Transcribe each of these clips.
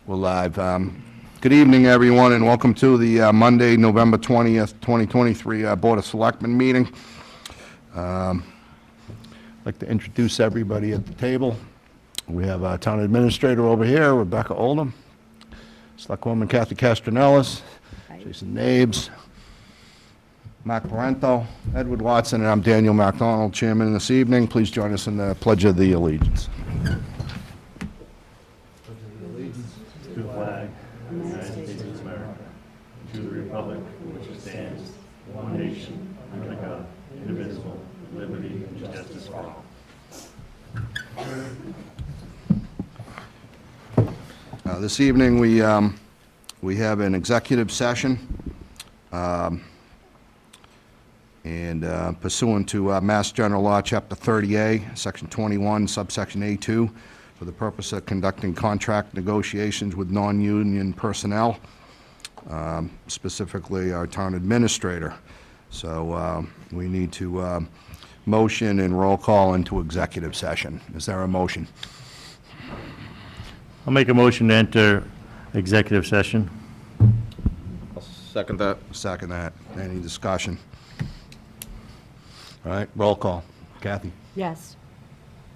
We're live. Good evening, everyone, and welcome to the Monday, November 20th, 2023 Board of Selectmen meeting. I'd like to introduce everybody at the table. We have our Town Administrator over here, Rebecca Oldham, Selectwoman Kathy Castronellis, Jason Nabes, Mark Parento, Edward Watson, and I'm Daniel MacDonald, Chairman this evening. Please join us in the Pledge of the Allegiance. To the flag of the United States of America, to the republic for which it stands, one nation, under God, indivisible, liberty and justice for all. This evening, we have an executive session, and pursuant to Mass General Law, Chapter 30A, Section 21, subsection A2, for the purpose of conducting contract negotiations with non-union personnel, specifically our town administrator. So we need to motion and roll call into executive session. Is there a motion? I'll make a motion to enter executive session. I'll second that. Second that. Any discussion? All right, roll call. Kathy? Yes.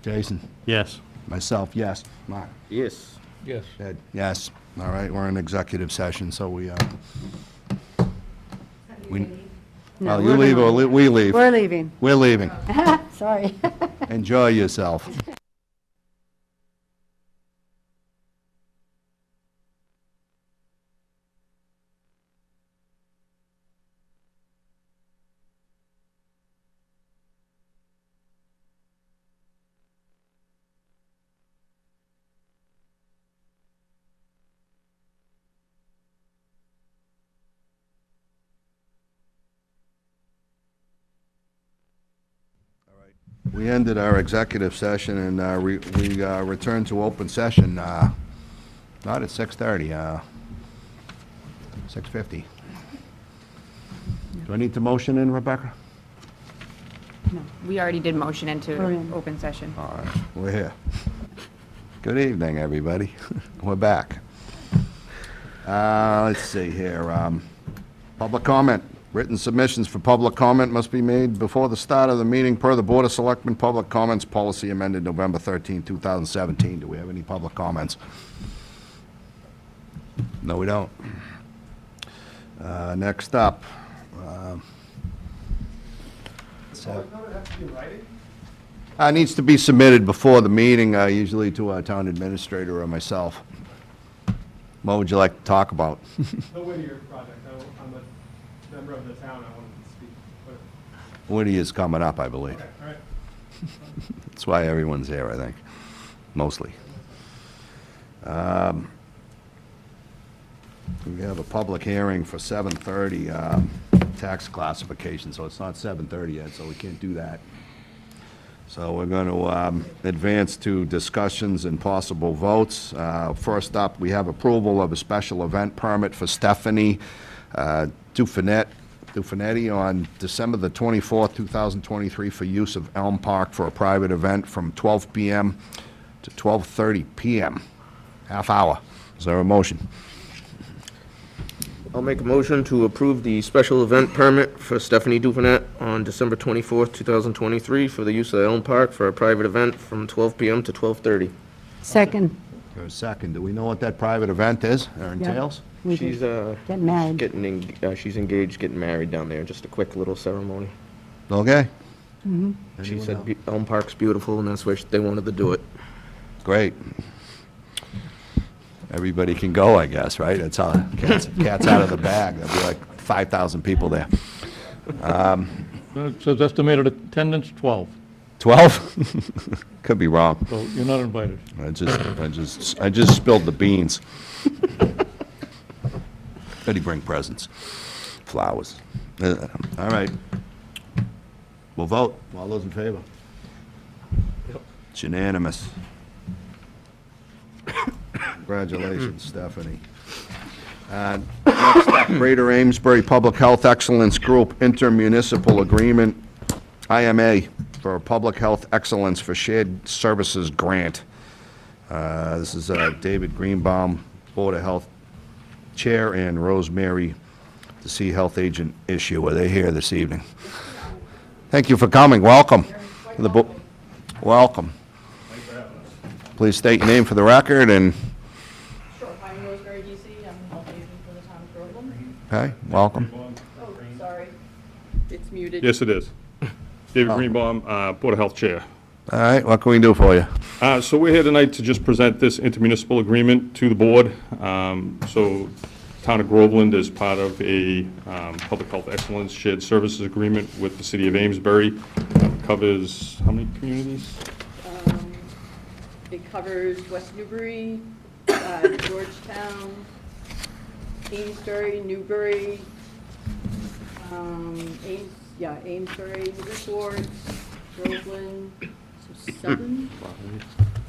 Jason? Yes. Myself, yes. Mark? Yes. Yes. Ed? Yes. All right, we're in executive session, so we, No, well, you we're leave or gonna- we leave? We're leaving. We're leaving. Sorry. Enjoy yourself. We ended our executive session and we returned to open session, not at 6:30, 6:50. Do I need to motion in, Rebecca? No. We already did motion into We're in. open session. All right, we're here. Good evening, everybody. We're back. Let's see here. Public comment. Written submissions for public comment must be made before the start of the meeting per the Board of Selectmen Public Comments Policy amended November 13, 2017. Do we have any public comments? No, we don't. Next up. Needs to be submitted before the meeting, usually to our town administrator or myself. What would you like to talk about? The Whittier project. I'm a member of the town. I wanted to speak. Whittier is coming up, I believe. Okay, all right. That's why everyone's here, I think, mostly. We have a public hearing for 7:30, tax classification, so it's not 7:30 yet, so we can't do that. So we're going to advance to discussions and possible votes. First up, we have approval of a special event permit for Stephanie Dufanetti on December the 24th, 2023 for use of Elm Park for a private event from 12 p.m. to 12:30 p.m. Half hour. Is there a motion? I'll make a motion to approve the special event permit for Stephanie Duvenet on December 24th, 2023 for the use of Elm Park for a private event from 12 p.m. to 12:30. Second. For a second. Do we know what that private event is or entails? We She's Getting married. she's engaged, getting married down there. Just a quick little ceremony. Okay. She said Elm Park's beautiful, and that's where they wanted to do it. Great. Everybody can go, I guess, right? That's how cat's out of the bag. There'll be like 5,000 people there. It says estimated attendance 12, 12? Could be wrong. so you're not invited. I just spilled the beans. Did he bring presents? Flowers. All right. We'll vote. All those in favor? It's unanimous. Congratulations, Stephanie. Next up, Greater Amesbury Public Health Excellence Group Intermunicipal Agreement, IMA, for a Public Health Excellence for Shared Services Grant. This is David Greenbaum, Board of Health Chair, and Rosemary, the C Health Agent issue. Are they here this evening? Thank you for coming. Welcome. To the welcome. Please state your name for the record and, Sure, I'm Rosemary DC, I'm the health agent for the town of Groveland. okay, welcome. Oh, sorry, it's muted. Yes, it is. David Greenbaum, Board of Health Chair. All right, what can we do for you? So we're here tonight to just present this intermunicipal agreement to the board. So Town of Groveland is part of a Public Health Excellence Shared Services Agreement with the City of Amesbury. Covers how many communities? It covers West Newbury, Georgetown, Amesbury, Newbury, Amesbury, Newburyport, Groveland, so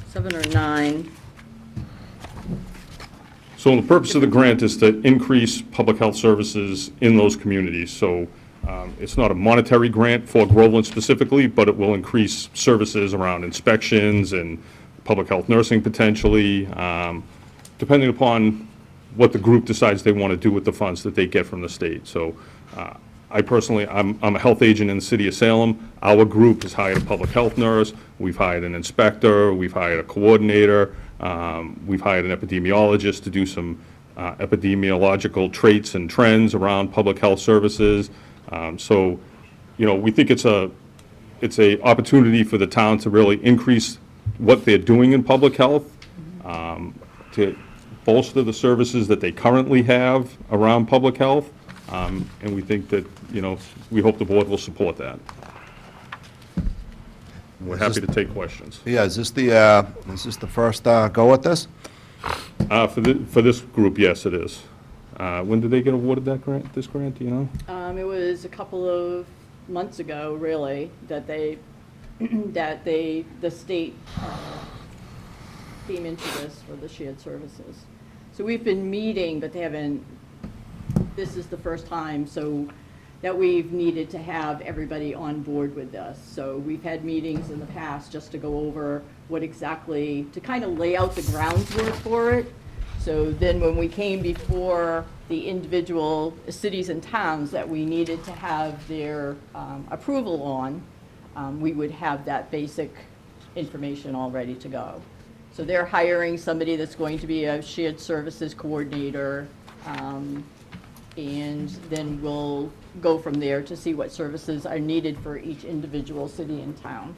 7 or 9. So the purpose of the grant is to increase public health services in those communities. So it's not a monetary grant for Groveland specifically, but it will increase services around inspections and public health nursing potentially, depending upon what the group decides they want to do with the funds that they get from the state. So I personally, I'm a health agent in the city of Salem. Our group has hired a public health nurse. We've hired an inspector. We've hired a coordinator. We've hired an epidemiologist to do some epidemiological traits and trends around public health services. So, you know, we think it's a opportunity for the town to really increase what they're doing in public health, to bolster the services that they currently have around public health. And we think that, you know, we hope the board will support that. We're happy to take questions. Yeah, is this the first go at this? For this group, yes, it is. When did they get awarded this grant, do you know? It was a couple of months ago, really, that the state came into this for the shared services. So we've been meeting, but they haven't, this is the first time, so that we've needed to have everybody on board with this. So we've had meetings in the past just to go over what exactly, to kind of lay out the groundwork for it. So then when we came before the individual cities and towns that we needed to have their approval on, we would have that basic information all ready to go. So they're hiring somebody that's going to be a shared services coordinator, and then we'll go from there to see what services are needed for each individual city and town.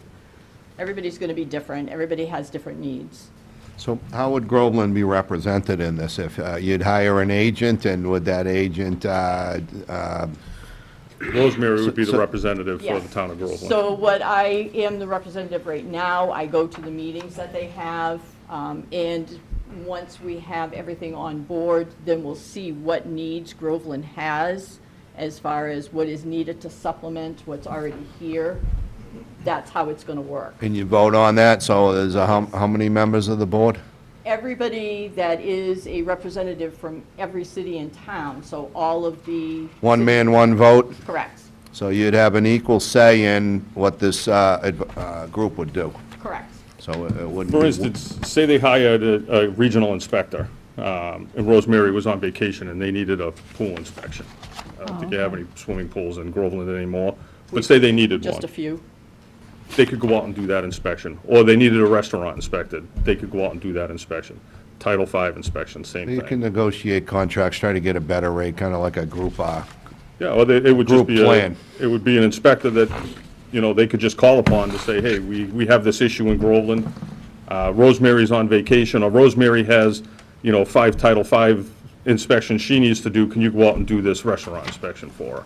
Everybody's going to be different. Everybody has different needs. So how would Groveland be represented in this? If you'd hire an agent, and would that agent, Rosemary would be the So- representative for the Yes. town of Groveland. So what I am the representative right now, I go to the meetings that they have, and once we have everything on board, then we'll see what needs Groveland has as far as what is needed to supplement what's already here. That's how it's going to work. and you vote on that? So there's how many members of the board? Everybody that is a representative from every city and town, so all of the. One man, one vote? Correct, So you'd have an equal say in what this group would do? correct. So it wouldn't For be- instance, say they hired a regional inspector, and Rosemary was on vacation and they needed a pool inspection. I don't think you have any swimming pools in Groveland anymore, but say they needed one. Just a few. They could go out and do that inspection. Or they needed a restaurant inspected, they could go out and do that inspection. Title V inspection, same You can thing. negotiate contracts, try to get a better rate, kind of like a group. Yeah, or it would just Group be plan. it would be an inspector that, you know, they could just call upon to say, hey, we have this issue in Groveland. Rosemary's on vacation, or Rosemary has, you know, 5 Title V inspections she needs to do. Can you go out and do this restaurant inspection for her?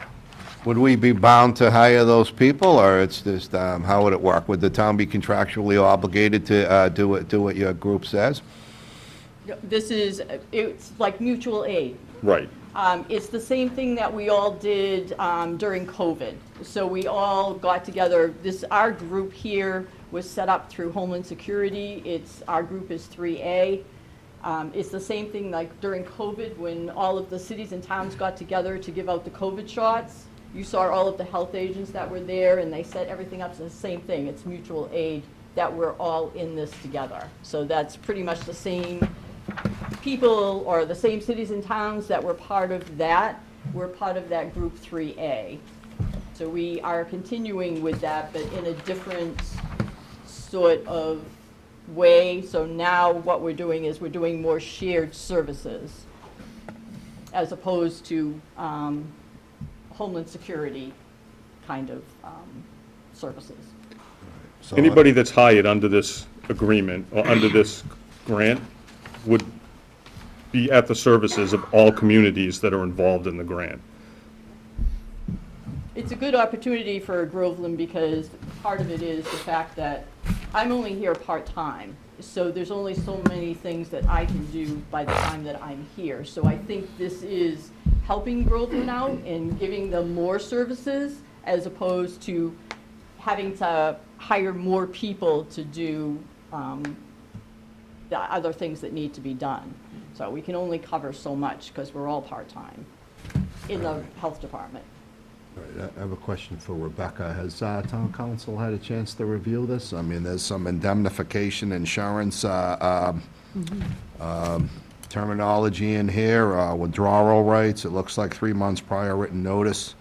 Would we be bound to hire those people, or it's just, how would it work? Would the town be contractually obligated to do what your group says? It's like mutual aid. Right. It's the same thing that we all did during COVID. So we all got together, our group here was set up through Homeland Security. Our group is 3A. It's the same thing like during COVID, when all of the cities and towns got together to give out the COVID shots. You saw all of the health agents that were there, and they set everything up. It's the same thing. It's mutual aid that we're all in this together. So that's pretty much the same people, or the same cities and towns that were part of that, were part of that Group 3A. So we are continuing with that, but in a different sort of way. So now what we're doing is we're doing more shared services as opposed to Homeland Security kind of services. So, Anybody that's hired under this agreement or under this grant would be at the services of all communities that are involved in the grant. It's a good opportunity for Groveland because part of it is the fact that I'm only here part-time. So there's only so many things that I can do by the time that I'm here. So I think this is helping Groveland out and giving them more services as opposed to having to hire more people to do the other things that need to be done. So we can only cover so much because we're all part-time in the health department. all right, I have a question for Rebecca. Has town council had a chance to review this? I mean, there's some indemnification insurance terminology in here, withdrawal rights. It looks like 3 months prior written notice.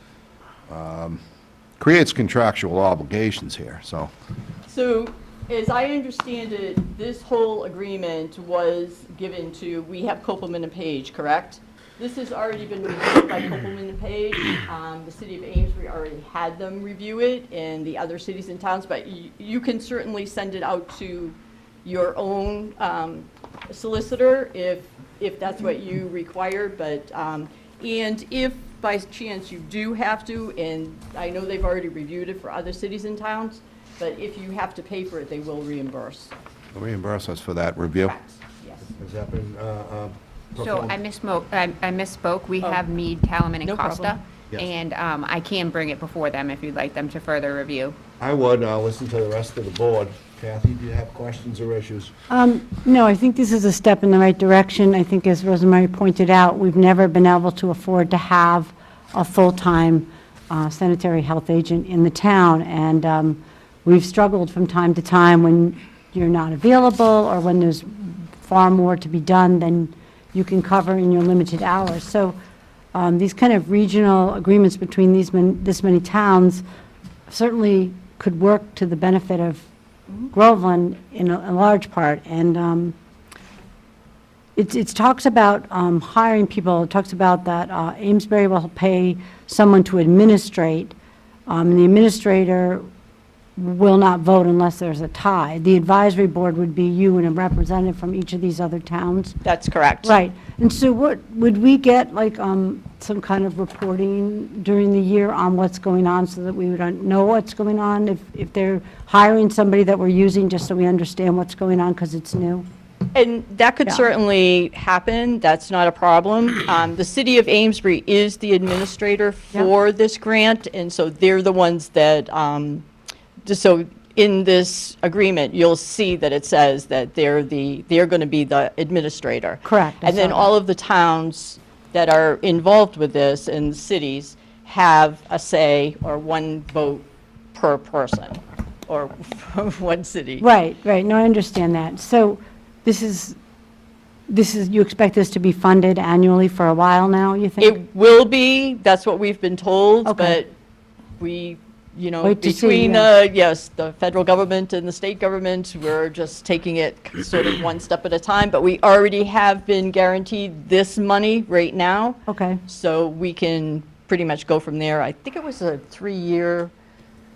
Creates contractual obligations here, so. So, as I understand it, this whole agreement was given to, we have Copeland and Page, correct? This has already been reviewed by Copeland and Page. The city of Amesbury already had them review it, and the other cities and towns, but you can certainly send it out to your own solicitor if that's what you require, but, and if by chance you do have to, and I know they've already reviewed it for other cities and towns, but if you have to pay for it, they will reimburse. Reimburse us for that review. Yes. Has that been, So I misspoke. We have Mead, Talaman, No and Costa. problem. Yes. And I can bring it before them if you'd like them to further review. I would, listen to the rest of the board. Kathy, do you have questions or issues? No, I think this is a step in the right direction. I think, as Rosemary pointed out, we've never been able to afford to have a full-time sanitary health agent in the town, and we've struggled from time to time when you're not available or when there's far more to be done than you can cover in your limited hours. So these kind of regional agreements between this many towns certainly could work to the benefit of Groveland in a large part. And it talks about hiring people. It talks about that Amesbury will pay someone to administrate, and the administrator will not vote unless there's a tie. The advisory board would be you and a representative from each of these other towns. That's correct. Right. And so what, would we get like some kind of reporting during the year on what's going on so that we would know what's going on? If they're hiring somebody that we're using, just so we understand what's going on because it's new? And that could Yeah. certainly happen. That's not a problem. The city of Amesbury is the administrator for this grant, and so they're the ones that, so in this agreement, you'll see that it says that they're going to be the administrator. Correct, I And then saw all of the towns that are involved with this and the cities have a say or one vote per person or one city. Right, no, I understand that. So this is, you expect this to be funded annually for a while now, you think? It will be, that's what we've been told, Okay. but we, you know, Wait to see, between, yeah. yes, the federal government and the state government, we're just taking it sort of one step at a time, but we already have been guaranteed this money right now, Okay, so we can pretty much go from there. I think it was a 3-year,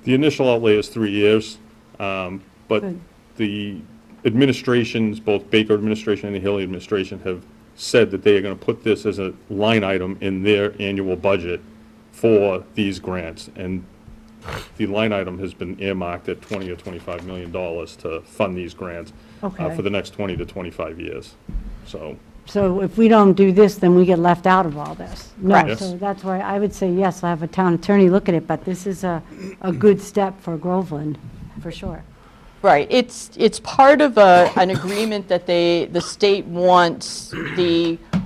The initial outlay is 3 years, but Good. the administrations, both Baker administration and the Hilly administration, have said that they are going to put this as a line item in their annual budget for these grants. And the line item has been earmarked at $20 or $25 million to fund these grants Okay. for the next 20 to 25 years. So so if we don't do this, then we get left out of all this? No, Correct. so that's why I would say, yes, I'll have a town attorney look at it, but this is a good step for Groveland, for sure. right, it's part of an agreement that the state wants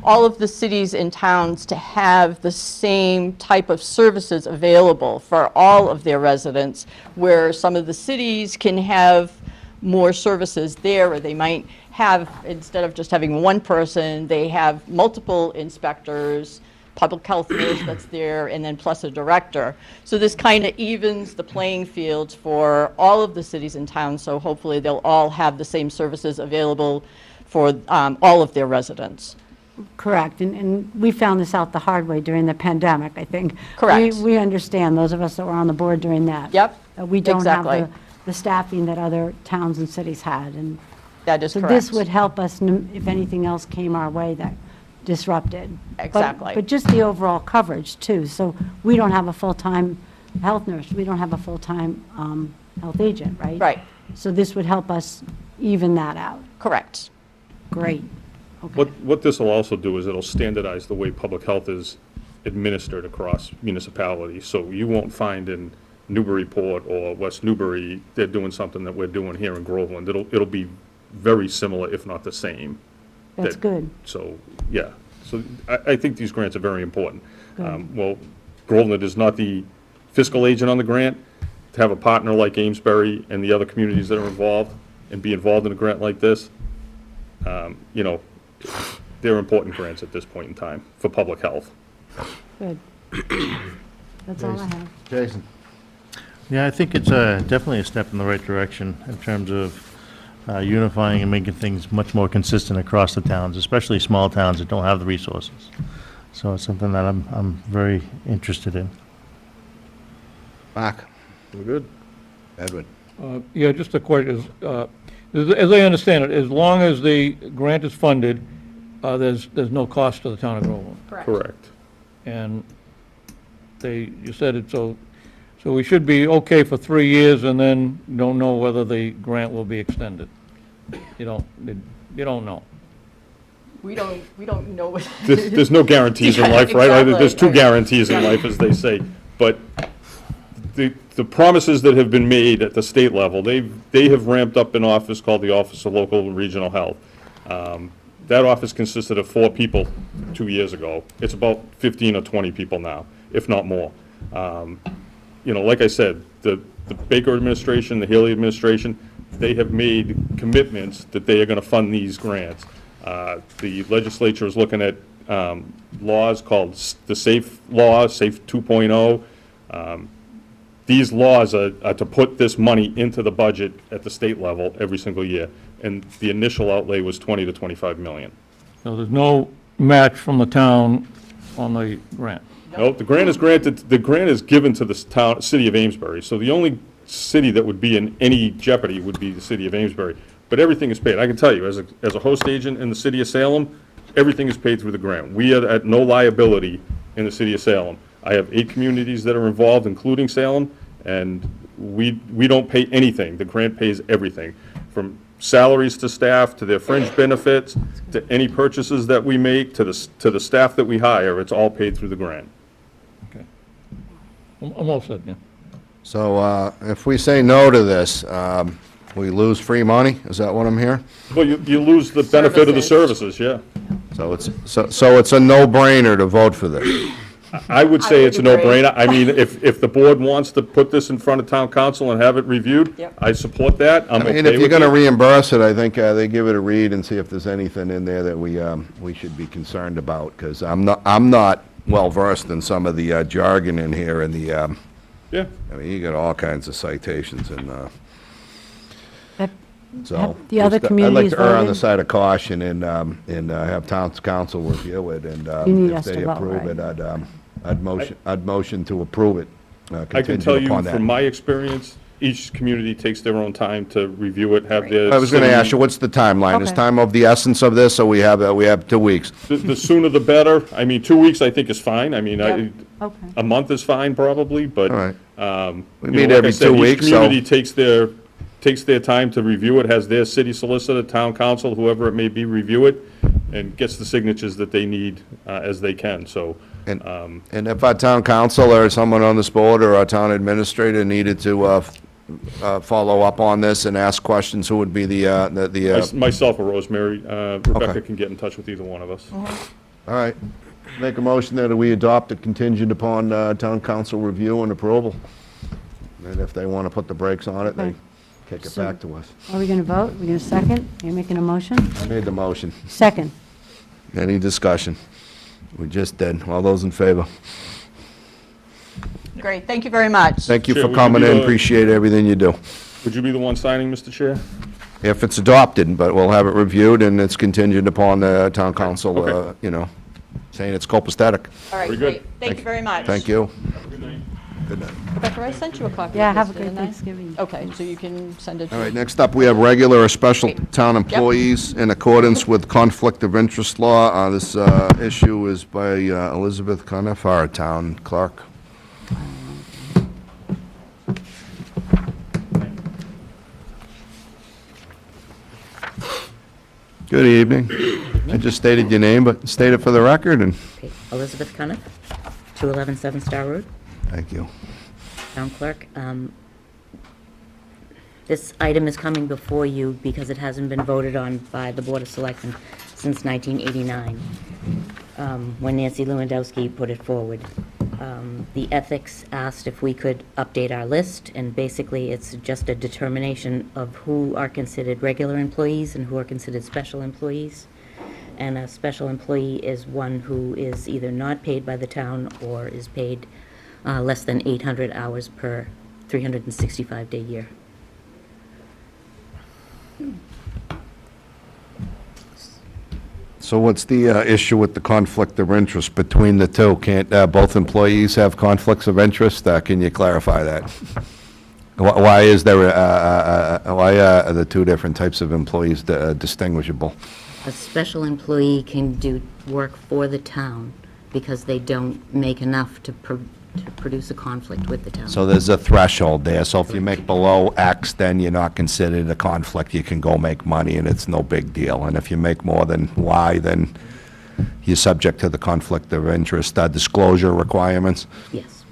all of the cities and towns to have the same type of services available for all of their residents, where some of the cities can have more services there, or they might have, instead of just having one person, they have multiple inspectors, public health nurse that's there, and then plus a director. So this kind of evens the playing field for all of the cities and towns, so hopefully they'll all have the same services available for all of their residents. Correct, and we found this out the hard way during the pandemic, I think. Correct. We understand, those of us that were on the board during that. Yep, We don't have exactly. the staffing that other towns and cities had, and That is so correct. this would help us if anything else came our way that disrupted. Exactly. But just the overall coverage, too. So we don't have a full-time health nurse, we don't have a full-time health agent, right? Right, So this would help us even that out. correct. Great. Okay. What this will also do is it'll standardize the way public health is administered across municipalities. So you won't find in Newburyport or West Newbury, they're doing something that we're doing here in Groveland. It'll be very similar, if not the same. That's that- good. So, yeah. So I think these grants are very important. Good. Well, Groveland is not the fiscal agent on the grant. To have a partner like Amesbury and the other communities that are involved and be involved in a grant like this, you know, they're important grants at this point in time for public health. Good. That's all I have. Jason? Yeah, I think it's definitely a step in the right direction in terms of unifying and making things much more consistent across the towns, especially small towns that don't have the resources. So it's something that I'm very interested in. Mark? We're good. Edward? Yeah, just a question, as I understand it, as long as the grant is funded, there's no cost to the town of Groveland. Correct. And you said it, so we should be okay for 3 years, and then don't know whether the grant will be extended. You don't know. We don't know what. There's no guarantees in Yeah, life, right? exactly, There's two right. guarantees in life, as they say. But the promises that have been made at the state level, they have ramped up an office called the Office of Local and Regional Health. That office consisted of 4 people 2 years ago. It's about 15 or 20 people now, if not more. You know, like I said, the Baker administration, the Haley administration, they have made commitments that they are going to fund these grants. The legislature is looking at laws called the SAFE Law, SAFE 2.0. These laws are to put this money into the budget at the state level every single year, and the initial outlay was 20 to 25 million. So there's no match from the town on the grant. No, the grant is granted, the grant is given to the city of Amesbury, so the only city that would be in any jeopardy would be the city of Amesbury. But everything is paid. I can tell you, as a host agent in the city of Salem, everything is paid through the grant. We are at no liability in the city of Salem. I have 8 communities that are involved, including Salem, and we don't pay anything. The grant pays everything, from salaries to staff, to their fringe benefits, to any purchases that we make, to the staff that we hire. It's all paid through the grant. Okay. I'm all set, yeah. So if we say no to this, we lose free money? Is that what I'm hearing? Well, you lose the benefit of the services, yeah. So it's a no-brainer to vote for this. I would say would it's a agree. no-brainer. I mean, if the board wants to put this in front of town council and have it reviewed, Yep. I support that. I'm I mean, okay if you're with going to it. reimburse it, I think they give it a read and see if there's anything in there that we should be concerned about, because I'm not well-versed in some of the jargon in here and the, Yeah, I mean, you got all kinds of citations and, so. Have the other just, communities I'd like to err on the voted? side of caution and have town council review it, and You need if us to they vote, approve it, right? I'd motion to approve it, I can tell contingent you upon that. from my experience, each community takes their own time to review it, have their. I was going to city- ask you, what's the timeline? Is Okay. time of the essence of this, or we have 2 weeks? The sooner the better. I mean, 2 weeks I think is fine. I mean, Yep. Okay. a month is fine probably, but. All right. We you know, meet like every I said, 2 weeks, Each so. community takes their time to review it, has their city solicitor, town council, whoever it may be, review it, and gets the signatures that they need as they can, so. And if our town council or someone on this board or our town administrator needed to follow up on this and ask questions, who would be the, Myself or Rosemary, Rebecca Okay. can get in touch with either one of us. all right. Make a motion that we adopt it contingent upon town council review and approval. And if they want to put the brakes on it, they kick it So- back to us. Are we going to vote? Are we going to second? Are you making a motion? I made the motion. Second. Any discussion? We just did. All those in favor? Great, thank you very much. Thank you Chair, for would you coming be in, the- appreciate everything you do. Would you be the one signing, Mr. Chair? If it's adopted, but we'll have it reviewed, and it's contingent upon the town council, Okay. saying it's copacetic. All right, Very good. great, thank you very much. Thank you. Rebecca, I sent you a copy Yeah, of have this, a great didn't I? Thanksgiving. Okay, so you can send it to All right, next up, we have regular or special town employees in accordance with conflict of interest law. This issue is by Elizabeth Cuniff, our town clerk. Good evening. I just stated your name, but state it for the record, and Okay, Elizabeth Cuniff, 211 Seven Star Road, thank you. Town Clerk. This item is coming before you because it hasn't been voted on by the Board of Selectmen since 1989, when Nancy Lewandowski put it forward. The ethics asked if we could update our list, and basically it's just a determination of who are considered regular employees and who are considered special employees. And a special employee is one who is either not paid by the town or is paid less than 800 hours per 365-day year. So what's the issue with the conflict of interest between the two? Can't both employees have conflicts of interest? Can you clarify that? Why is there, why are the two different types of employees distinguishable? A special employee can do work for the town because they don't make enough to produce a conflict with the town. So there's a threshold there, so if you make below X, then you're not considered a conflict, you can go make money, and it's no big deal. And if you make more than Y, then you're subject to the conflict of interest disclosure requirements, Yes.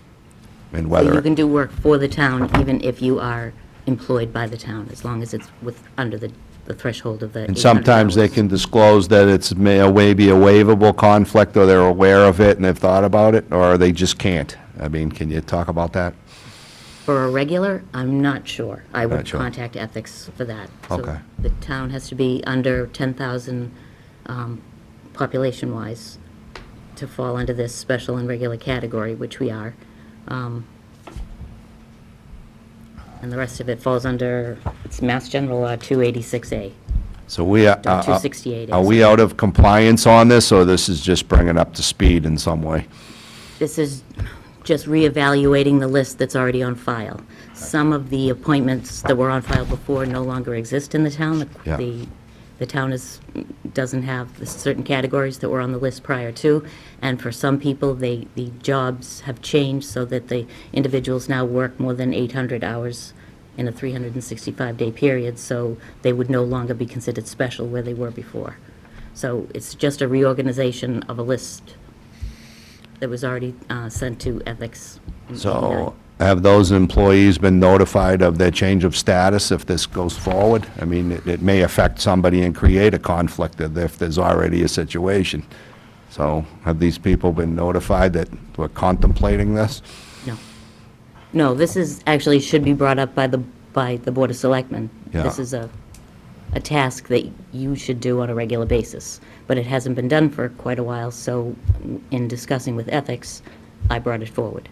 and So whether... you can do work for the town even if you are employed by the town, as long as it's under the threshold of the 800 And sometimes they hours. can disclose that it's maybe a waivable conflict, or they're aware of it and they've thought about it, or they just can't. I mean, can you talk about that? For a regular, I'm not sure. I would Not sure. contact ethics for that. So Okay. the town has to be under 10,000 population-wise to fall under this special and regular category, which we are. And the rest of it falls under, it's Mass General Law 286A. So we are... 268A. Are we out of compliance on this, or this is just bringing up to speed in some way? This is just reevaluating the list that's already on file. Some of the appointments that were on file before no longer exist in the town. Yeah. The town doesn't have the certain categories that were on the list prior to, and for some people, the jobs have changed so that the individuals now work more than 800 hours in a 365-day period, so they would no longer be considered special where they were before. So it's just a reorganization of a list that was already sent to ethics. in 89. So have those employees been notified of their change of status if this goes forward? I mean, it may affect somebody and create a conflict if there's already a situation. So have these people been notified that we're contemplating this? No. No, this is, actually should be brought up by the Board of Selectmen. Yeah. This is a task that you should do on a regular basis, but it hasn't been done for quite a while, so in discussing with ethics, I brought it forward.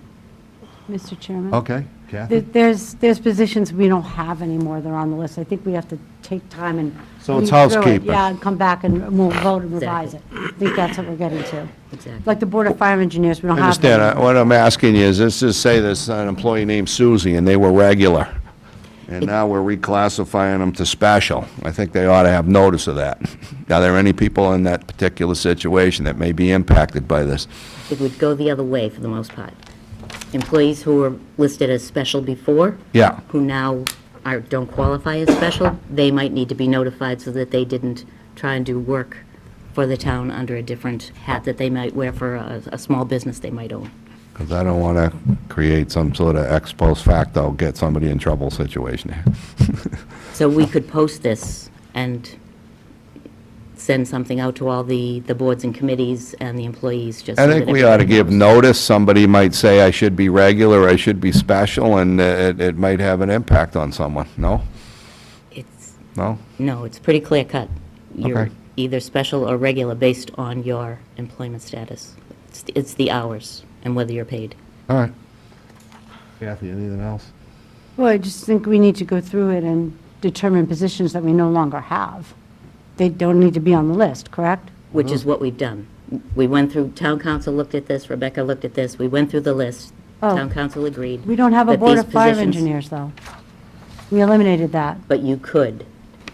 Mr. Chairman? Okay, Kathy? There's positions we don't have anymore that are on the list. I think we have to take time and. So it's read through it. housekeeping. Yeah, and come back and we'll vote and revise it. Exactly. I think that's what we're getting to. Exactly. Like the Board of Fire Engineers, we don't I have. them understand. anymore. What I'm asking you is, let's just say there's an employee named Susie, and they were regular, and now we're reclassifying them to special. I think they ought to have notice of that. Are there any people in that particular situation that may be impacted by this? It would go the other way for the most part. Employees who were listed as special before, Yeah. who now don't qualify as special, they might need to be notified so that they didn't try and do work for the town under a different hat that they might wear for a small business they might own. Because I don't want to create some sort of ex post facto, get somebody in trouble situation here. So we could post this and send something out to all the boards and committees and the employees, just so I that think we ought to everybody give knows. notice. Somebody might say, I should be regular, I should be special, and it might have an impact on someone, no? No? No, it's pretty clear cut. You're Okay. either special or regular based on your employment status. It's the hours and whether you're paid. All right. Kathy, anything else? Well, I just think we need to go through it and determine positions that we no longer have. They don't need to be on the list, correct? Which is what we've done. We went through, town council looked at this, Rebecca looked at this, we went through the list. Oh. Town council agreed. We don't have a that board these of fire positions- engineers, though. We eliminated that. But you could,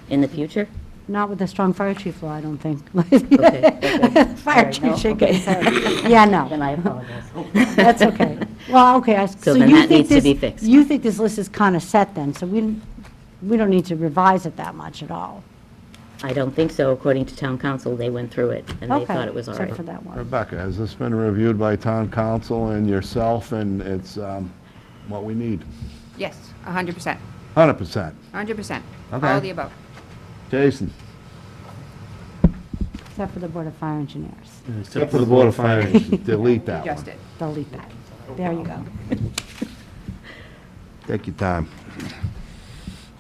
in the future? Not with a strong fire chief law, I don't think. Okay. Fire All chief right, no, shaking his okay. head. Yeah, Then no, I apologize. that's okay. Well, okay, So so then you that think needs to this, be fixed. you think this list is kind of set then, so we don't need to revise it that much at all. I don't think so. According to town council, they went through it and they Okay, thought it was all except right. for that one. Rebecca, has this been reviewed by town council and yourself, and it's what we need? Yes, 100%, 100%. 100%. Okay. All of the above. Jason? Except for the board of fire engineers. Except for the Board of Fire, delete that one. Adjust it. Delete that. There you go. Take your time.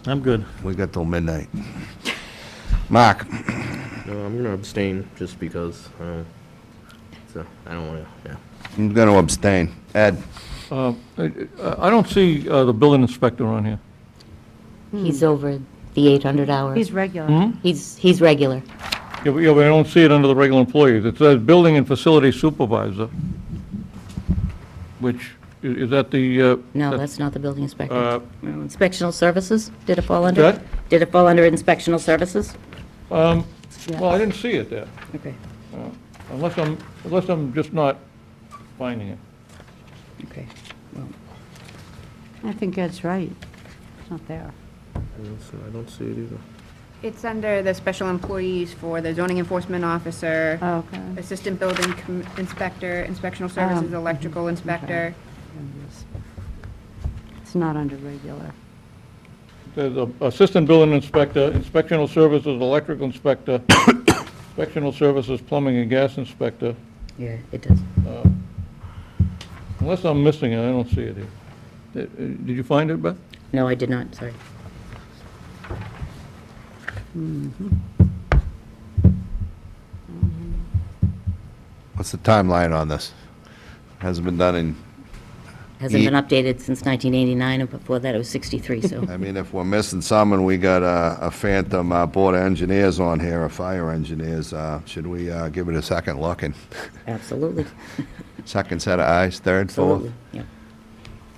I'm good. We got till midnight. Mark? No, I'm gonna abstain just because, so, I don't wanna, yeah. I'm going to abstain. Ed? I don't see the building inspector on here. He's over the 800 hour. He's regular. He's regular. Yeah, but I don't see it under the regular employees. It says building and facility supervisor, which, is that the? No, that's not the building inspector. Uh, No, Inspectional services? Did it fall under? That? Did it fall under inspectional services? Well, I didn't see it there, Okay, unless I'm just not finding it. okay. Well, I think Ed's right. It's not there. I don't see it either. It's under the special employees for the zoning enforcement officer, Oh, okay. assistant building inspector, inspectional services, electrical inspector. It's not under regular. There's a assistant building inspector, inspectional services, electrical inspector, inspectional services, plumbing and gas inspector. yeah, it does. Unless I'm missing it, I don't see it here. Did you find it, Beth? No, I did not, sorry. What's the timeline on this? Hasn't been done in, Hasn't been updated since 1989, and before that it was 63, so. I mean, if we're missing some and we got a phantom Board of Engineers on here, or fire engineers, should we give it a second look and Absolutely, second set of eyes, third, fourth? absolutely, yeah.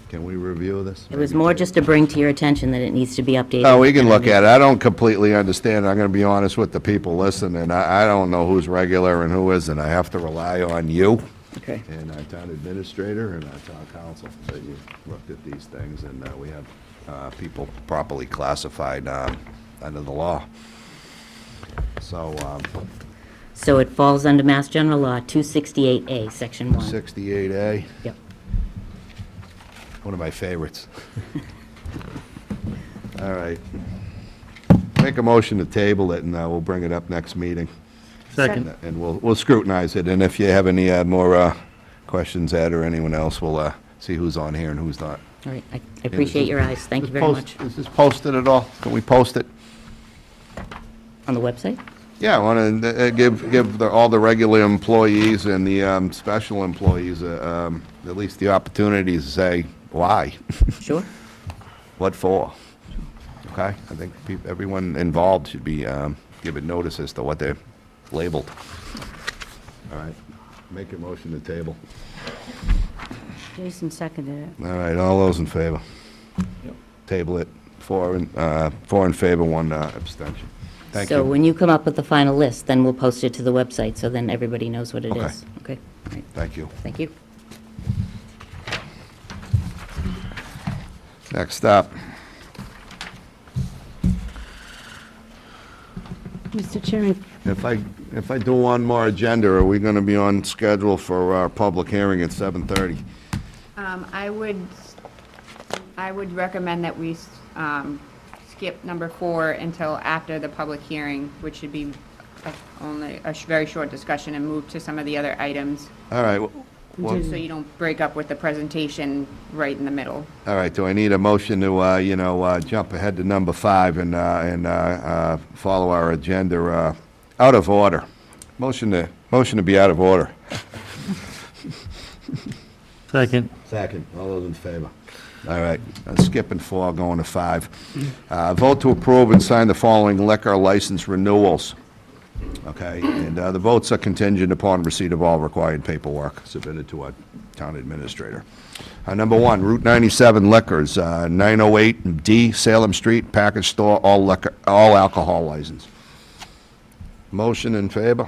Can we review this? It was more just to bring to your attention that it needs to be updated. Oh, we can look at it. I don't completely understand. I'm going to be honest with the people listening. I don't know who's regular and who isn't. I have to rely on you Okay. and our town administrator and our town council that you looked at these things, and we have people properly classified under the law. So, So it falls under Mass General Law 268A, Section 1. 68A, Yep. one of my favorites. All right. Make a motion to table it, and we'll bring it up next meeting. Second. And we'll scrutinize it, and if you have any more questions, Ed, or anyone else, we'll see who's on here and who's not. All right, I appreciate your eyes, thank you very much. Is this posted at all? Can we post it? On the website? Yeah, I want to give all the regular employees and the special employees at least the opportunity to say why, Sure. what for. Okay? I think everyone involved should be given notice as to what they're labeled. All right. Make a motion to table. Jason seconded it. All right, all those in favor? Yep. Table it. Four in favor, one abstention. Thank So you. when you come up with the final list, then we'll post it to the website, so then everybody knows what it Okay. is. Okay, all right, Thank you. thank you. Next up, Mr. Chairman, if I do one more agenda, are we going to be on schedule for our public hearing at 7:30? I would recommend that we skip number 4 until after the public hearing, which should be only a very short discussion, and move to some of the other items. All right, just so you don't break up with the presentation right in the middle. All right, do I need a motion to, jump ahead to number 5 and follow our agenda out of order? Motion to be out of order. Second. Second. All those in favor? All right, skipping 4, going to 5. Vote to approve and sign the following liquor license renewals. Okay, and the votes are contingent upon receipt of all required paperwork submitted to our town administrator. Number 1, Route 97 Liquors, 908 D Salem Street, package store, all liquor, all alcohol license. Motion in favor?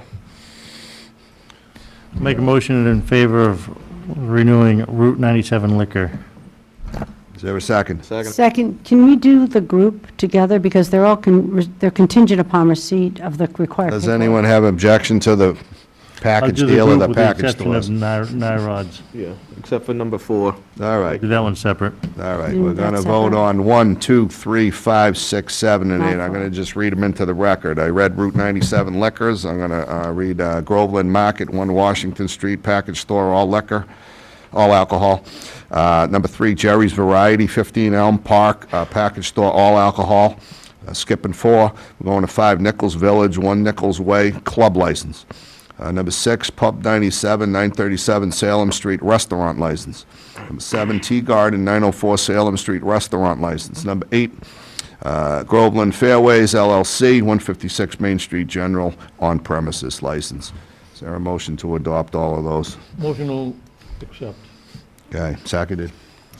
Make a motion in favor of renewing Route 97 liquor. Is there a second? Second, can we do the group together, because they're all, they're contingent upon receipt of the required Does paperwork. anyone have objection to the I'll package do the deal or group the with the package exception stores? of Nyrods. Yeah, except for number 4. All right, Do that one separate. all right, Do we're that going to vote separate. on 1, 2, 3, 5, 6, 7, and 8. I'm Not going to just read them into the record. I read Route 97 Liquors. I'm going to read Groveland Market, 1 Washington Street, package store, all liquor, all alcohol. Number 3, Jerry's Variety, 15 Elm Park, package store, all alcohol. Skipping 4, we're going to 5, Nichols Village, 1 Nichols Way, club license. Number 6, Pub 97, 937 Salem Street, restaurant license. Number 7, Tea Garden, 904 Salem Street, restaurant license. Number 8, Groveland Fairways LLC, 156 Main Street, general on-premises license. Is there a motion to adopt all of those? Motion to accept. Okay, seconded.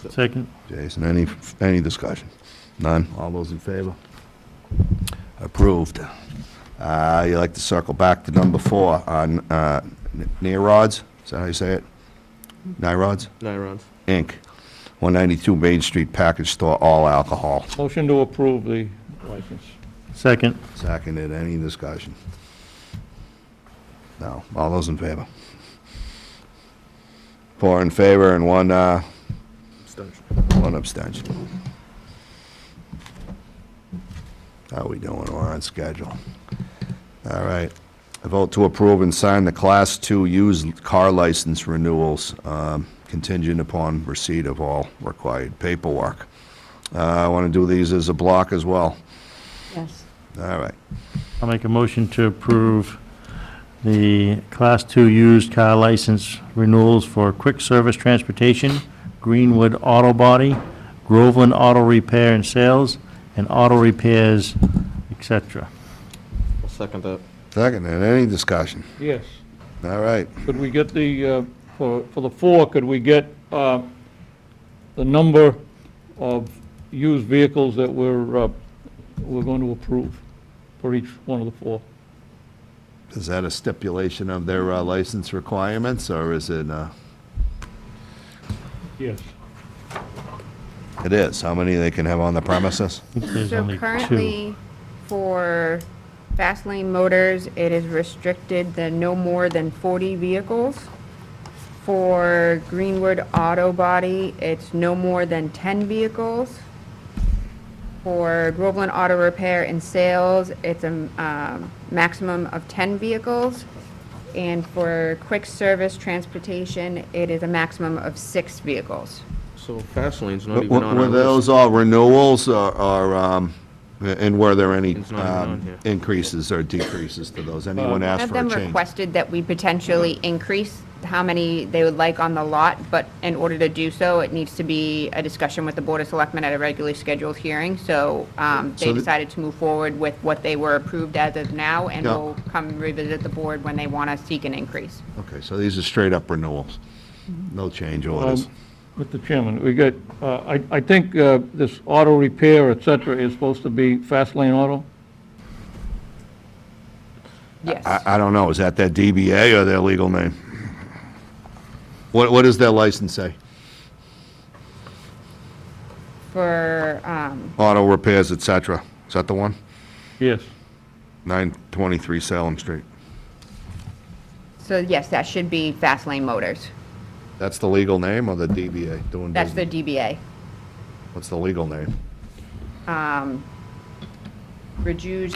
Second. Jason, any discussion? None? All those in favor? Approved. You like to circle back to number 4 on Nyrods? Is that how you say it? Nyrods? Nyrons. Inc., 192 Main Street, package store, all alcohol. Motion to approve the license. Second. Seconded. Any discussion? No. All those in favor? 4 in favor and 1 abstention. How are we doing? We're on schedule. All right. I vote to approve and sign the Class 2 used car license renewals, contingent upon receipt of all required paperwork. I want to do these as a block as well. Yes. All right. I'll make a motion to approve the Class 2 used car license renewals for Quick Service Transportation, Greenwood Auto Body, Groveland Auto Repair and Sales, and Auto Repairs, etc. I'll second that. Second, and any discussion? Yes. All right. Could we get the, for the 4, could we get the number of used vehicles that we're going to approve for each one of the 4? Is that a stipulation of their license requirements, or is it, Yes. it is? How many they can have on the premises? I think there's So only 2. currently, for Fast Lane Motors, it is restricted to no more than 40 vehicles. For Greenwood Auto Body, it's no more than 10 vehicles. For Groveland Auto Repair and Sales, it's a maximum of 10 vehicles. And for Quick Service Transportation, it is a maximum of 6 vehicles. So Fast Lane's not even on Were our those list. all renewals, and were there any It's not even on here. increases or decreases to those? Anyone One asked of for a them change? requested that we potentially increase how many they would like on the lot, but in order to do so, it needs to be a discussion with the Board of Selectmen at a regularly scheduled hearing. So So they the- decided to move forward with what they were approved as of now, and Yeah. we'll come revisit the board when they want to seek an increase. Okay, so these are straight-up renewals? No change orders? Mr. Chairman, we got, I think this auto repair, et cetera, is supposed to be Fast Lane Auto? Yes. I don't know, is that their DBA or their legal name? What does their license say? For, Auto repairs, et cetera. Is that the one? Yes. 923 Salem Street. so yes, that should be Fast Lane Motors. That's the legal name or the DBA doing That's the business? DBA. What's the legal name? Rajuj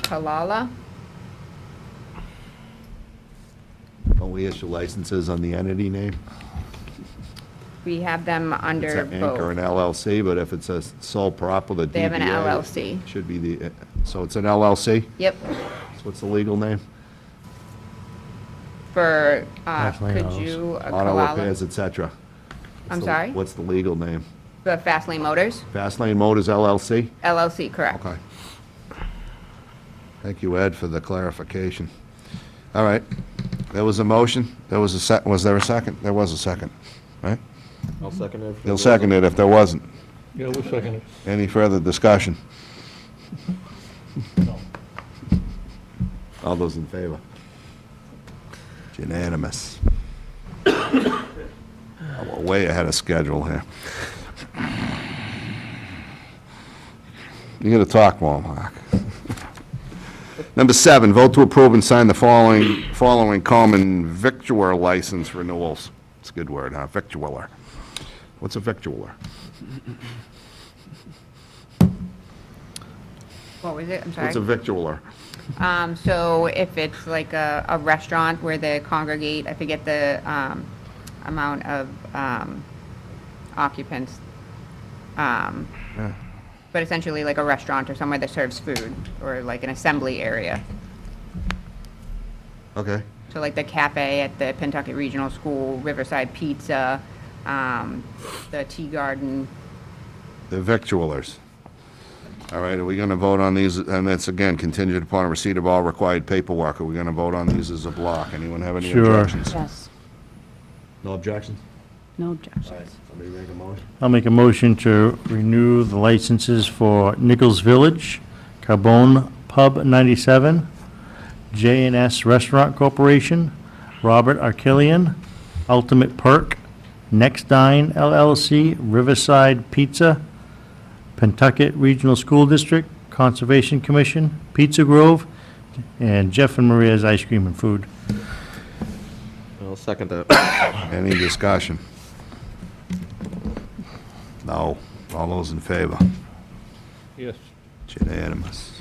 Kalala. Don't we issue licenses on the entity name? We have them It's under an Anchor and both. LLC, but if it says sole prop with a DBA. They have an LLC. Should be the, so it's an LLC? Yep, So what's the legal name? for, Kathleen could Owens. you, Auto repairs, et cetera. I'm sorry? What's the legal name? The Fast Lane Motors, Fastlane Motors LLC? LLC, correct. Okay. Thank you, Ed, for the clarification. All right. There was a motion. There was was there a second? There was a second, right? I'll second it. You'll second it if there wasn't. Yeah, we'll second it. Any further discussion? All those in favor? It's unanimous. We're way ahead of schedule here. You gotta talk more, Mark. Number 7, vote to approve and sign the following common victualler license renewals. It's a good word, huh? Victualler. What's a victualler? What was it? I'm sorry. What's a victualler? So if it's like a restaurant where they congregate, I forget the amount of occupants. But essentially like a restaurant or somewhere that serves food, or like an assembly area. Okay. So like the cafe at the Pentucket Regional School, Riverside Pizza, the Tea Garden. The victualers. All right, are we going to vote on these, and that's again contingent upon receipt of all required paperwork. Are we going to vote on these as a block? Anyone have any Sure. objections? Yes, No objections? no objections. Somebody make a motion? I'll make a motion to renew the licenses for Nichols Village, Carbone Pub 97, J&S Restaurant Corporation, Robert Arkelian, Ultimate Perk, Next Dine LLC, Riverside Pizza, Pentucket Regional School District, Conservation Commission, Pizza Grove, and Jeff and Maria's Ice Cream and Food. I'll second that. Any discussion? No. All those in favor? Yes. It's unanimous.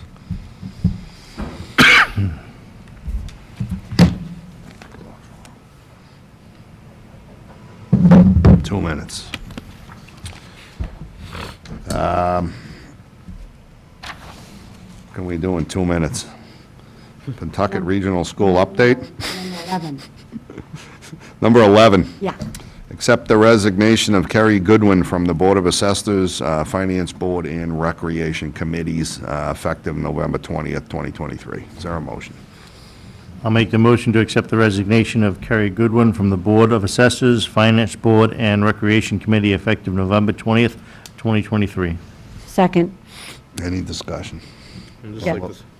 Two minutes. Can we do in 2 minutes? Pentucket Regional School update? Number 11, Number 11. yeah. Accept the resignation of Kerry Goodwin from the Board of Assessors, Finance Board, and Recreation Committees, effective November 20th, 2023. Is there a motion? I'll make the motion to accept the resignation of Kerry Goodwin from the Board of Assessors, Finance Board, and Recreation Committee effective November 20th, 2023. Second, Any discussion? I'd just Yeah.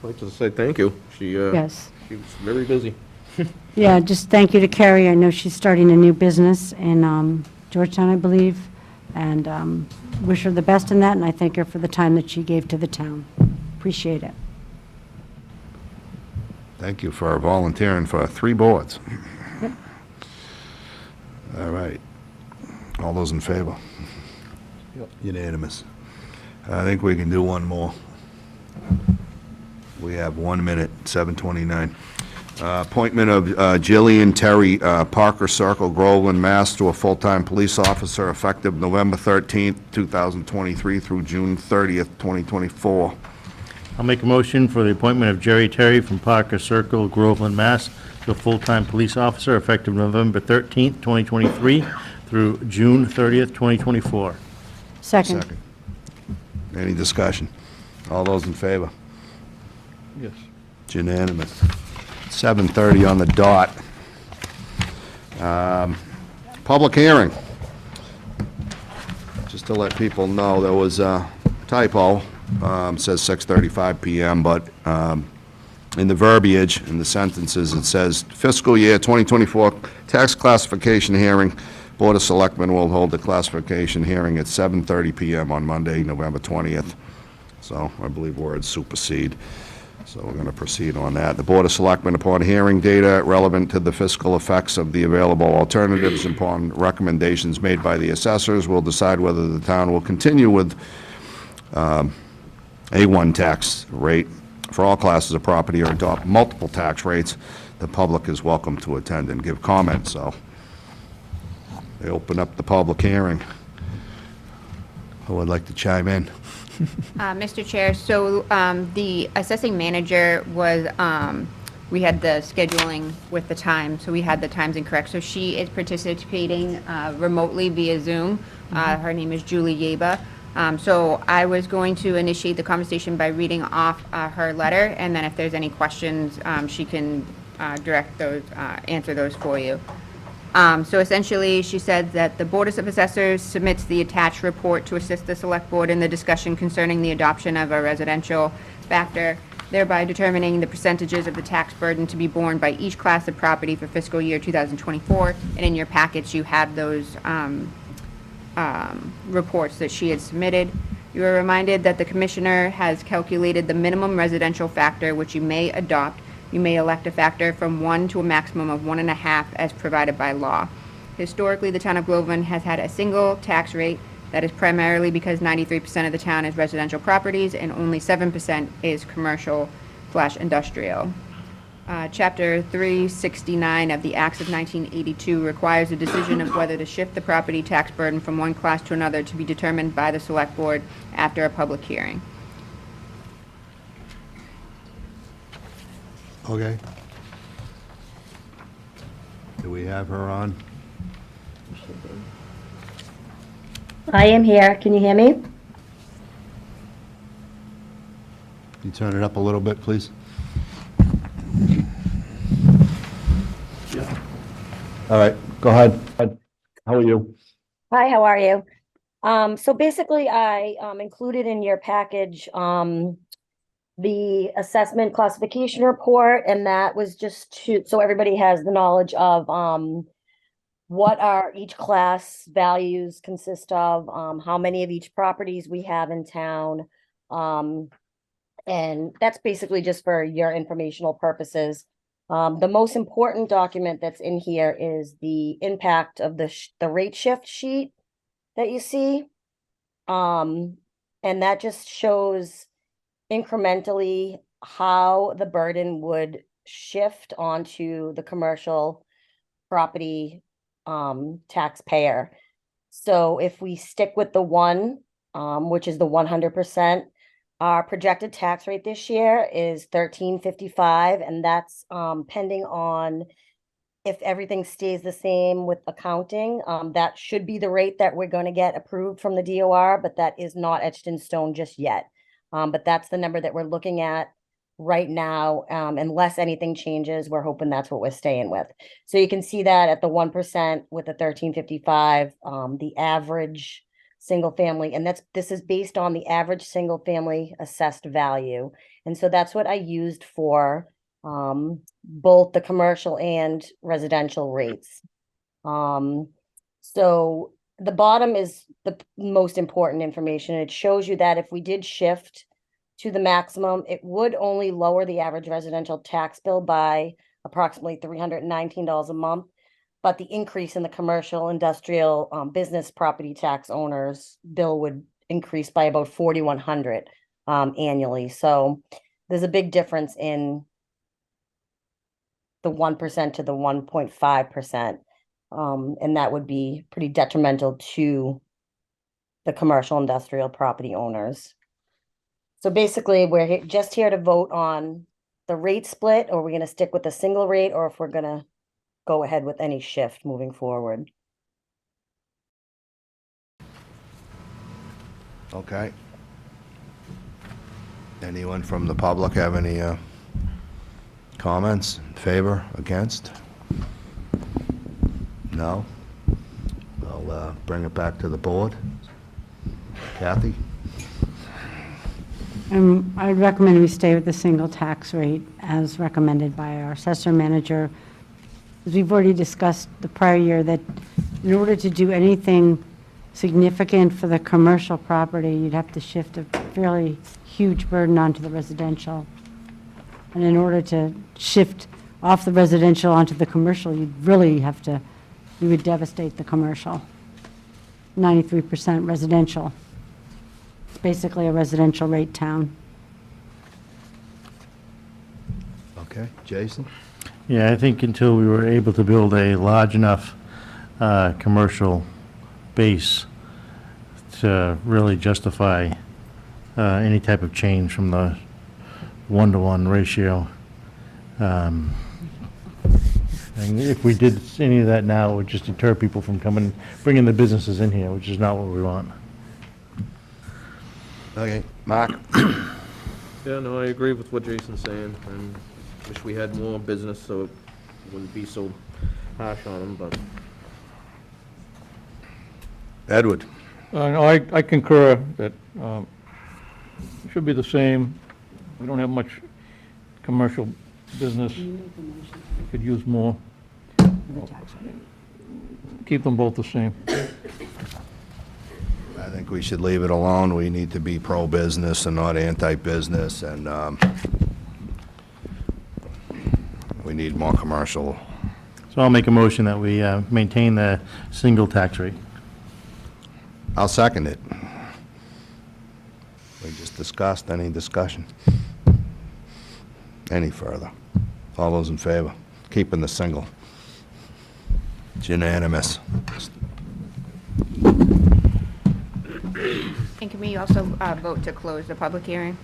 like to say thank you. She yes. was very busy. Yeah, just thank you to Carrie. I know she's starting a new business in Georgetown, I believe, and wish her the best in that, and I thank her for the time that she gave to the town. Appreciate it. Thank you for volunteering for 3 boards. All right. All those in favor? Yep. Unanimous. I think we can do one more. We have 1 minute, 7:29. Appointment of Jillian Terry, Parker Circle, Groveland, Mass., to a full-time police officer effective November 13th, 2023 through June 30th, 2024. I'll make a motion for the appointment of Jerry Terry from Parker Circle, Groveland, Mass., to a full-time police officer effective November 13th, 2023 through June 30th, 2024. Second, Second. Any discussion? All those in favor? Yes. It's unanimous. 7:30 on the dot. Public hearing. Just to let people know, there was a typo. Says 6:35 PM, but in the verbiage, in the sentences, it says fiscal year 2024 tax classification hearing. Board of Selectmen will hold the classification hearing at 7:30 PM on Monday, November 20th. So I believe words supersede. So we're going to proceed on that. The Board of Selectmen, upon hearing data relevant to the fiscal effects of the available alternatives, and upon recommendations made by the assessors, will decide whether the town will continue with A1 tax rate for all classes of property or adopt multiple tax rates. The public is welcome to attend and give comments, so I open up the public hearing. Who would like to chime in? Mr. Chair, so the assessing manager was, we had the scheduling with the time, so we had the times incorrect. So she is participating remotely via Zoom. Her name is Julie Yeba. So I was going to initiate the conversation by reading off her letter, and then if there's any questions, she can direct those, answer those for you. So essentially, she said that the Board of Assessors submits the attached report to assist the Select Board in the discussion concerning the adoption of a residential factor, thereby determining the percentages of the tax burden to be borne by each class of property for fiscal year 2024. And in your packets, you have those reports that she had submitted. You are reminded that the Commissioner has calculated the minimum residential factor, which you may adopt. You may elect a factor from 1 to a maximum of 1.5 as provided by law. Historically, the town of Groveland has had a single tax rate. That is primarily because 93% of the town is residential properties and only 7% is commercial/industrial. Chapter 369 of the Acts of 1982 requires a decision of whether to shift the property tax burden from one class to another to be determined by the Select Board after a public hearing. Okay. Do we have her on? I am here. Can you hear me? Can you turn it up a little bit, please? All right, go ahead. How are you? Hi, how are you? So basically, I included in your package the assessment classification report, and that was just so everybody has the knowledge of what our each class values consist of, how many of each properties we have in town. And that's basically just for your informational purposes. The most important document that's in here is the impact of the rate shift sheet that you see. And that just shows incrementally how the burden would shift onto the commercial property taxpayer. So if we stick with the one, which is the 100%, our projected tax rate this year is 13.55, and that's pending on if everything stays the same with accounting. That should be the rate that we're going to get approved from the DOR, but that is not etched in stone just yet. But that's the number that we're looking at right now. Unless anything changes, we're hoping that's what we're staying with. So you can see that at the 1% with the 13.55, the average single family, and this is based on the average single family assessed value. And so that's what I used for both the commercial and residential rates. So the bottom is the most important information. It shows you that if we did shift to the maximum, it would only lower the average residential tax bill by approximately $319 a month. But the increase in the commercial, industrial, business property tax owners bill would increase by about $4,100 annually. So there's a big difference in the 1% to the 1.5%. And that would be pretty detrimental to the commercial industrial property owners. So basically, we're just here to vote on the rate split, or we're going to stick with the single rate, or if we're going to go ahead with any shift moving forward. Okay. Anyone from the public have any comments, in favor, against? No? I'll bring it back to the board. Kathy? I would recommend we stay with the single tax rate as recommended by our assessor manager. As we've already discussed the prior year, that in order to do anything significant for the commercial property, you'd have to shift a fairly huge burden onto the residential. And in order to shift off the residential onto the commercial, you'd really have to, you would devastate the commercial. 93% residential. It's basically a residential rate town. Okay, Jason? Yeah, I think until we were able to build a large enough commercial base to really justify any type of change from the 1-to-1 ratio. And if we did any of that now, it would just deter people from bringing the businesses in here, which is not what we want. Okay, Mark? Yeah, no, I agree with what Jason's saying, and wish we had more business so it wouldn't be so harsh on them, but. Edward? No, I concur that it should be the same. We don't have much commercial business. Could use more. Keep them both the same. I think we should leave it alone. We need to be pro-business and not anti-business, and we need more commercial. So I'll make a motion that we maintain the single tax rate. I'll second it. We just discussed. Any discussion? Any further? All those in favor? Keeping the single. It's unanimous. And can we also vote to close the public hearing?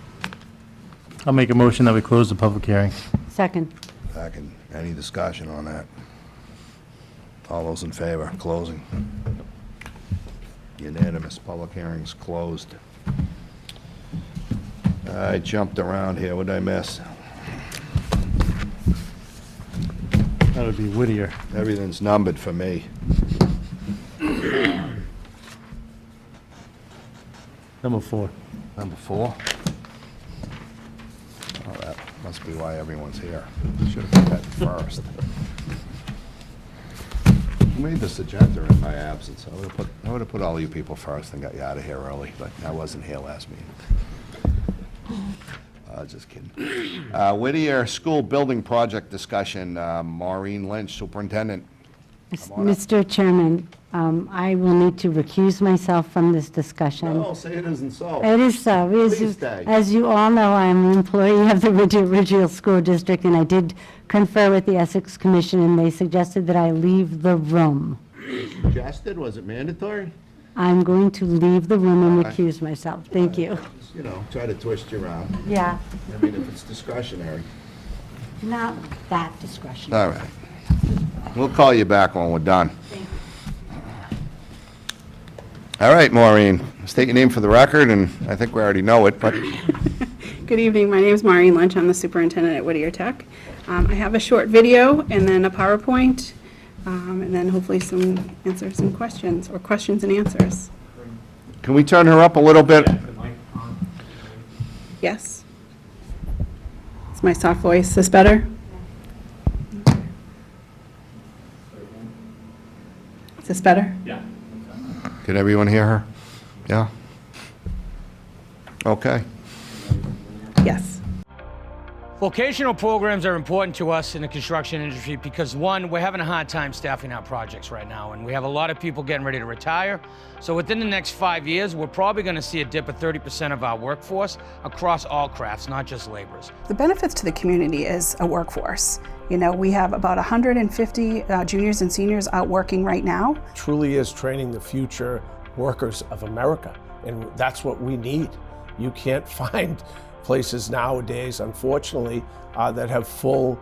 I'll make a motion that we close the public hearing. Second. Second. Any discussion on that? All those in favor? Closing. Unanimous. Public hearing's closed. I jumped around here. What did I miss? That would be Whittier. Everything's numbered for me. Number 4. Number 4? Oh, that must be why everyone's here. Should have put that first. Who made this agenda in my absence? I would have put all you people first and got you out of here early, but I wasn't here last meeting. Just kidding. Whittier School Building Project Discussion. Maureen Lynch, Superintendent. Come on up. Mr. Chairman, I will need to recuse myself from this discussion. No, say it isn't so. It is so. Please stay. As you all know, I am an employee of the Whittier Regional School District, and I did confer with the Essex Commission, and they suggested that I leave the room. Suggested? Was it mandatory? I'm going to leave the room and All right. recuse myself. Thank you. You know, try to twist you around. Yeah, I mean, if it's discretionary. not that discretionary. All right. We'll call you back when we're done. All right, Maureen, state your name for the record, and I think we already know it, but Good evening, my name is Maureen Lynch, I'm the superintendent at Whittier Tech. I have a short video and then a PowerPoint, and then hopefully answer some questions, or questions and answers. can we turn her up a little bit? Yes? Is my soft voice this better? Is this better? Can everyone hear her? Yeah? Okay. Yes. Vocational programs are important to us in the construction industry because, one, we're having a hard time staffing our projects right now, and we have a lot of people getting ready to retire. So within the next 5 years, we're probably going to see a dip of 30% of our workforce across all crafts, not just laborers. The benefits to the community is a workforce. You know, we have about 150 juniors and seniors out working right now. Truly is training the future workers of America, and that's what we need. You can't find places nowadays, unfortunately, that have full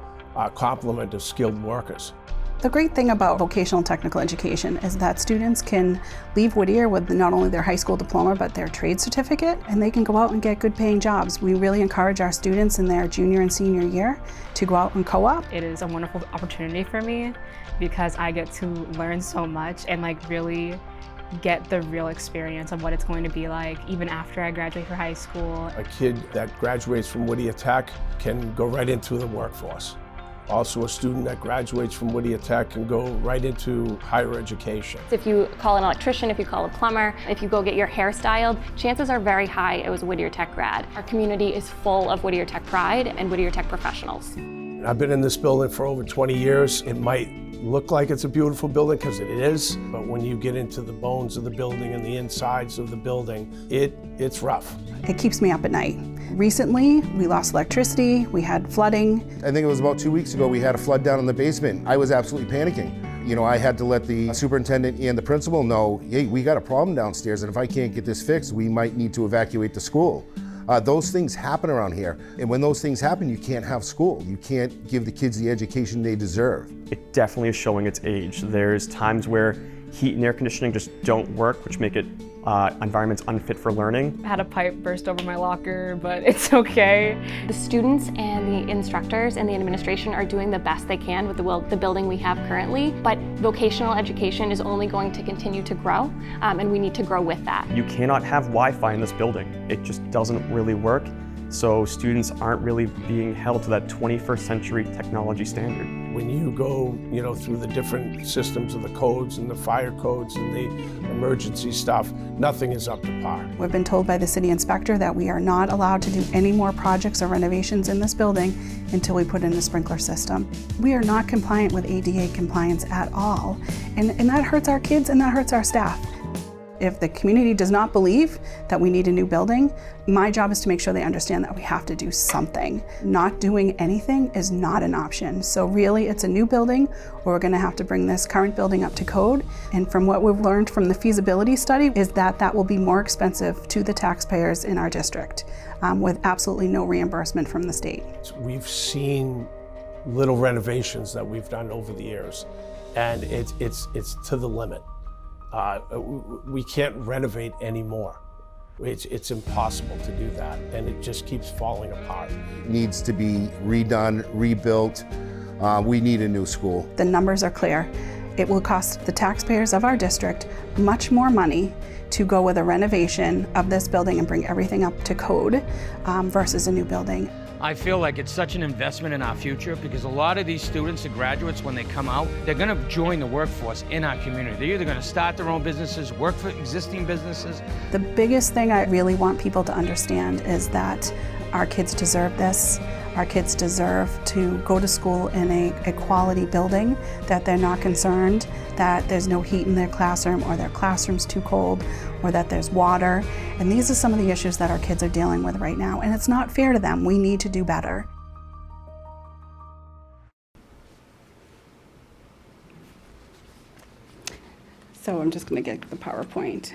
complement of skilled workers. The great thing about vocational technical education is that students can leave Whittier with not only their high school diploma but their trade certificate, and they can go out and get good paying jobs. We really encourage our students in their junior and senior year to go out and co-op. It is a wonderful opportunity for me because I get to learn so much and really get the real experience of what it's going to be like even after I graduate from high school. A kid that graduates from Whittier Tech can go right into the workforce. Also, a student that graduates from Whittier Tech can go right into higher education. If you call an electrician, if you call a plumber, if you go get your hair styled, chances are very high it was a Whittier Tech grad. Our community is full of Whittier Tech pride and Whittier Tech professionals. I've been in this building for over 20 years. It might look like it's a beautiful building because it is, but when you get into the bones of the building and the insides of the building, it's rough. It keeps me up at night. Recently, we lost electricity, we had flooding. I think it was about 2 weeks ago, we had a flood down in the basement. I was absolutely panicking. You know, I had to let the superintendent and the principal know, hey, we got a problem downstairs, and if I can't get this fixed, we might need to evacuate the school. Those things happen around here, and when those things happen, you can't have school. You can't give the kids the education they deserve. It definitely is showing its age. There's times where heat and air conditioning just don't work, which make it environments unfit for learning. I had a pipe burst over my locker, but it's okay. The students and the instructors and the administration are doing the best they can with the building we have currently, but vocational education is only going to continue to grow, and we need to grow with that. You cannot have Wi-Fi in this building. It just doesn't really work. So students aren't really being held to that 21st century technology standard. When you go, you know, through the different systems of the codes and the fire codes and the emergency stuff, nothing is up to par. We've been told by the city inspector that we are not allowed to do any more projects or renovations in this building until we put in a sprinkler system. We are not compliant with ADA compliance at all, and that hurts our kids and that hurts our staff. If the community does not believe that we need a new building, my job is to make sure they understand that we have to do something. Not doing anything is not an option. So really, it's a new building, or we're gonna have to bring this current building up to code. And from what we've learned from the feasibility study is that that will be more expensive to the taxpayers in our district, with absolutely no reimbursement from the state. We've seen little renovations that we've done over the years, and it's to the limit. We can't renovate anymore. It's impossible to do that, and it just keeps falling apart. It needs to be redone, rebuilt. We need a new school. The numbers are clear. It will cost the taxpayers of our district much more money to go with a renovation of this building and bring everything up to code versus a new building. I feel like it's such an investment in our future because a lot of these students and graduates, when they come out, they're going to join the workforce in our community. They're either going to start their own businesses, work for existing businesses. The biggest thing I really want people to understand is that our kids deserve this. Our kids deserve to go to school in a quality building, that they're not concerned that there's no heat in their classroom or their classroom's too cold or that there's water. And these are some of the issues that our kids are dealing with right now, and it's not fair to them. We need to do better. So I'm just going to get the PowerPoint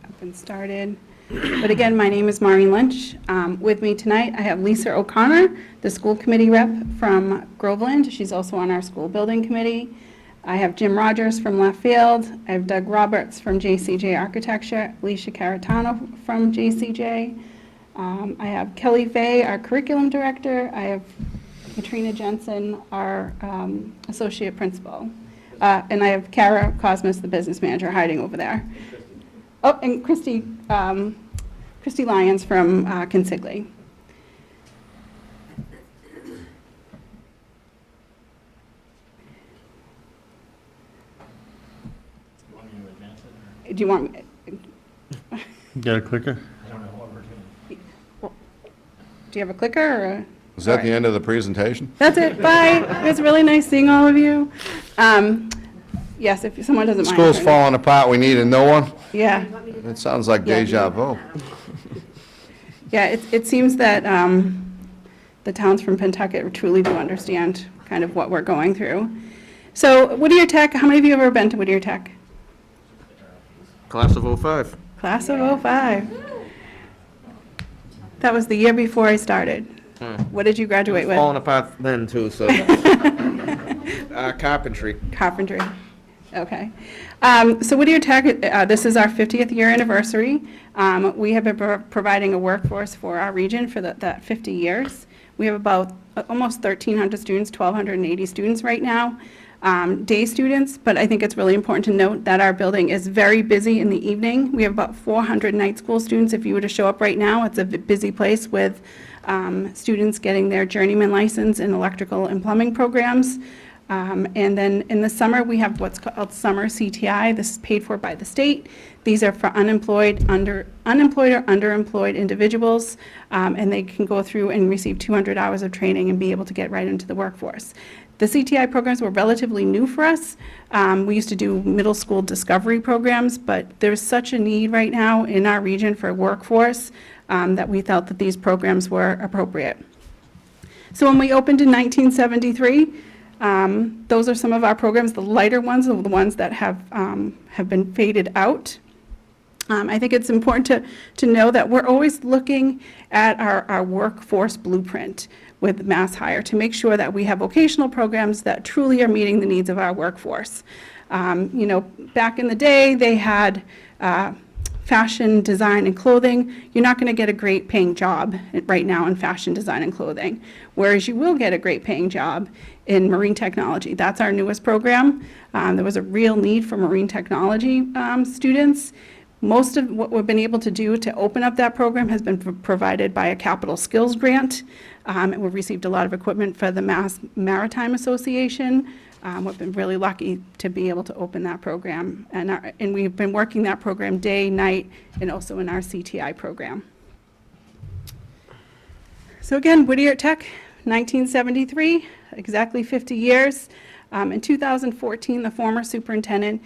up and started. But again, my name is Maureen Lynch. With me tonight, I have Lisa O'Connor, the school committee rep from Groveland. She's also on our school building committee. I have Jim Rogers from Left Field. I have Doug Roberts from JCJ Architecture, Alicia Caratano from JCJ. I have Kelly Fay, our curriculum director. I have Katrina Jensen, our associate principal. And I have Kara Cosmas, the business manager, hiding over there. Oh, and Christy Lyons from Consigli. Do you want me? Got a clicker? Do you have a clicker or a? Is that the end of the presentation? That's it. Bye. It was really nice seeing all of you. Yes, if someone doesn't mind. School's falling apart, we need a new one? Yeah. It sounds like deja vu. Yeah, it seems that the towns from Pentucket truly do understand kind of what we're going through. So Whittier Tech, how many of you have ever been to Whittier Tech? Class of '05. Class of '05. That was the year before I started. What did you graduate with? Falling apart then too, so. Carpentry. Carpentry. Okay. So Whittier Tech, this is our 50th year anniversary. We have been providing a workforce for our region for that 50 years. We have about almost 1,300 students, 1,280 students right now, day students, but I think it's really important to note that our building is very busy in the evening. We have about 400 night school students. If you were to show up right now, it's a busy place with students getting their journeyman license in electrical and plumbing programs. And then in the summer, we have what's called summer CTI. This is paid for by the state. These are for unemployed or underemployed individuals, and they can go through and receive 200 hours of training and be able to get right into the workforce. The CTI programs were relatively new for us. We used to do middle school discovery programs, but there's such a need right now in our region for workforce that we felt that these programs were appropriate. So when we opened in 1973, Those are some of our programs. The lighter ones are the ones that have been faded out. I think it's important to know that we're always looking at our workforce blueprint with Mass Hire to make sure that we have vocational programs that truly are meeting the needs of our workforce. You know, back in the day, they had fashion, design, and clothing. You're not going to get a great paying job right now in fashion, design, and clothing, whereas you will get a great paying job in marine technology. That's our newest program. There was a real need for marine technology students. Most of what we've been able to do to open up that program has been provided by a capital skills grant. And we've received a lot of equipment for the Mass Maritime Association. We've been really lucky to be able to open that program. And we've been working that program day, night, and also in our CTI program. So again, Whittier Tech, 1973, exactly 50 years. In 2014, the former superintendent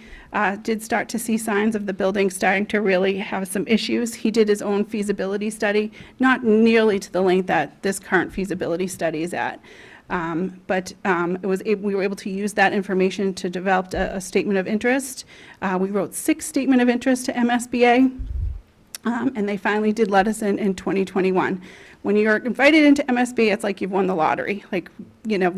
did start to see signs of the building starting to really have some issues. He did his own feasibility study, not nearly to the length that this current feasibility study is at. But we were able to use that information to develop a statement of interest. We wrote 6 statement of interest to MSBA, and they finally did let us in 2021. When you're invited into MSBA, it's like you've won the lottery. Like, you know,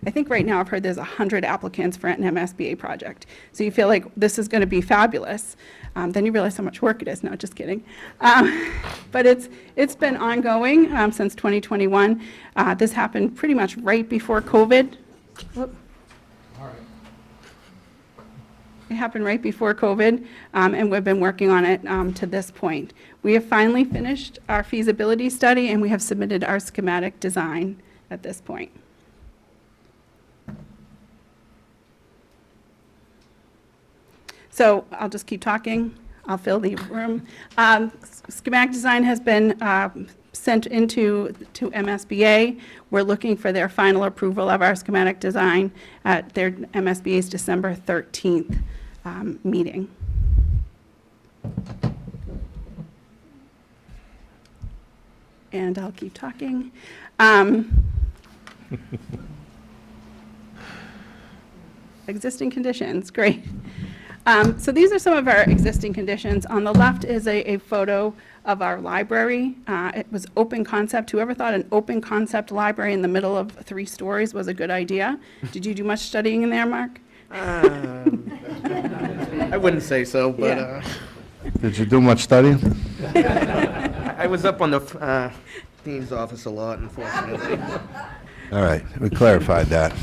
I think right now I've heard there's 100 applicants for an MSBA project. So you feel like this is going to be fabulous. Then you realize how much work it is. No, just kidding. But it's been ongoing since 2021. This happened pretty much right before COVID. Whoop. It happened right before COVID, and we've been working on it to this point. We have finally finished our feasibility study, and we have submitted our schematic design at this point. So I'll just keep talking. I'll fill the room. Schematic design has been sent into MSBA. We're looking for their final approval of our schematic design at their MSBA's December 13th meeting. And I'll keep talking. Existing conditions, great. So these are some of our existing conditions. On the left is a photo of our library. It was open concept. Whoever thought an open concept library in the middle of 3 stories was a good idea? Did you do much studying in there, Mark? I wouldn't say so, but Yeah. Did you do much studying? I was up on the dean's office a lot, unfortunately. All right, we clarified that.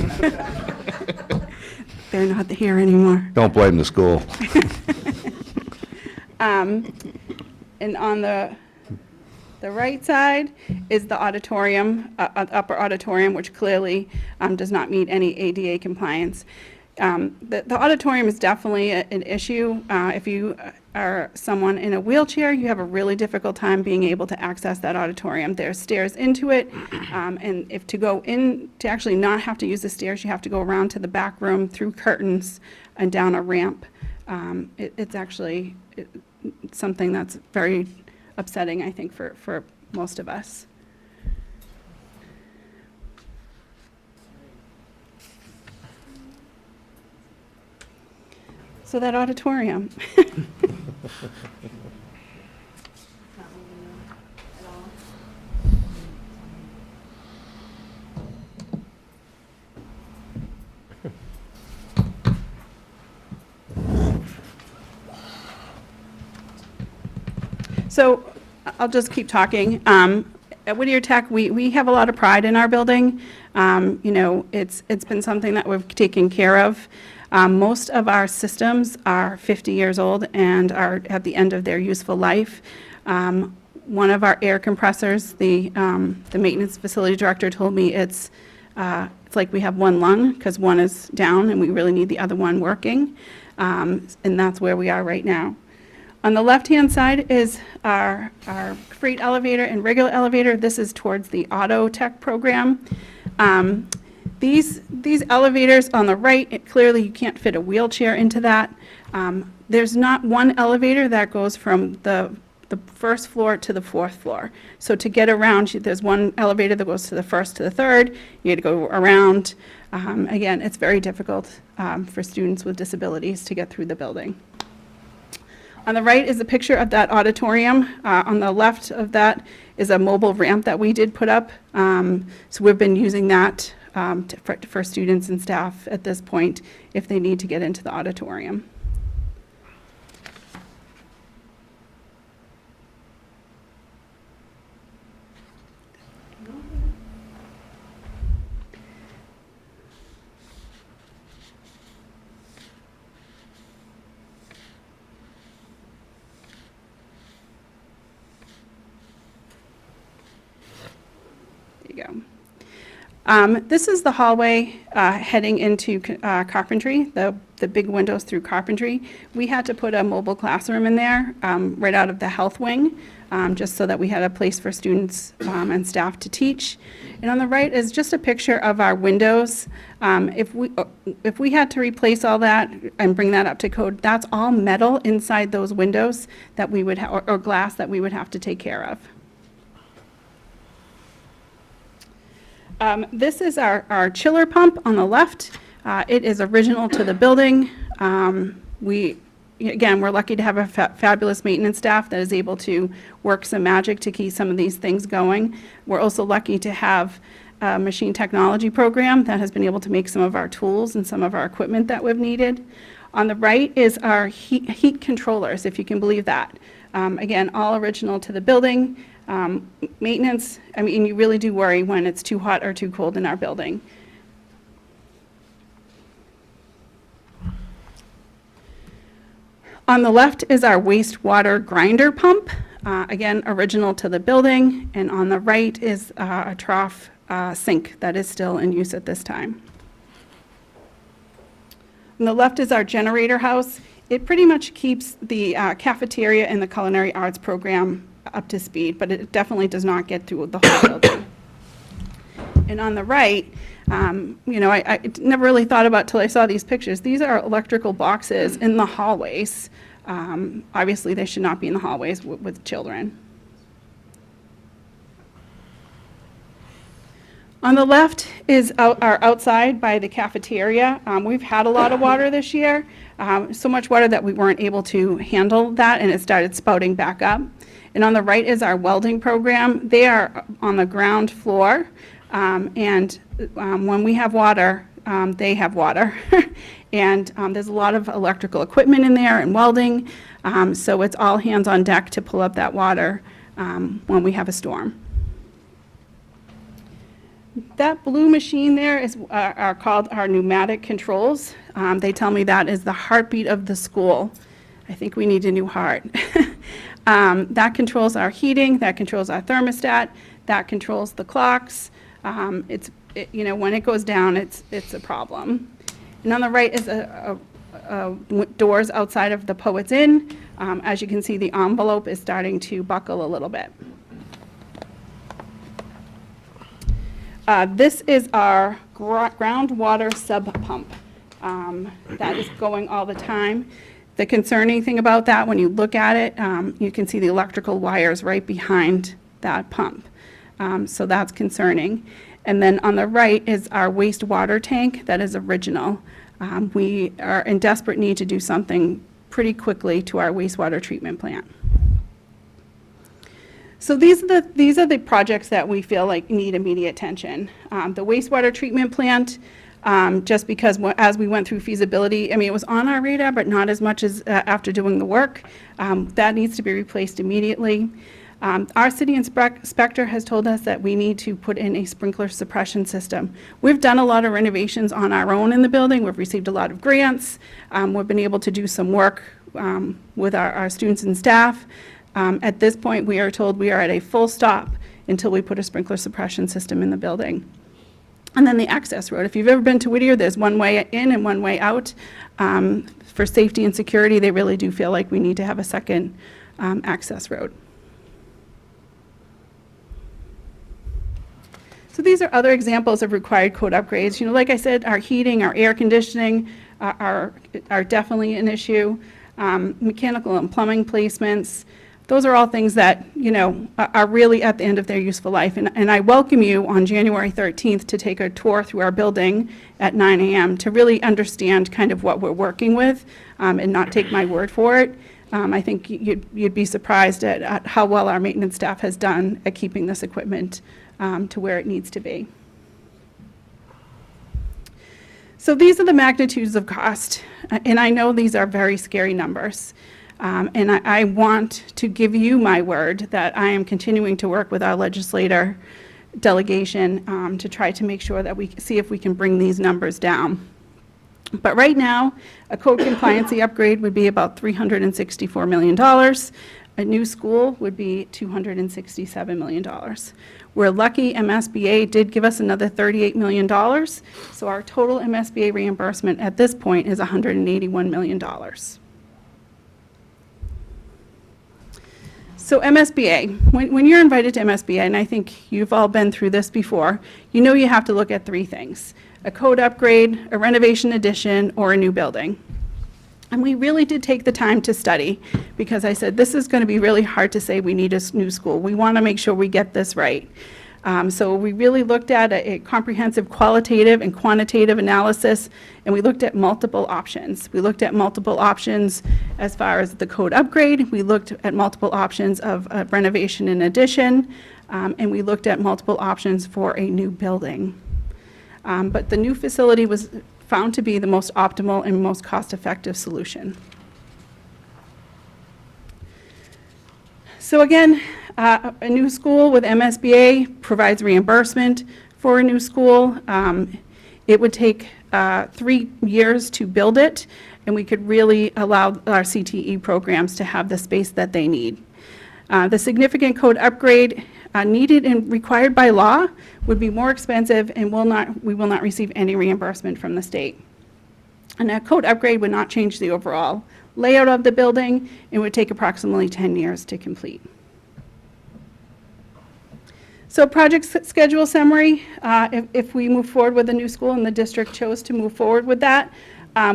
They're not here anymore. Don't blame the school. And on the right side is the auditorium, upper auditorium, which clearly does not meet any ADA compliance. The auditorium is definitely an issue. If you are someone in a wheelchair, you have a really difficult time being able to access that auditorium. There's stairs into it, and if to go in, to actually not have to use the stairs, you have to go around to the back room through curtains and down a ramp. It's actually something that's very upsetting, I think, for most of us. So that auditorium. So I'll just keep talking. At Whittier Tech, we have a lot of pride in our building. You know, it's been something that we've taken care of. Most of our systems are 50 years old and are at the end of their useful life. One of our air compressors, the maintenance facility director told me it's like we have one lung because one is down and we really need the other one working. And that's where we are right now. On the left-hand side is our freight elevator and regular elevator. This is towards the auto tech program. These elevators on the right, clearly you can't fit a wheelchair into that. There's not one elevator that goes from the the first floor to the fourth floor. So to get around, there's one elevator that goes to the first to the third. You had to go around. Again, it's very difficult for students with disabilities to get through the building. On the right is a picture of that auditorium. On the left of that is a mobile ramp that we did put up. So we've been using that for students and staff at this point if they need to get into the auditorium. There you go. This is the hallway heading into carpentry, the big windows through carpentry. We had to put a mobile classroom in there right out of the health wing, just so that we had a place for students and staff to teach. And on the right is just a picture of our windows. If we had to replace all that and bring that up to code, that's all metal inside those windows that we would or glass that we would have to take care of. This is our chiller pump on the left. It is original to the building. We're lucky to have a fabulous maintenance staff that is able to work some magic to keep some of these things going. We're also lucky to have a machine technology program that has been able to make some of our tools and some of our equipment that we've needed. On the right is our heat controllers, if you can believe that. Again, all original to the building. Maintenance, I mean, you really do worry when it's too hot or too cold in our building. On the left is our wastewater grinder pump, again, original to the building, and on the right is a trough sink that is still in use at this time. On the left is our generator house. It pretty much keeps the cafeteria and the culinary arts program up to speed, but it definitely does not get through the whole building. And on the right, I never really thought about till I saw these pictures. These are electrical boxes in the hallways. Obviously, they should not be in the hallways with children. On the left is our outside by the cafeteria. We've had a lot of water this year, so much water that we weren't able to handle that, and it started spouting back up. And on the right is our welding program. They are on the ground floor, and when we have water, they have water. And there's a lot of electrical equipment in there and welding, so it's all hands on deck to pull up that water when we have a storm. That blue machine there are called our pneumatic controls. They tell me that is the heartbeat of the school. I think we need a new heart. That controls our heating, that controls our thermostat, that controls the clocks. When it goes down, it's a problem. And on the right is doors outside of the Poets Inn. As you can see, the envelope is starting to buckle a little bit. This is our groundwater sub pump. That is going all the time. The concerning thing about that, when you look at it, you can see the electrical wires right behind that pump. So that's concerning. And then on the right is our wastewater tank that is original. We are in desperate need to do something pretty quickly to our wastewater treatment plant. So these are the projects that we feel like need immediate attention. The wastewater treatment plant, just because as we went through feasibility, it was on our radar, but not as much as after doing the work. That needs to be replaced immediately. Our city inspector has told us that we need to put in a sprinkler suppression system. We've done a lot of renovations on our own in the building. We've received a lot of grants. We've been able to do some work with our students and staff. At this point, we are told we are at a full stop until we put a sprinkler suppression system in the building. And then the access road. If you've ever been to Whittier, there's one way in and one way out. For safety and security, they really do feel like we need to have a second access road. So these are other examples of required code upgrades. Like I said, our heating, our air conditioning are definitely an issue. Mechanical and plumbing placements. those are all things that, you know, are really at the end of their useful life. And I welcome you on January 13th to take a tour through our building at 9 a.m. to really understand kind of what we're working with, and not take my word for it. I think you'd be surprised at how well our maintenance staff has done at keeping this equipment to where it needs to be. So these are the magnitudes of cost, and I know these are very scary numbers. And I want to give you my word that I am continuing to work with our legislator delegation to try to make sure that we see if we can bring these numbers down. But right now, a code compliancy upgrade would be about $364 million. A new school would be $267 million. We're lucky MSBA did give us another $38 million, so our total MSBA reimbursement at this point is $181 million. So MSBA, when you're invited to MSBA, and I think you've all been through this before, you know you have to look at three things: a code upgrade, a renovation addition, or a new building. And we really did take the time to study, because I said, this is going to be really hard to say we need a new school. We want to make sure we get this right. So we really looked at a comprehensive qualitative and quantitative analysis, and we looked at multiple options. We looked at multiple options as far as the code upgrade. We looked at multiple options of renovation and addition, and we looked at multiple options for a new building. But the new facility was found to be the most optimal and most cost-effective solution. So again, a new school with MSBA provides reimbursement for a new school. It would take 3 years to build it, and we could really allow our CTE programs to have the space that they need. The significant code upgrade needed and required by law would be more expensive, and we will not receive any reimbursement from the state. And a code upgrade would not change the overall layout of the building. It would take approximately 10 years to complete. So project schedule summary, if we move forward with a new school and the district chose to move forward with that,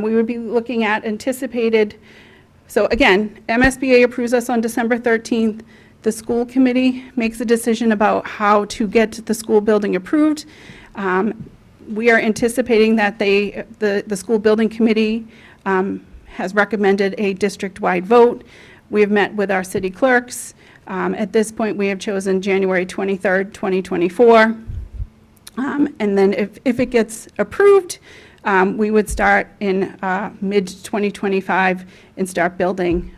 we would be looking at anticipated. So again, MSBA approves us on December 13th. The school committee makes a decision about how to get the school building approved. We are anticipating that the school building committee has recommended a district-wide vote. We have met with our city clerks. At this point, we have chosen January 23rd, 2024. And then if it gets approved, we would start in mid-2025 and start building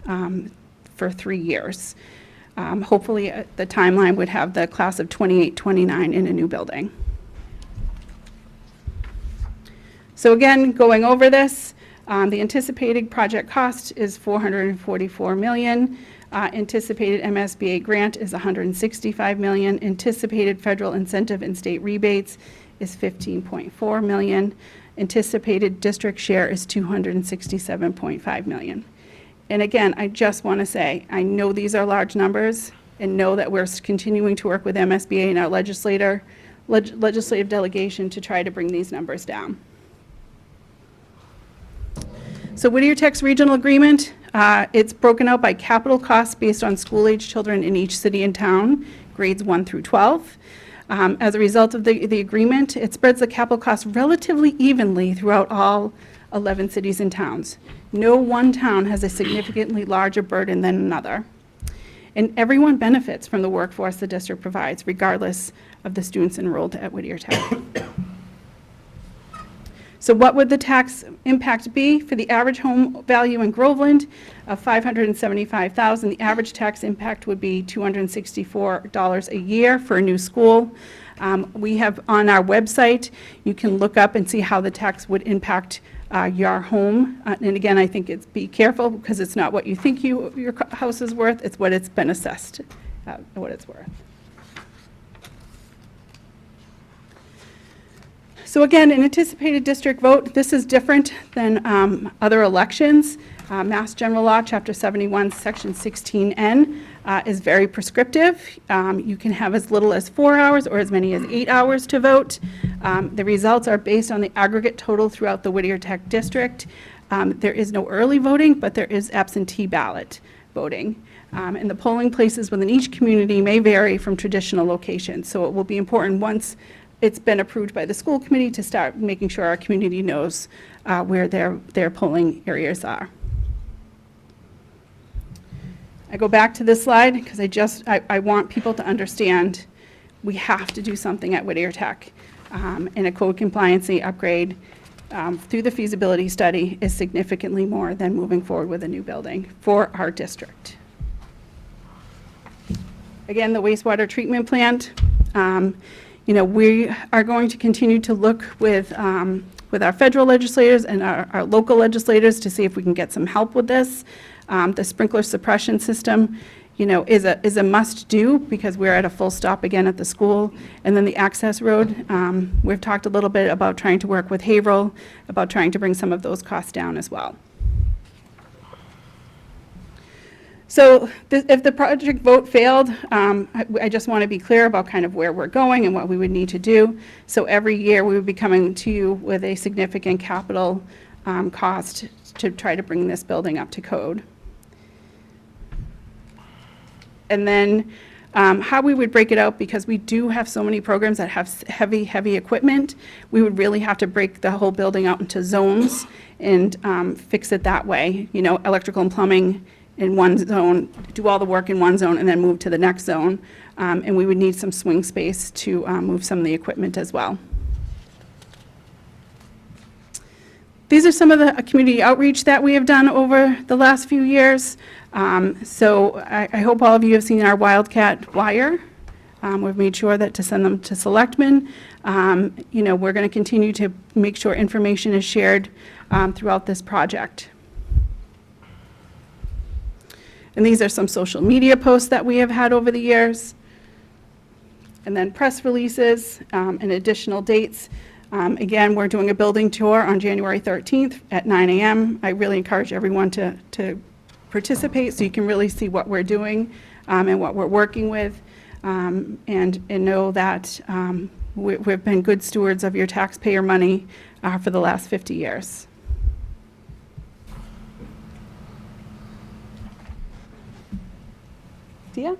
for 3 years. Hopefully, the timeline would have the class of 28, 29 in a new building. So again, going over this, the anticipated project cost is $444 million. Anticipated MSBA grant is $165 million. Anticipated federal incentive and state rebates is $15.4 million. Anticipated district share is $267.5 million. And again, I just want to say, I know these are large numbers, and know that we're continuing to work with MSBA and our legislative delegation to try to bring these numbers down. So Whittier Tech's regional agreement, it's broken out by capital costs based on school-age children in each city and town, grades 1 through 12. As a result of the agreement, it spreads the capital costs relatively evenly throughout all 11 cities and towns. No one town has a significantly larger burden than another. And everyone benefits from the workforce the district provides, regardless of the students enrolled at Whittier Tech. So what would the tax impact be for the average home value in Groveland of $575,000? The average tax impact would be $264 a year for a new school. We have on our website, you can look up and see how the tax would impact your home. And again, I think it's be careful, because it's not what you think your house is worth, it's what it's been assessed, what it's worth. So again, an anticipated district vote, this is different than other elections. Mass General Law, Chapter 71, Section 16N is very prescriptive. You can have as little as 4 hours or as many as 8 hours to vote. The results are based on the aggregate total throughout the Whittier Tech district. There is no early voting, but there is absentee ballot voting. And the polling places within each community may vary from traditional locations. So it will be important, once it's been approved by the school committee, to start making sure our community knows where their polling areas are. I go back to this slide because I want people to understand we have to do something at Whittier Tech. And a code compliancy upgrade through the feasibility study is significantly more than moving forward with a new building for our district. Again, the wastewater treatment plant, we are going to continue to look with our federal legislators and our local legislators to see if we can get some help with this. The sprinkler suppression system, is a must-do because we're at a full stop again at the school. And then the access road, we've talked a little bit about trying to work with Haverhill, about trying to bring some of those costs down as well. So if the project vote failed, I just want to be clear about kind of where we're going and what we would need to do. So every year we would be coming to you with a significant capital cost to try to bring this building up to code. And then how we would break it out, because we do have so many programs that have heavy equipment, we would really have to break the whole building out into zones and fix it that way. Electrical and plumbing in one zone, do all the work in one zone, and then move to the next zone. And we would need some swing space to move some of the equipment as well. These are some of the community outreach that we have done over the last few years. So I hope all of you have seen our Wildcat wire. We've made sure that to send them to Selectmen. We're going to continue to make sure information is shared throughout this project. And these are some social media posts that we have had over the years. And then press releases and additional dates. Again, we're doing a building tour on January 13th at 9 a.m. I really encourage everyone to participate so you can really see what we're doing and what we're working with, and know that we've been good stewards of your taxpayer money for the last 50 years. Dia?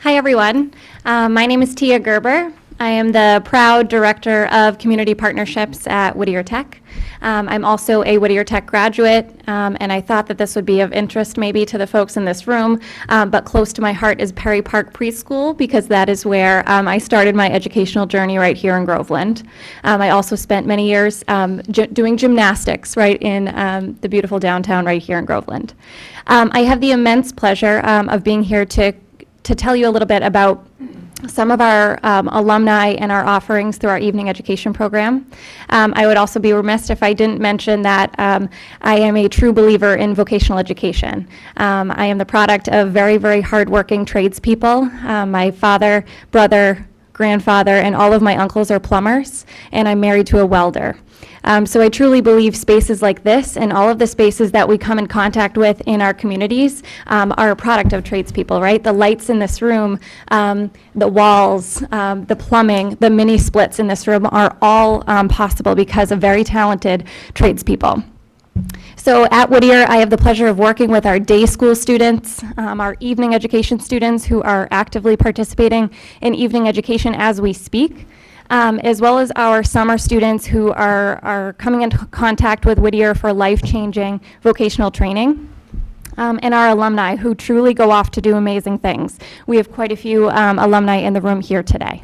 Hi, everyone. My name is Tia Gerber. I am the proud Director of Community Partnerships at Whittier Tech. I'm also a Whittier Tech graduate, and I thought that this would be of interest maybe to the folks in this room, but close to my heart is Perry Park Preschool, because that is where I started my educational journey right here in Groveland. I also spent many years doing gymnastics right in the beautiful downtown right here in Groveland. I have the immense pleasure of being here to tell you a little bit about some of our alumni and our offerings through our evening education program. I would also be remiss if I didn't mention that I am a true believer in vocational education. I am the product of very, very hardworking tradespeople. My father, brother, grandfather, and all of my uncles are plumbers, and I'm married to a welder. So I truly believe spaces like this and all of the spaces that we come in contact with in our communities are a product of tradespeople, right? The lights in this room, the walls, the plumbing, the mini splits in this room are all possible because of very talented tradespeople. So at Whittier, I have the pleasure of working with our day school students, our evening education students who are actively participating in evening education as we speak, as well as our summer students who are coming into contact with Whittier for life-changing vocational training, and our alumni who truly go off to do amazing things. We have quite a few alumni in the room here today.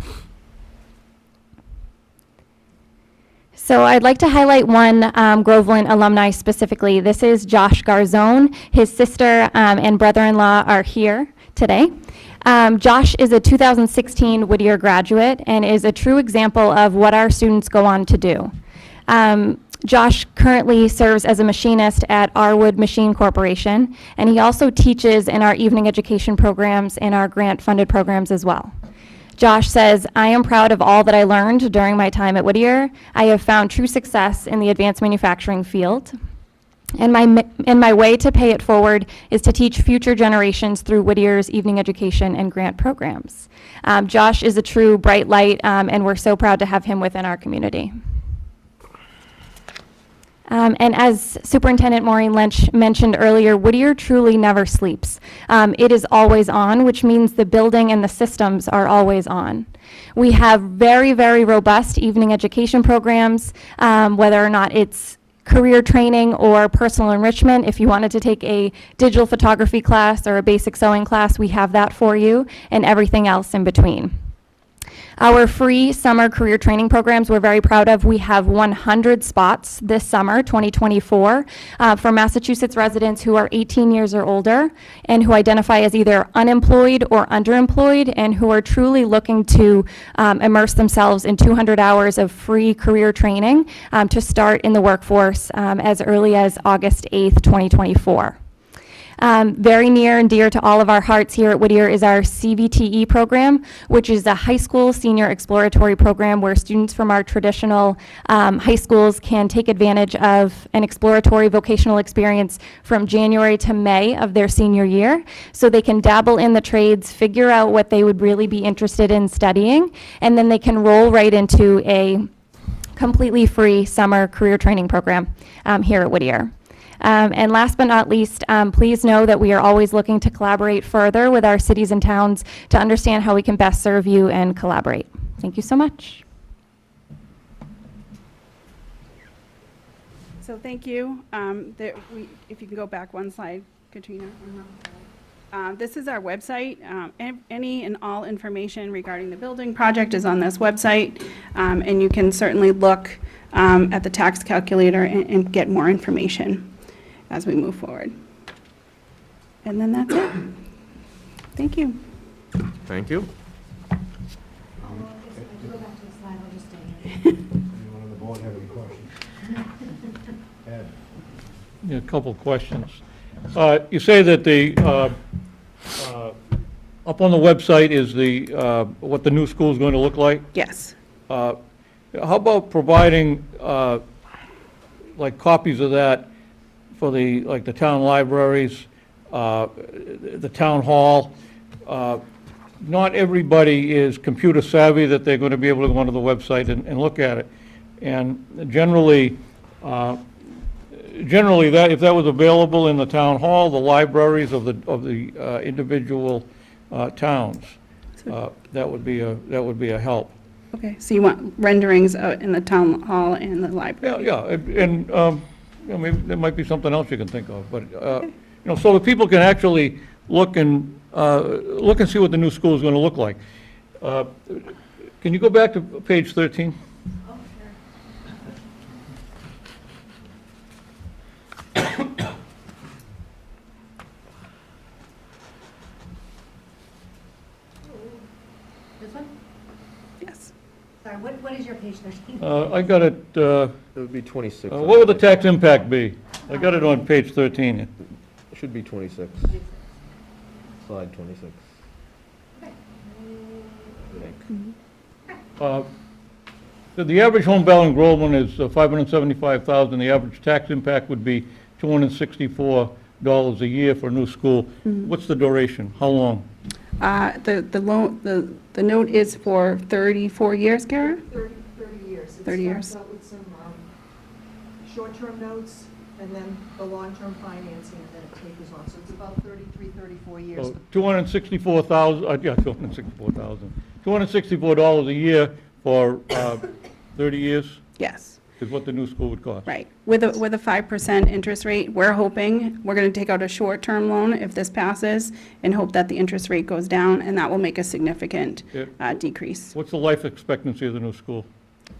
So I'd like to highlight one Groveland alumni specifically. This is Josh Garzone. His sister and brother-in-law are here today. Josh is a 2016 Whittier graduate and is a true example of what our students go on to do. Josh currently serves as a machinist at Arwood Machine Corporation, and he also teaches in our evening education programs and our grant-funded programs as well. Josh says, "I am proud of all that I learned during my time at Whittier. I have found true success in the advanced manufacturing field." And my way to pay it forward is to teach future generations through Whittier's evening education and grant programs. Josh is a true bright light, and we're so proud to have him within our community. And as Superintendent Maureen Lynch mentioned earlier, Whittier truly never sleeps. It is always on, which means the building and the systems are always on. We have very, very robust evening education programs, whether or not it's career training or personal enrichment. If you wanted to take a digital photography class or a basic sewing class, we have that for you, and everything else in between. Our free summer career training programs we're very proud of. We have 100 spots this summer, 2024, for Massachusetts residents who are 18 years or older and who identify as either unemployed or underemployed and who are truly looking to immerse themselves in 200 hours of free career training to start in the workforce as early as August 8th, 2024. Very near and dear to all of our hearts here at Whittier is our CVTE program, which is a high school senior exploratory program where students from our traditional high schools can take advantage of an exploratory vocational experience from January to May of their senior year, so they can dabble in the trades, figure out what they would really be interested in studying, and then they can roll right into a completely free summer career training program here at Whittier. And last but not least, please know that we are always looking to collaborate further with our cities and towns to understand how we can best serve you and collaborate. Thank you so much. So thank you. If you can go back one slide, Katrina. This is our website. Any and all information regarding the building project is on this website, and you can certainly look at the tax calculator and get more information as we move forward. And then that's it. Thank you. Thank you. Anyone on the board have any questions? Ed? Yeah, a couple questions. You say that the, up on the website is the, what the new school is going to look like? Yes. How about providing, like, copies of that for the, like, the town libraries, the town hall? Not everybody is computer savvy that they're going to be able to go onto the website and look at it. And generally, that, if that was available in the town hall, the libraries of the individual towns, that would be a help. Okay, so you want renderings in the town hall and the library? Yeah, and I mean, there might be something else you can think of, but you know, so that people can actually look and see what the new school is going to look like. Can you go back to page 13? This one? Yes. Sorry, what is your page 13? I got it, It would be 26. what would the tax impact be? I got it on page 13. It should be 26. Slide 26. So the average home value in Groveland is $575,000. The average tax impact would be $264 a year for a new school. What's the duration? How long? The note is for 34 years, Kara? 30 years. 30 years. It starts out with some short-term notes, and then the long-term financing, and then it tapers on. So it's about 33, 34 years. So $264,000, yeah, $264 a year for 30 years Yes. is what the new school would cost. Right. With a 5% interest rate, we're hoping, we're going to take out a short-term loan if this passes and hope that the interest rate goes down, and that will make a significant Yeah. decrease. What's the life expectancy of the new school?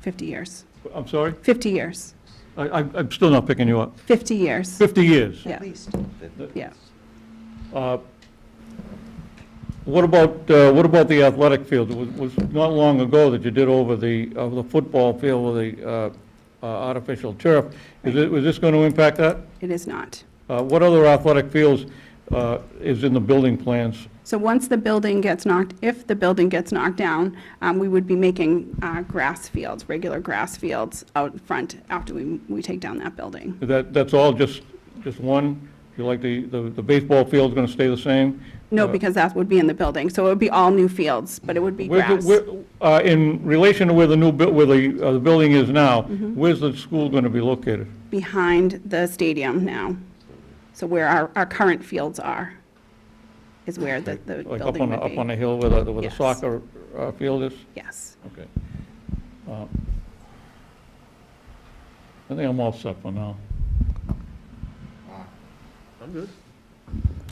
50 years. I'm sorry? 50 years. I'm still not picking you up. 50 years. 50 years? Yeah. Yeah. What about the athletic field? It was not long ago that you did over the football field with the artificial turf. Was this going to impact that? It is not. What other athletic fields is in the building plans? So once the building gets if the building gets knocked down, we would be making grass fields, regular grass fields out front after we take down that building. That's all just just one? You like the baseball field's gonna stay the same? No, because that would be in the building, so it would be all new fields, but it would be grass. In relation to where the where the building is now, Mhm. where's the school gonna be located? Behind the stadium now. So where our current fields are, is where the Like building would be. up on the hill where the Yes. soccer field is? Yes. Okay. I think I'm all set for now. I'm good.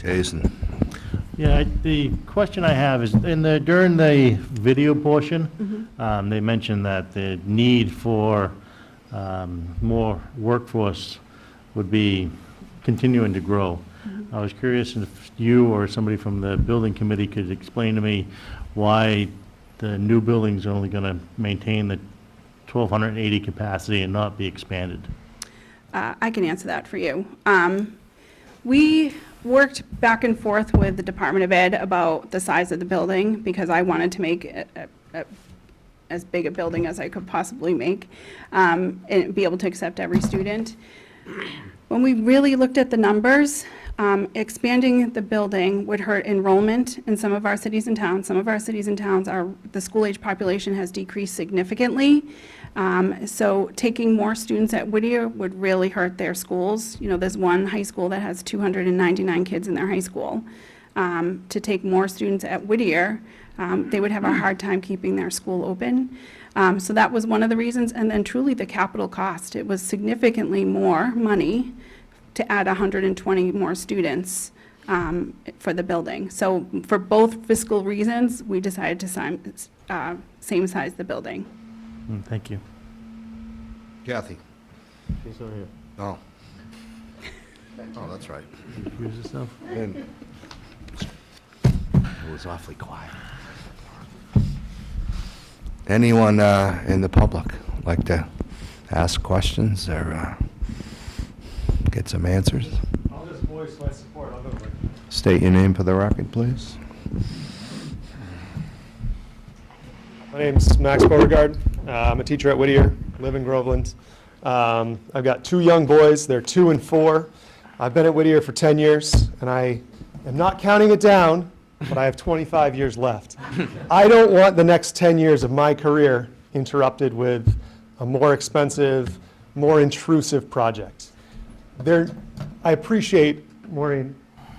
Jason? Yeah, the question I have is, during the video portion, they mentioned that the need for more workforce would be continuing to grow. I was curious if you or somebody from the building committee could explain to me why the new building's only going to maintain the 1,280 capacity and not be expanded. I can answer that for you. We worked back and forth with the Department of Ed about the size of the building, because I wanted to make as big a building as I could possibly make, and be able to accept every student. When we really looked at the numbers, expanding the building would hurt enrollment in some of our cities and towns. Some of our cities and towns, the school-age population has decreased significantly. So taking more students at Whittier would really hurt their schools. You know, there's one high school that has 299 kids in their high school. To take more students at Whittier, they would have a hard time keeping their school open. So that was one of the reasons. And then truly the capital cost. It was significantly more money to add 120 more students for the building. So for both fiscal reasons, we decided to same size the building. Thank you. Kathy? She's not here. Oh. Oh, that's right. Use yourself. It was awfully quiet. Anyone in the public like to ask questions or get some answers? I'll just voice my support. I'll go with it. State your name for the record, please. My name's Max Beauregard. I'm a teacher at Whittier, live in Groveland. I've got two young boys. They're 2 and 4. I've been at Whittier for 10 years, and I am not counting it down, but I have 25 years left. I don't want the next 10 years of my career interrupted with a more expensive, more intrusive project. I appreciate, Maureen,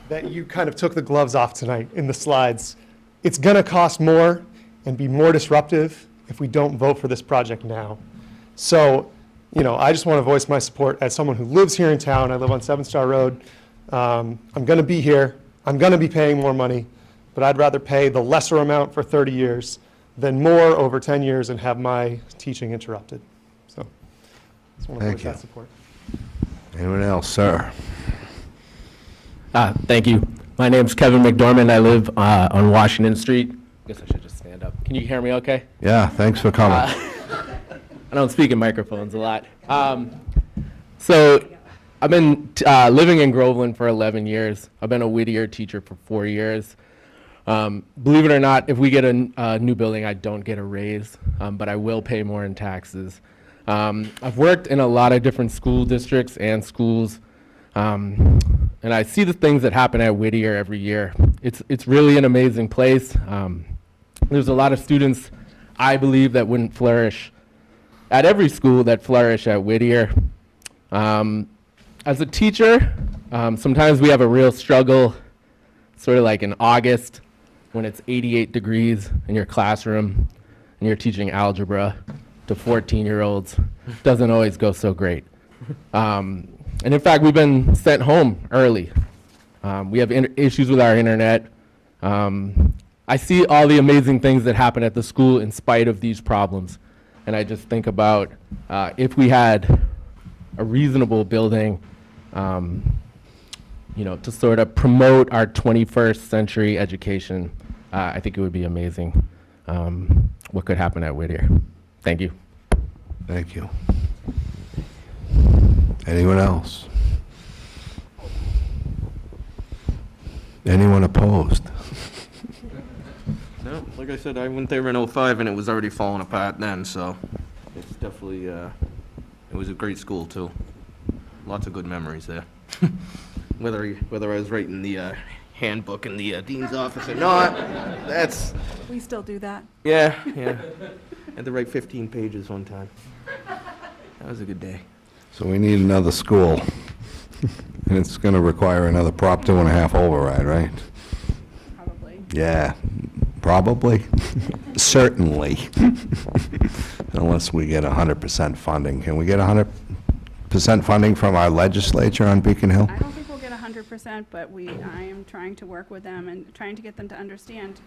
that you kind of took the gloves off tonight in the slides. It's going to cost more and be more disruptive if we don't vote for this project now. So, you know, I just want to voice my support as someone who lives here in town. I live on 7 Star Road. I'm going to be here. I'm going to be paying more money, but I'd rather pay the lesser amount for 30 years than more over 10 years and have my teaching interrupted. So, I just want to Thank voice you. that support. Anyone else, sir? Thank you. My name's Kevin McDormand. I live on Washington Street. I guess I should just stand up. Can you hear me okay? Yeah, thanks for coming. I don't speak in microphones a lot. So I've been living in Groveland for 11 years. I've been a Whittier teacher for 4 years. Believe it or not, if we get a new building, I don't get a raise, but I will pay more in taxes. I've worked in a lot of different school districts and schools, and I see the things that happen at Whittier every year. It's really an amazing place. There's a lot of students, I believe, that wouldn't flourish at every school that flourish at Whittier. As a teacher, sometimes we have a real struggle, sort of like in August, when it's 88 degrees in your classroom and you're teaching algebra to 14-year-olds. Doesn't always go so great. And in fact, we've been sent home early. We have issues with our internet. I see all the amazing things that happen at the school in spite of these problems. And I just think about if we had a reasonable building, you know, to sort of promote our 21st century education, I think it would be amazing what could happen at Whittier. Thank you. Thank you. Anyone else? Anyone opposed? No, like I said, I went there in 05 and it was already falling apart then, so it's definitely, it was a great school too. lots of good memories there. Whether I was writing the handbook in the dean's office or not, that's, We still do that. yeah. Had to write 15 pages one time. That was a good day. So we need another school. And it's going to require another Prop 2.5 override, right? Probably. Yeah, probably. Certainly. Unless we get 100% funding. Can we get 100% funding from our legislature on Beacon Hill? I don't think we'll get 100%, but I am trying to work with them and trying to get them to understand,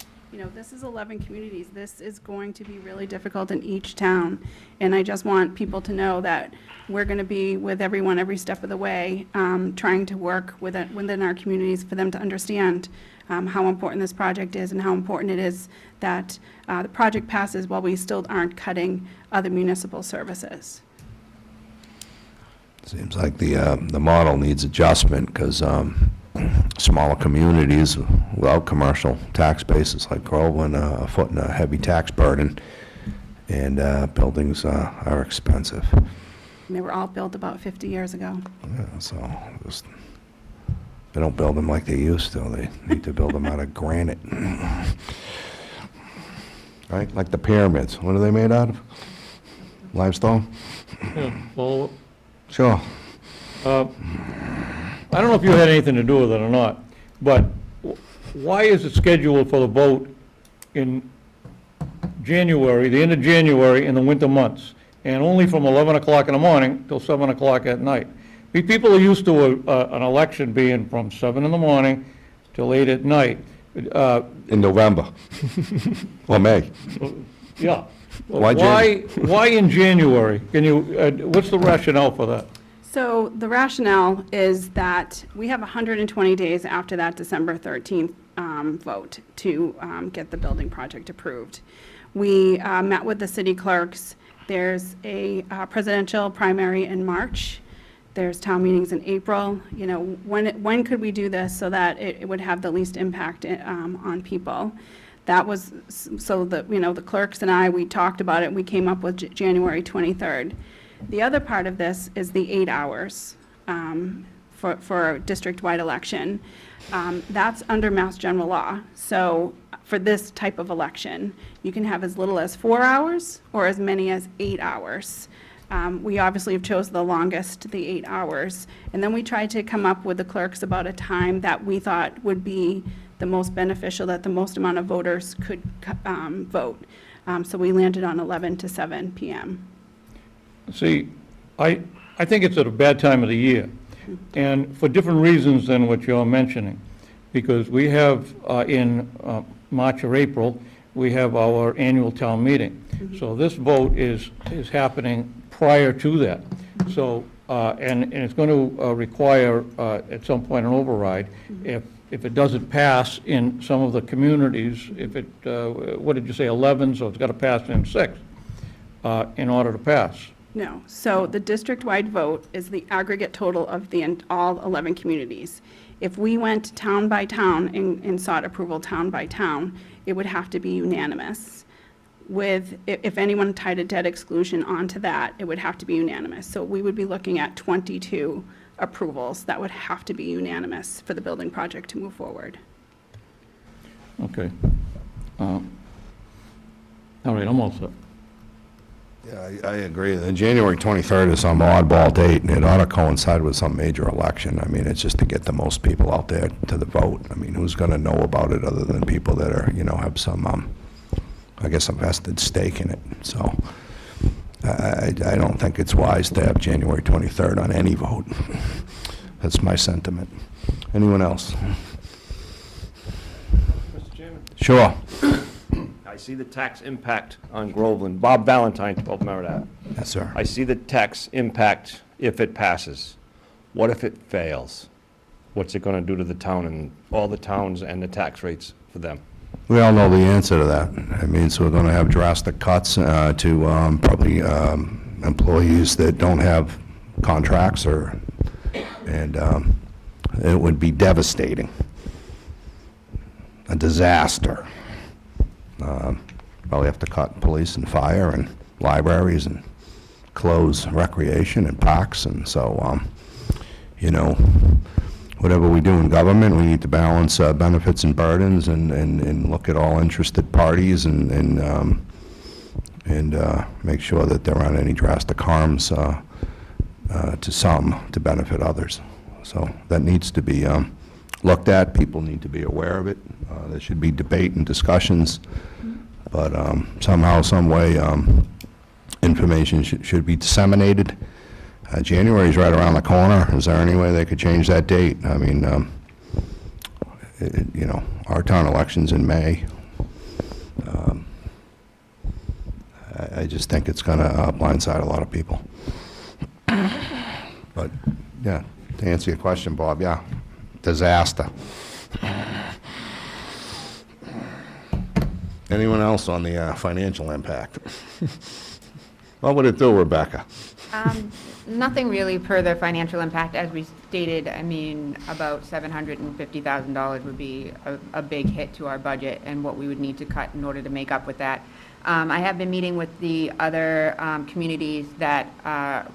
this is 11 communities. This is going to be really difficult in each town. And I just want people to know that we're going to be with everyone every step of the way, trying to work within our communities for them to understand how important this project is and how important it is that the project passes while we still aren't cutting other municipal services. Seems like the model needs adjustment, because smaller communities without commercial tax bases like Groveland are footing a heavy tax burden, and buildings are expensive. And they were all built about 50 years ago. Yeah, so they don't build them like they used to. They need to build them out of granite. Right, like the pyramids. What are they made out of? Limestone? Yeah, well, Sure. I don't know if you had anything to do with it or not, but why is it scheduled for the vote in January, the end of January, in the winter months, and only from 11 o'clock in the morning till 7 o'clock at night? People are used to an election being from 7 in the morning till 8 at night. In November. Or May. Yeah. Why Why in January? Can you, what's the rationale for that? So the rationale is that we have 120 days after that December 13th vote to get the building project approved. We met with the city clerks. There's a presidential primary in March. There's town meetings in April. When could we do this so that it would have the least impact on people? That was, so that, the clerks and I, we talked about it, we came up with January 23rd. The other part of this is the 8 hours for a district-wide election. That's under Mass General Law. So for this type of election, you can have as little as 4 hours or as many as 8 hours. We obviously have chosen the longest, the 8 hours. And then we tried to come up with the clerks about a time that we thought would be the most beneficial, that the most amount of voters could vote. So we landed on 11 to 7 p.m. See, I think it's at a bad time of the year, and for different reasons than what you're mentioning. Because we have, in March or April, we have our annual town meeting. So this vote is happening prior to that. So, and it's going to require, at some point, an override. If it doesn't pass in some of the communities, if it, what did you say, 11, so it's got to pass in 6 in order to pass. No. So the district-wide vote is the aggregate total of all 11 communities. If we went town by town and sought approval town by town, it would have to be unanimous. If anyone tied a debt exclusion onto that, it would have to be unanimous. So we would be looking at 22 approvals that would have to be unanimous for the building project to move forward. Okay. All right, I'm all set. Yeah, I agree. The January 23rd is some oddball date, and it ought to coincide with some major election. I mean, it's just to get the most people out there to the vote. I mean, who's going to know about it other than people that are, have some, I guess, a vested stake in it. So I don't think it's wise to have January 23rd on any vote. That's my sentiment. Anyone else? Mr. Chairman? Sure. I see the tax impact on Groveland. Bob Valentine, 12 Merritt Ave. Yes, sir. I see the tax impact if it passes. What if it fails? What's it going to do to the town and all the towns and the tax rates for them? We all know the answer to that. I mean, so we're going to have drastic cuts to probably employees that don't have contracts, and it would be devastating, a disaster. Probably have to cut police and fire and libraries and close recreation and parks, and so you know, whatever we do in government, we need to balance benefits and burdens and look at all interested parties and make sure that there aren't any drastic harms to some to benefit others. So that needs to be looked at. People need to be aware of it. There should be debate and discussions, but somehow, some way, information should be disseminated. January's right around the corner. Is there any way they could change that date? I mean, you know, our town election's in May. I just think it's going to blindside a lot of people. But, yeah, to answer your question, Bob, yeah, disaster. Anyone else on the financial impact? What would it do, Rebecca? Nothing really per the financial impact. As we stated, I mean, about $750,000 would be a big hit to our budget and what we would need to cut in order to make up with that. I have been meeting with the other communities that are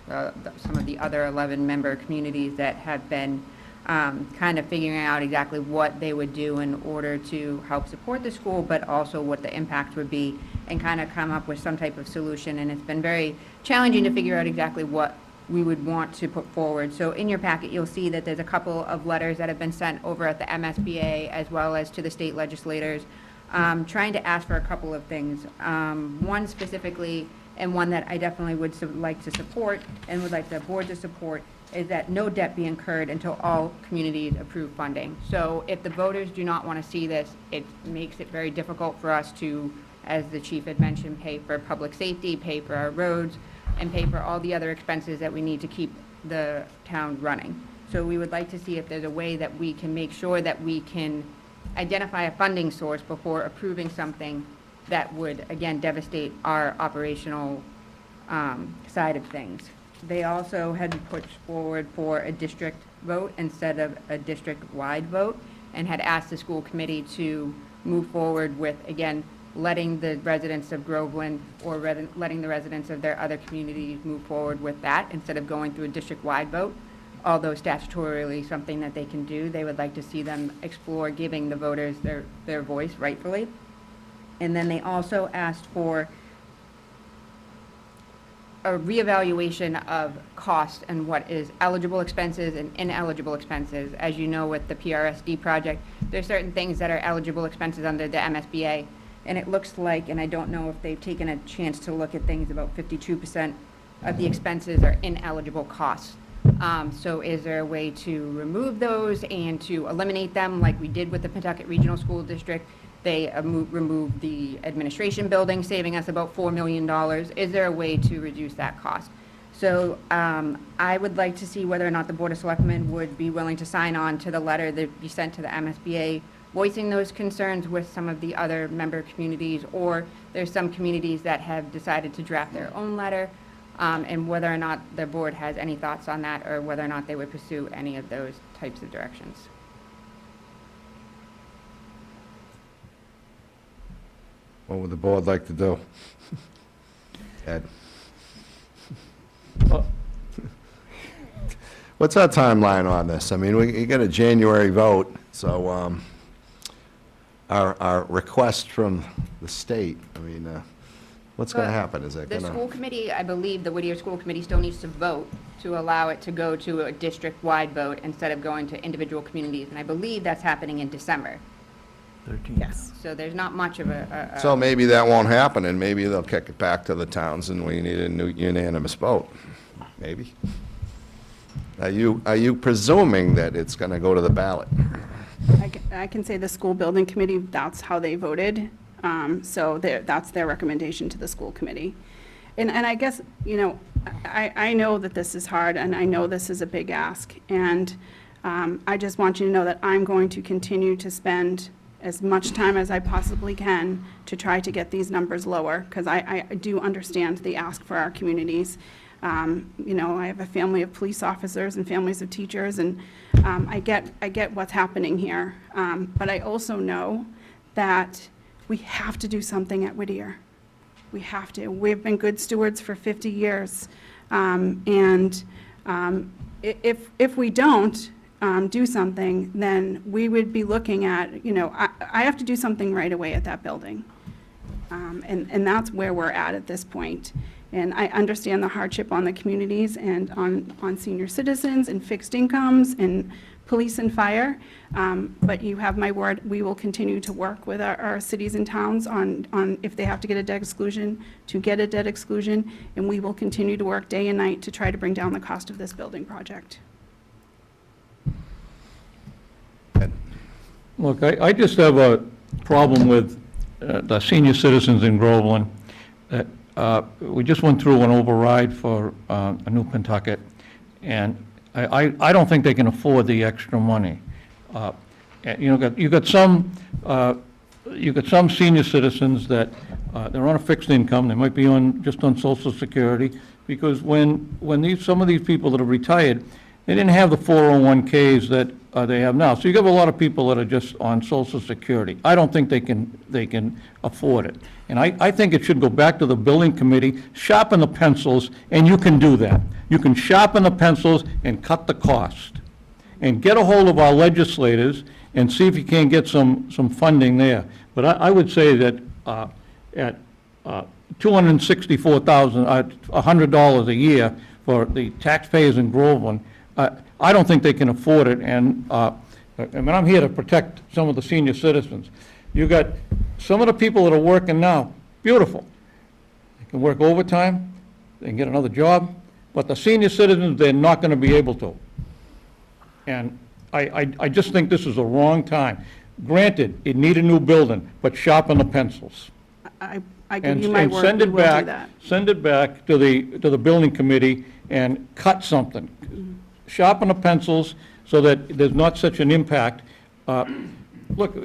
some of the other 11-member communities that have been kind of figuring out exactly what they would do in order to help support the school, but also what the impact would be, and kind of come up with some type of solution. And it's been very challenging to figure out exactly what we would want to put forward. So in your packet, you'll see that there's a couple of letters that have been sent over at the MSBA as well as to the state legislators, trying to ask for a couple of things. One specifically, and one that I definitely would like to support and would like the board to support, is that no debt be incurred until all communities approve funding. So if the voters do not want to see this, it makes it very difficult for us to, as the chief had mentioned, pay for public safety, pay for our roads, and pay for all the other expenses that we need to keep the town running. So we would like to see if there's a way that we can make sure that we can identify a funding source before approving something that would, again, devastate our operational side of things. They also had put forward for a district vote instead of a district-wide vote, and had asked the school committee to move forward with, again, letting the residents of Groveland or letting the residents of their other communities move forward with that instead of going through a district-wide vote. Although statutorily something that they can do, they would like to see them explore giving the voters their voice rightfully. And then they also asked for a reevaluation of cost and what is eligible expenses and ineligible expenses. As you know, with the PRSD project, there's certain things that are eligible expenses under the MSBA. And it looks like, and I don't know if they've taken a chance to look at things, about 52% of the expenses are ineligible costs. So is there a way to remove those and to eliminate them like we did with the Pawtucket Regional School District? They removed the administration building, saving us about $4 million. Is there a way to reduce that cost? So I would like to see whether or not the Board of Selectmen would be willing to sign on to the letter that be sent to the MSBA, voicing those concerns with some of the other member communities, or there's some communities that have decided to draft their own letter, and whether or not the board has any thoughts on that, or whether or not they would pursue any of those types of directions. What would the board like to do? Ed? What's our timeline on this? I mean, we got a January vote, so our request from the state, I mean, what's going to happen? Is it The going school to? committee, I believe the Whittier School Committee still needs to vote to allow it to go to a district-wide vote instead of going to individual communities. And I believe that's happening in December. 13. Yes. So there's not much of a So maybe that won't happen, and maybe they'll kick it back to the towns, and we need a new unanimous vote. Maybe. Are you presuming that it's going to go to the ballot? I can say the school building committee, that's how they voted. So that's their recommendation to the school committee. And I guess, you know, I know that this is hard, and I know this is a big ask. And I just want you to know that I'm going to continue to spend as much time as I possibly can to try to get these numbers lower, because I do understand the ask for our communities. You know, I have a family of police officers and families of teachers, and I get what's happening here. But I also know that we have to do something at Whittier. We have to. We've been good stewards for 50 years. And If we don't do something, then we would be looking at, I have to do something right away at that building. And that's where we're at this point. And I understand the hardship on the communities and on senior citizens and fixed incomes and police and fire. But you have my word, we will continue to work with our cities and towns on if they have to get a debt exclusion, to get a debt exclusion. And we will continue to work day and night to try to bring down the cost of this building project. Look, I just have a problem with the senior citizens in Groveland. That we just went through an override for a new Pentucket, and I don't think they can afford the extra money. And, you got some senior citizens that they're on a fixed income. They might be just on Social Security, because when some of these people that are retired, they didn't have the 401ks that they have now. So you have a lot of people that are just on Social Security. I don't think they can afford it. And I think it should go back to the building committee, sharpen the pencils, and you can do that. You can sharpen the pencils and cut the cost. And get a hold of our legislators and see if you can get some funding there. But I would say that at $264,000, $100 a year for the taxpayers in Groveland, I don't think they can afford it, and I'm here to protect some of the senior citizens. You got some of the people that are working now, beautiful. They can work overtime, they can get another job, but the senior citizens, they're not going to be able to. And I just think this is the wrong time. Granted, it need a new building, but sharpen the pencils. I give you my word, we will do that. Send it back to the building committee and cut something. Sharpen the pencils so that there's not such an impact. Look,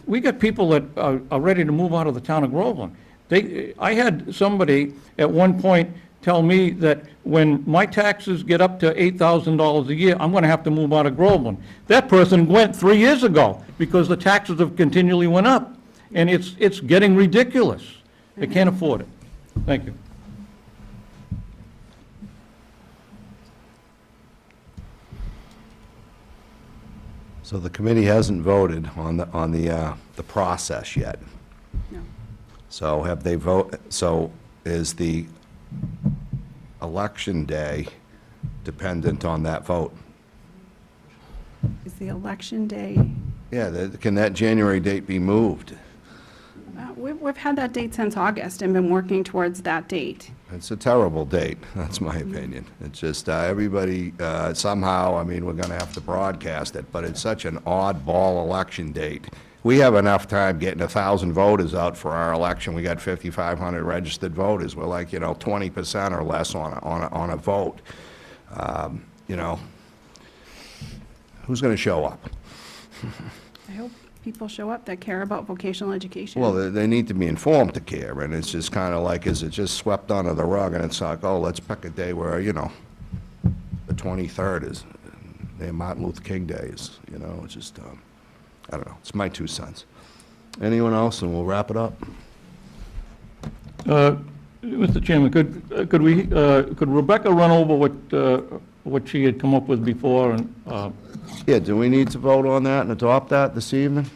we got people that are ready to move out of the town of Groveland. I had somebody at one point tell me that when my taxes get up to $8,000 a year, I'm going to have to move out of Groveland. That person went 3 years ago because the taxes have continually went up, and it's getting ridiculous. They can't afford it. Thank you. So the committee hasn't voted on the process yet. No. So have they so is the election day dependent on that vote? Is the election day, Yeah, can that January date be moved? we've had that date since August and been working towards that date. It's a terrible date, that's my opinion. It's just everybody, somehow, I mean, we're going to have to broadcast it, but it's such an oddball election date. We have enough time getting 1,000 voters out for our election. We got 5,500 registered voters. We're like, 20% or less on a vote. Who's going to show up? I hope people show up that care about vocational education. Well, they need to be informed to care, and it's just kind of like, is it just swept under the rug, and it's like, oh, let's pick a day where, the 23rd is, Martin Luther King Day is, it's just, I don't know, it's my 2 cents. Anyone else, and we'll wrap it up? Mr. Chairman, could Rebecca run over what she had come up with before, and Yeah, do we need to vote on that and adopt that this evening?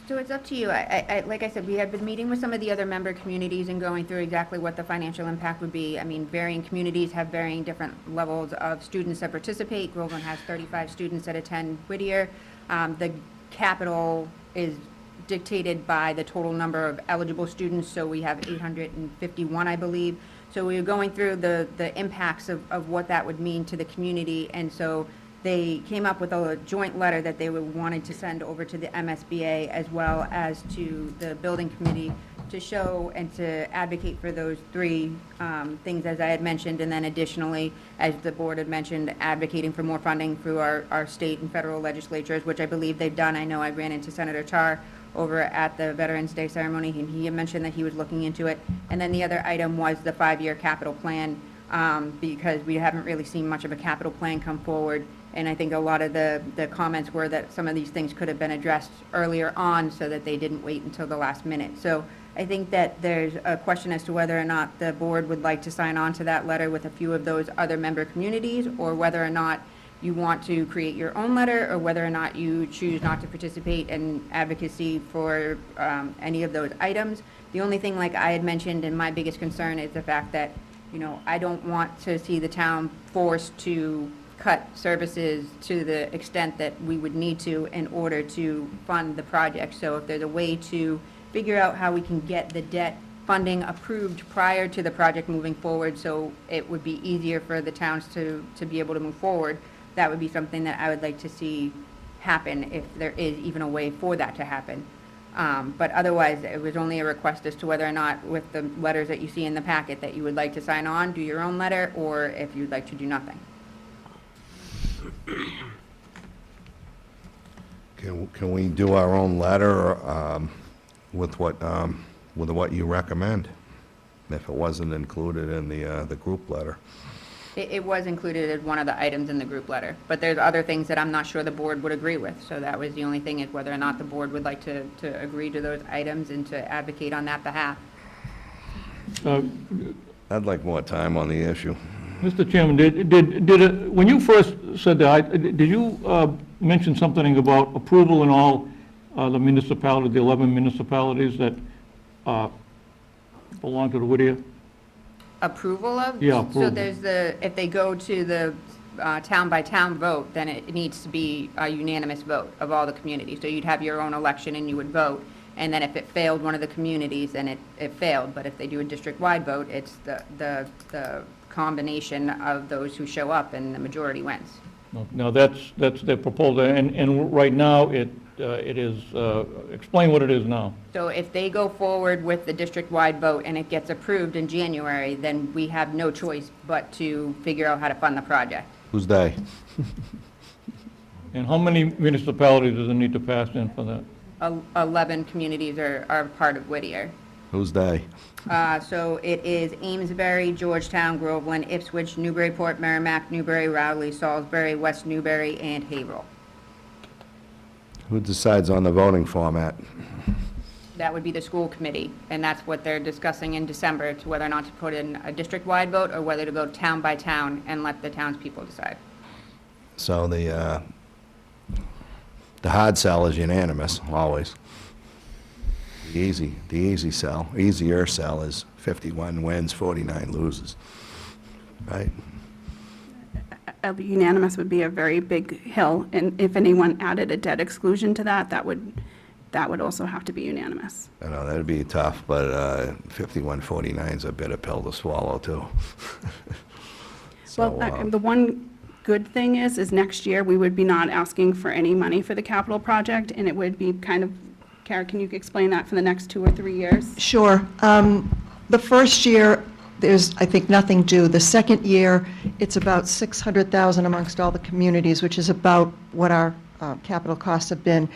So it's up to you. Like I said, we had been meeting with some of the other member communities and going through exactly what the financial impact would be. I mean, varying communities have varying different levels of students that participate. Groveland has 35 students that attend Whittier. The capital is dictated by the total number of eligible students, so we have 851, I believe. So we were going through the impacts of what that would mean to the community, and so they came up with a joint letter that they wanted to send over to the MSBA as well as to the building committee to show and to advocate for those 3 things, as I had mentioned, and then additionally, as the board had mentioned, advocating for more funding through our state and federal legislatures, which I believe they've done. I know I ran into Senator Tarr over at the Veterans Day ceremony, and he had mentioned that he was looking into it. And then the other item was the 5-year capital plan, because we haven't really seen much of a capital plan come forward. And I think a lot of the comments were that some of these things could have been addressed earlier on so that they didn't wait until the last minute. So I think that there's a question as to whether or not the board would like to sign on to that letter with a few of those other member communities, or whether or not you want to create your own letter, or whether or not you choose not to participate in advocacy for any of those items. The only thing, like I had mentioned, and my biggest concern is the fact that, I don't want to see the town forced to cut services to the extent that we would need to in order to fund the project. So if there's a way to figure out how we can get the debt funding approved prior to the project moving forward, so it would be easier for the towns to be able to move forward, that would be something that I would like to see happen, if there is even a way for that to happen. But otherwise, it was only a request as to whether or not, with the letters that you see in the packet, that you would like to sign on, do your own letter, or if you'd like to do nothing. Can we do our own letter with what you recommend, if it wasn't included in the group letter? It was included as one of the items in the group letter, but there's other things that I'm not sure the board would agree with. So that was the only thing, is whether or not the board would like to agree to those items and to advocate on that behalf. I'd like more time on the issue. Mr. Chairman, when you first said that, did you mention something about approval in all the municipalities, the 11 municipalities that belong to the Whittier? Approval of? Yeah, So approval. there's if they go to the town-by-town vote, then it needs to be a unanimous vote of all the communities. So you'd have your own election and you would vote, and then if it failed one of the communities, then it failed. But if they do a district-wide vote, it's the combination of those who show up, and the majority wins. Now, that's their proposal, and right now, it is, explain what it is now. So if they go forward with the district-wide vote and it gets approved in January, then we have no choice but to figure out how to fund the project. Who's they? And how many municipalities does it need to pass in for that? 11 communities are part of Whittier. Who's they? So it is Amesbury, Georgetown, Groveland, Ipswich, Newburyport, Merrimack, Newbury, Rowley, Salisbury, West Newbury, and Haverhill. Who decides on the voting format? That would be the school committee, and that's what they're discussing in December, to whether or not to put in a district-wide vote, or whether to go town by town and let the townspeople decide. So the hard sell is unanimous, always. The easier sell is 51 wins, 49 loses, right? Unanimous would be a very big hill, and if anyone added a debt exclusion to that, that would also have to be unanimous. I know, that'd be tough, but 51-49 is a bitter pill to swallow, too. So, Well, the one good thing is next year, we would be not asking for any money for the capital project, and it would be kind of, Kara, can you explain that for the next 2 or 3 years? Sure. The first year, there's, I think, nothing due. The second year, it's about $600,000 amongst all the communities, which is about what our capital costs have been.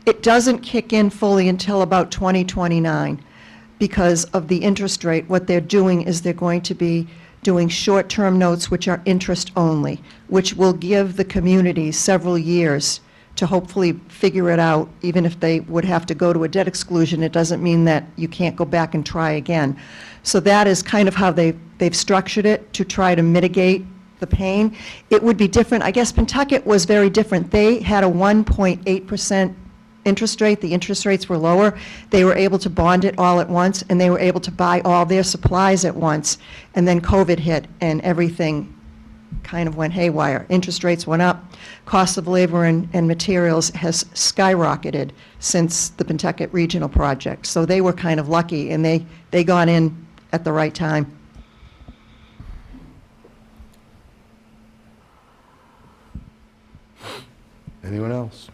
It doesn't kick in fully until about 2029 because of the interest rate. What they're doing is they're going to be doing short-term notes, which are interest only, which will give the communities several years to hopefully figure it out. Even if they would have to go to a debt exclusion, it doesn't mean that you can't go back and try again. So that is kind of how they've structured it, to try to mitigate the pain. It would be different. I guess Pentucket was very different. They had a 1.8% interest rate. The interest rates were lower. They were able to bond it all at once, and they were able to buy all their supplies at once. And then COVID hit, and everything kind of went haywire. Interest rates went up. Cost of labor and materials has skyrocketed since the Pentucket Regional Project. So they were kind of lucky, and they got in at the right time. Anyone else?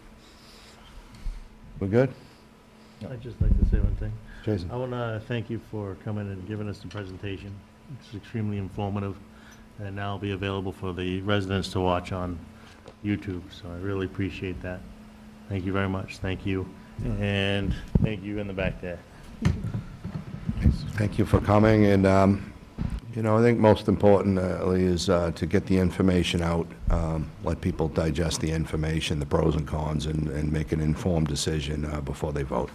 We're good? I'd just like to say one thing. Jason? I want to thank you for coming and giving us the presentation. It's extremely informative, and now it'll be available for the residents to watch on YouTube, so I really appreciate that. Thank you very much. Thank you. And thank you in the back there. Thank you for coming, and, I think most importantly is to get the information out, let people digest the information, the pros and cons, and make an informed decision before they vote.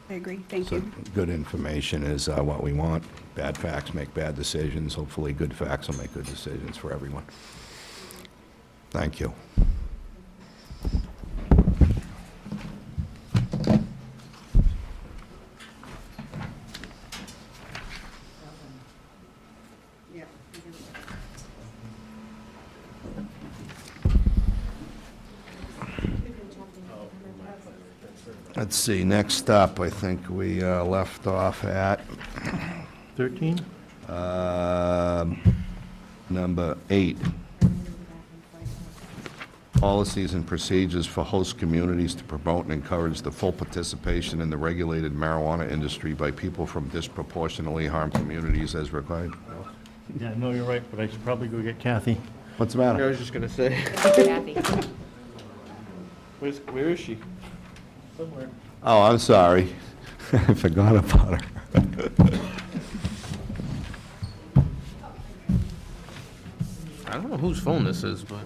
I agree. Thank So you. good information is what we want. Bad facts make bad decisions. Hopefully, good facts will make good decisions for everyone. Thank you. Let's see, next up, I think we left off at 13? number 8. Policies and procedures for host communities to promote and encourage the full participation in the regulated marijuana industry by people from disproportionately harmed communities as required. Yeah, no, you're right, but I should probably go get Kathy. What's the matter? I was just gonna say. Kathy. Where is she? Somewhere. Oh, I'm sorry. I forgot about her. I don't know whose phone this is, but.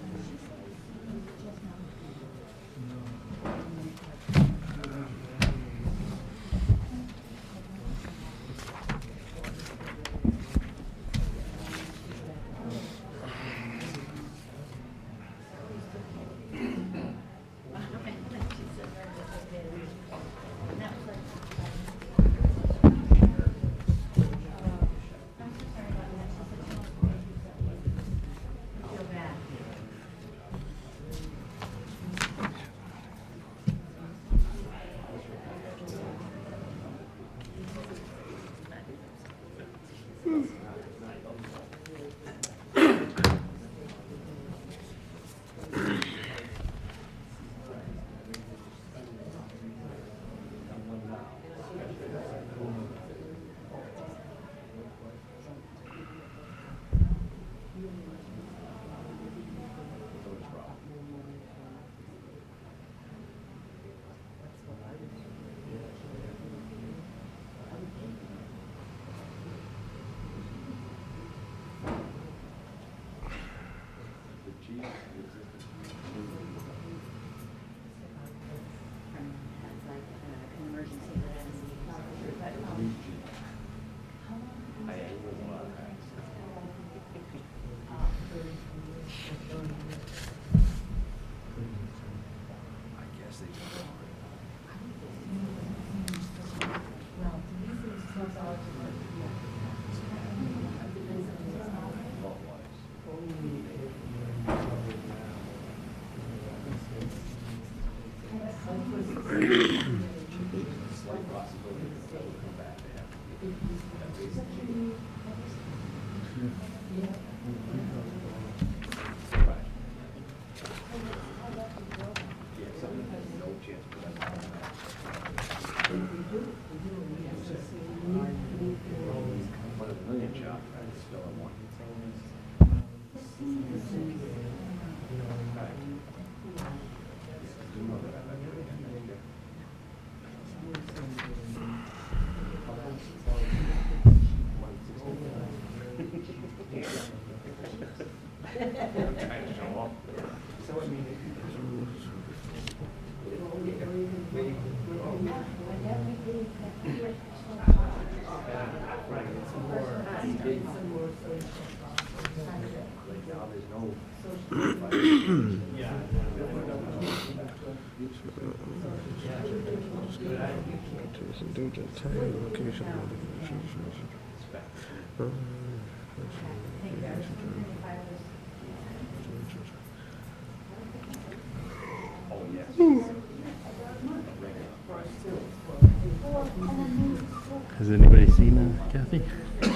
Has anybody seen Kathy? Let's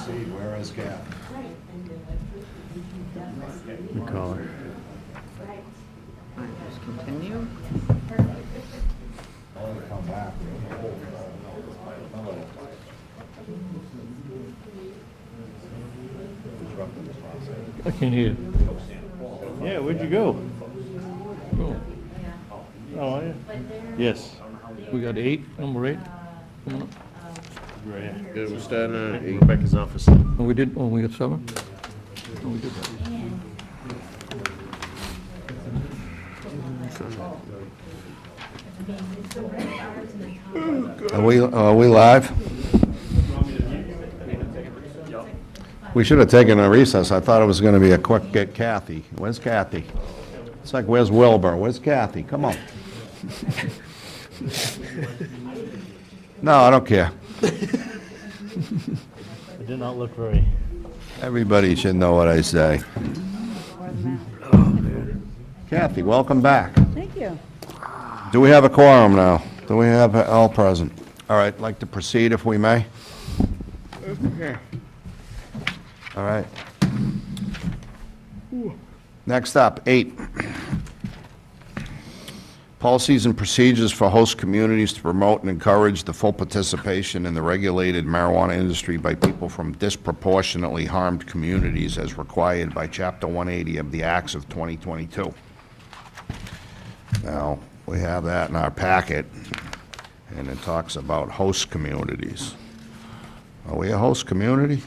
see, where is Gap? We call her. Just continue. Oh, come back. I can hear you. Yeah, where'd you go? Cool. Oh, are you? Yes. We got 8, number 8. Coming up. Right here. Good, we're starting at 8. Rebecca's office. Oh, we did, oh, we got 7? Oh, we did that. Are we live? We should have taken a recess. I thought it was going to be a quick get Kathy. Where's Kathy? It's like, where's Wilbur? Where's Kathy? Come on. No, I don't care. It did not look very. Everybody should know what I say. Kathy, welcome back. Thank you. Do we have a quorum now? Do we have all present? All right, like to proceed if we may? All right. Next up, 8. Policies and procedures for host communities to promote and encourage the full participation in the regulated marijuana industry by people from disproportionately harmed communities as required by Chapter 180 of the Acts of 2022. Now, we have that in our packet, and it talks about host communities. Are we a host community?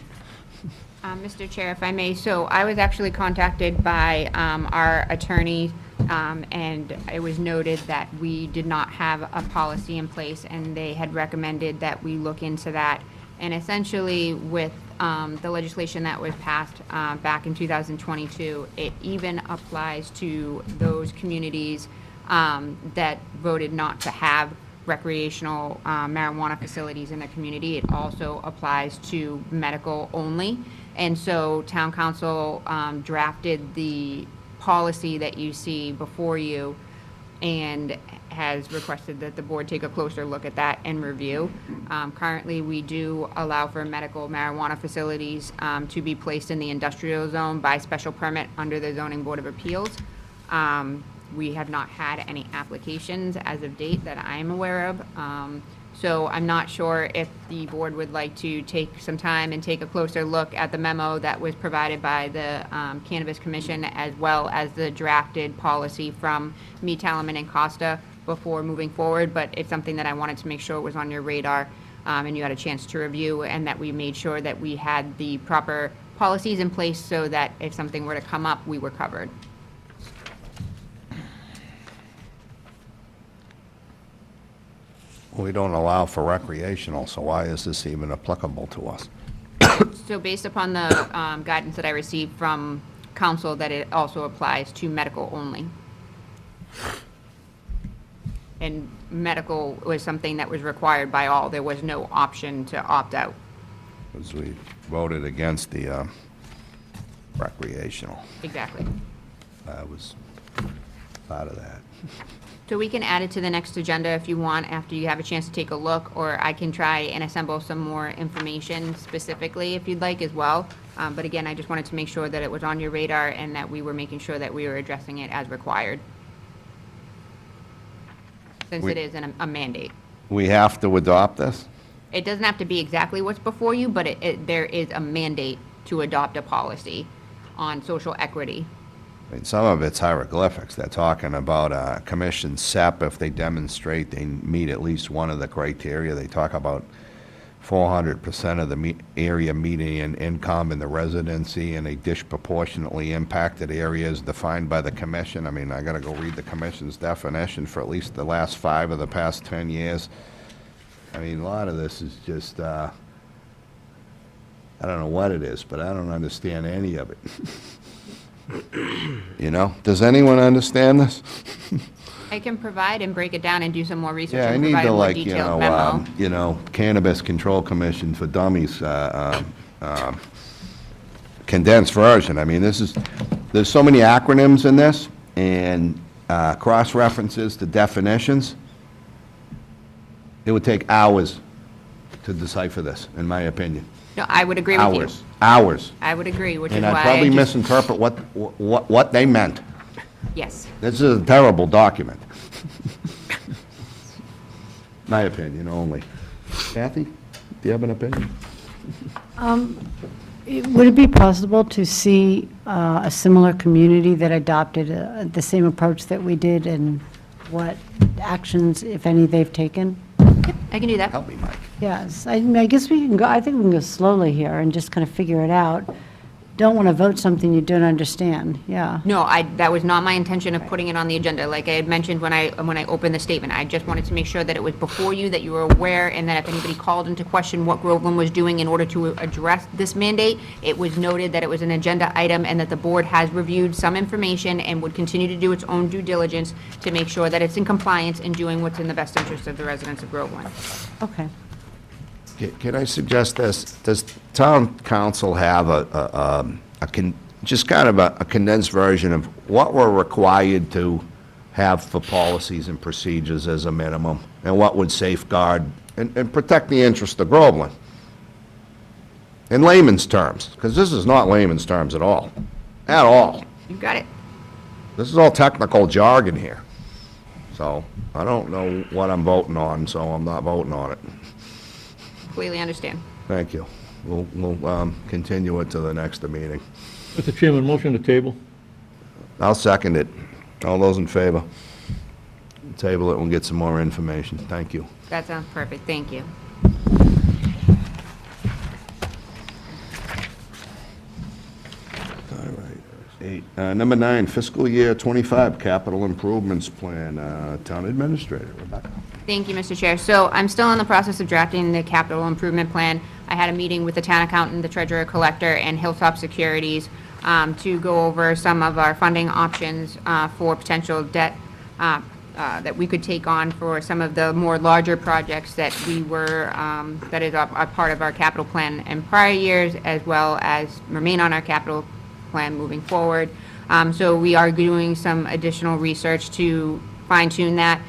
Mr. Chair, if I may, so I was actually contacted by our attorney, and it was noted that we did not have a policy in place, and they had recommended that we look into that. And essentially, with the legislation that was passed back in 2022, it even applies to those communities that voted not to have recreational marijuana facilities in their community. It also applies to medical only. And so town council drafted the policy that you see before you and has requested that the board take a closer look at that and review. Currently, we do allow for medical marijuana facilities to be placed in the industrial zone by special permit under the Zoning Board of Appeals. We have not had any applications as of date that I'm aware of. So I'm not sure if the board would like to take some time and take a closer look at the memo that was provided by the Cannabis Commission, as well as the drafted policy from Me, Talaman, and Costa before moving forward. But it's something that I wanted to make sure was on your radar and you had a chance to review, and that we made sure that we had the proper policies in place so that if something were to come up, we were covered. We don't allow for recreational, so why is this even applicable to us? So based upon the guidance that I received from council, that it also applies to medical only. And medical was something that was required by all. There was no option to opt out. Because we voted against the recreational. Exactly. I was part of that. So we can add it to the next agenda if you want, after you have a chance to take a look, or I can try and assemble some more information specifically if you'd like as well. But again, I just wanted to make sure that it was on your radar and that we were making sure that we were addressing it as required, since it is a mandate. We have to adopt this? It doesn't have to be exactly what's before you, but there is a mandate to adopt a policy on social equity. I mean, some of it's hieroglyphics. They're talking about a commission SEP if they demonstrate they meet at least one of the criteria. They talk about 400% of the area median income in the residency in a disproportionately impacted areas defined by the commission. I mean, I gotta go read the commission's definition for at least the last 5 of the past 10 years. I mean, a lot of this is just, I don't know what it is, but I don't understand any of it. You know, does anyone understand this? I can provide and break it down and do some more research Yeah, I and need provide to, a more like, detailed memo. Cannabis Control Commission for Dummies, condensed version. I mean, there's so many acronyms in this, and cross-references to definitions. It would take hours to decipher this, in my opinion. No, I would agree with you. Hours. I would agree, which is And why I'd I probably just, misinterpret what they meant. yes. This is a terrible document. My opinion only. Kathy, do you have an opinion? Would it be possible to see a similar community that adopted the same approach that we did, and what actions, if any, they've taken? I can do that. Help me, Mike. Yes, I mean, I guess we can go, I think we can go slowly here and just kind of figure it out. don't want to vote something you don't understand, yeah. No, that was not my intention of putting it on the agenda. Like I had mentioned when I opened the statement, I just wanted to make sure that it was before you, that you were aware, and that if anybody called into question what Groveland was doing in order to address this mandate, it was noted that it was an agenda item and that the board has reviewed some information and would continue to do its own due diligence to make sure that it's in compliance and doing what's in the best interest of the residents of Groveland. Okay. Can I suggest this? Does town council have just kind of a condensed version of what we're required to have for policies and procedures as a minimum, and what would safeguard and protect the interest of Groveland? In layman's terms, because this is not layman's terms at all. At all. You got it. This is all technical jargon here. So I don't know what I'm voting on, so I'm not voting on it. Completely understand. Thank you. We'll continue it to the next meeting. Mr. Chairman, motion to table. I'll second it. All those in favor? Table it, we'll get some more information. Thank you. That sounds perfect. Thank you. All right. Number 9, fiscal year 25 capital improvements plan. Town Administrator, Rebecca. Thank you, Mr. Chair. So I'm still in the process of drafting the capital improvement plan. I had a meeting with the town accountant, the treasurer collector, and Hilltop Securities to go over some of our funding options for potential debt that we could take on for some of the more larger projects that we were, that is a part of our capital plan in prior years, as well as remain on our capital plan moving forward. So we are doing some additional research to fine-tune that.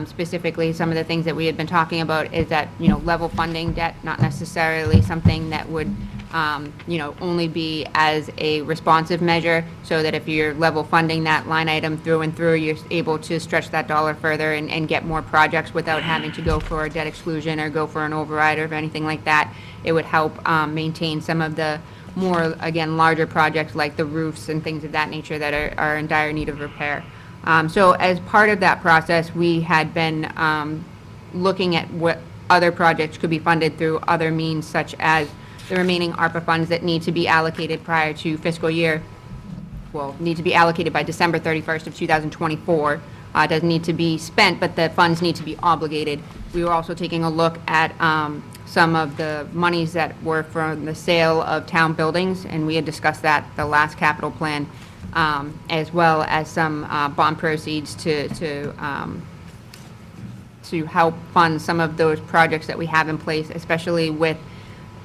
Specifically, some of the things that we had been talking about is that, level funding debt, not necessarily something that would, only be as a responsive measure, so that if you're level funding that line item through and through, you're able to stretch that dollar further and get more projects without having to go for a debt exclusion or go for an override or anything like that. It would help maintain some of the more, again, larger projects like the roofs and things of that nature that are in dire need of repair. So as part of that process, we had been looking at what other projects could be funded through other means, such as the remaining ARPA funds that need to be allocated prior to fiscal year, need to be allocated by December 31st of 2024. Doesn't need to be spent, but the funds need to be obligated. We were also taking a look at some of the monies that were from the sale of town buildings, and we had discussed that the last capital plan, as well as some bond proceeds to help fund some of those projects that we have in place, especially with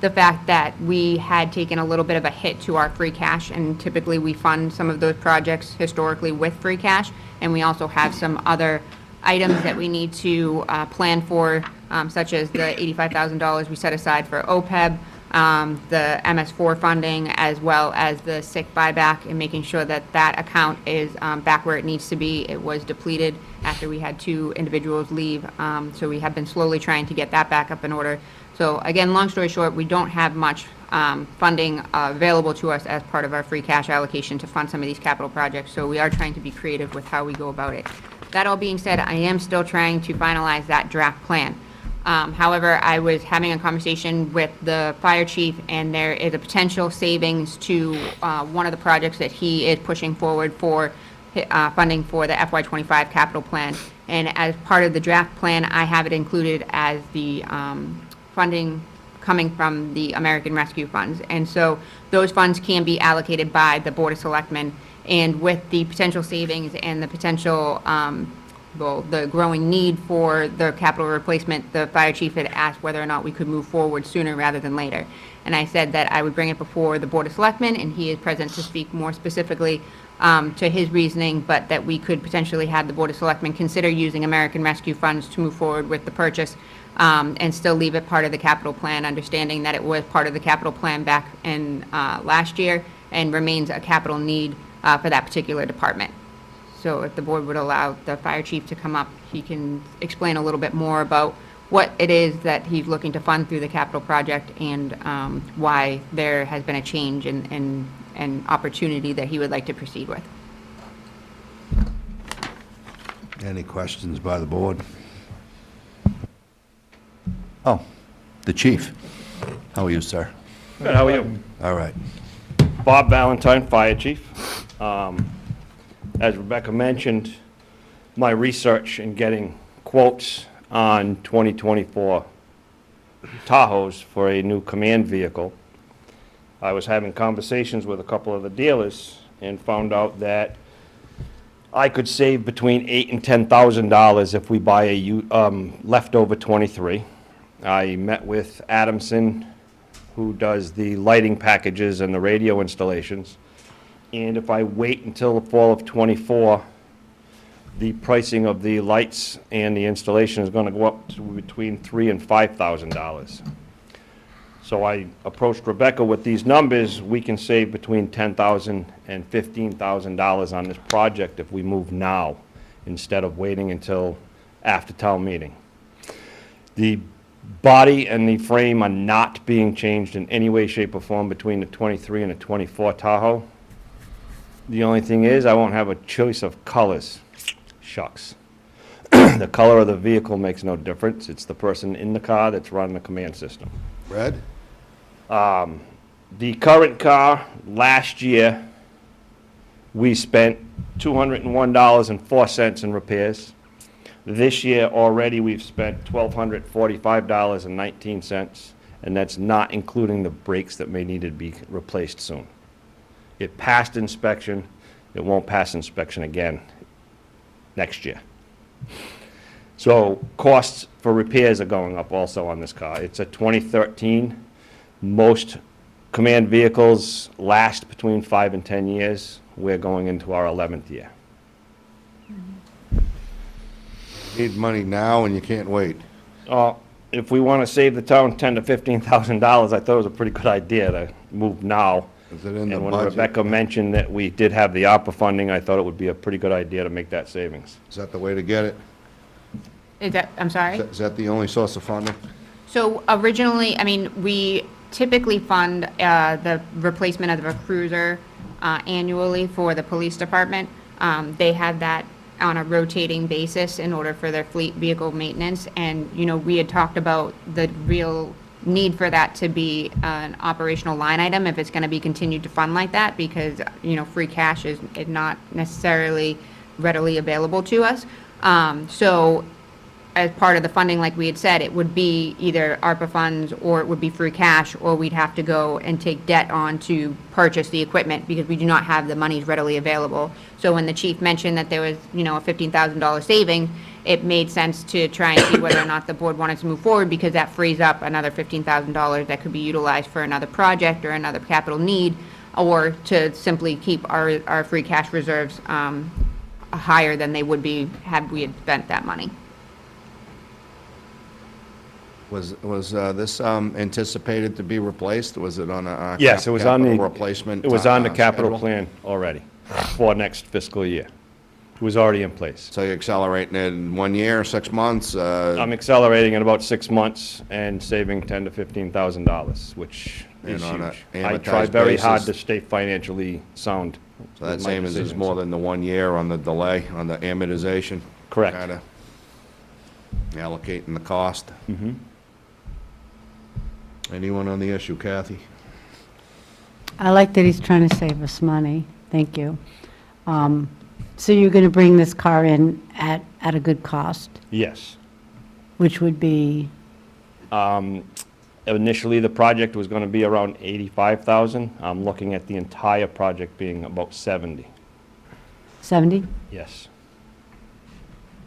the fact that we had taken a little bit of a hit to our free cash, and typically we fund some of those projects historically with free cash, and we also have some other items that we need to plan for, such as the $85,000 we set aside for OPEB, the MS4 funding, as well as the sick buyback, and making sure that that account is back where it needs to be. It was depleted after we had 2 individuals leave, so we have been slowly trying to get that back up in order. So again, long story short, we don't have much funding available to us as part of our free cash allocation to fund some of these capital projects, so we are trying to be creative with how we go about it. That all being said, I am still trying to finalize that draft plan. However, I was having a conversation with the fire chief, and there is a potential savings to one of the projects that he is pushing forward for funding for the FY25 capital plan. And as part of the draft plan, I have it included as the funding coming from the American Rescue Funds. And so those funds can be allocated by the Board of Selectmen. And with the potential savings and the potential the growing need for the capital replacement, the fire chief had asked whether or not we could move forward sooner rather than later. And I said that I would bring it before the Board of Selectmen, and he is present to speak more specifically to his reasoning, but that we could potentially have the Board of Selectmen consider using American Rescue Funds to move forward with the purchase, and still leave it part of the capital plan, understanding that it was part of the capital plan back in last year and remains a capital need for that particular department. So if the board would allow the fire chief to come up, he can explain a little bit more about what it is that he's looking to fund through the capital project, and why there has been a change in opportunity that he would like to proceed with. Any questions by the board? Oh, the chief. How are you, sir? Good, how are you? All right. Bob Valentine, Fire Chief. As Rebecca mentioned, my research in getting quotes on 2024 Tahoes for a new command vehicle, I was having conversations with a couple of the dealers and found out that I could save between $8,000 and $10,000 if we buy a leftover 23. I met with Adamson, who does the lighting packages and the radio installations. And if I wait until the fall of '24, the pricing of the lights and the installation is going to go up to between $3,000 and $5,000. So I approached Rebecca with these numbers. We can save between $10,000 and $15,000 on this project if we move now instead of waiting until after town meeting. The body and the frame are not being changed in any way, shape, or form between the 23 and the 24 Tahoe. The only thing is, I won't have a choice of colors. Shucks. The color of the vehicle makes no difference. It's the person in the car that's running the command system. Red? The current car, last year, we spent $201.04 in repairs. This year already, we've spent $1,245.19, and that's not including the brakes that may need to be replaced soon. It passed inspection. It won't pass inspection again next year. So costs for repairs are going up also on this car. It's a 2013. Most command vehicles last between 5 and 10 years. We're going into our 11th year. Need money now and you can't wait. If we want to save the town $10,000 to $15,000, I thought it was a pretty good idea to move now. Is it in the And when budget? Rebecca mentioned that we did have the ARPA funding, I thought it would be a pretty good idea to make that savings. Is that the way to get it? Is that, I'm sorry? Is that the only source of funding? So originally, I mean, we typically fund the replacement of the cruiser annually for the police department. They had that on a rotating basis in order for their fleet vehicle maintenance. And, you know, we had talked about the real need for that to be an operational line item if it's going to be continued to fund like that, because, you know, free cash is not necessarily readily available to us. So as part of the funding, like we had said, it would be either ARPA funds or it would be free cash, or we'd have to go and take debt on to purchase the equipment because we do not have the monies readily available. So when the chief mentioned that there was, you know, a $15,000 saving, it made sense to try and see whether or not the board wanted to move forward, because that frees up another $15,000 that could be utilized for another project or another capital need, or to simply keep our free cash reserves higher than they would be had we had spent that money. Was this anticipated to be replaced? Was it on a Yes, it was on capital the replacement? It was on the capital schedule? plan already for next fiscal year. It was already in place. So you're accelerating it in 1 year, 6 months? I'm accelerating in about 6 months and saving $10,000 to $15,000, which is And on a huge. I amortized try very hard to basis? stay financially sound. So that with my savings is decisions. more than the 1 year on the delay, on the amortization? Correct. Kinda allocating the cost? Mm-hmm. Anyone on the issue? Kathy? I like that he's trying to save us money. Thank you. So you're going to bring this car in at a good cost, Yes. which would be, Initially, the project was going to be around $85,000. I'm looking at the entire project being about $70,000. 70? Yes.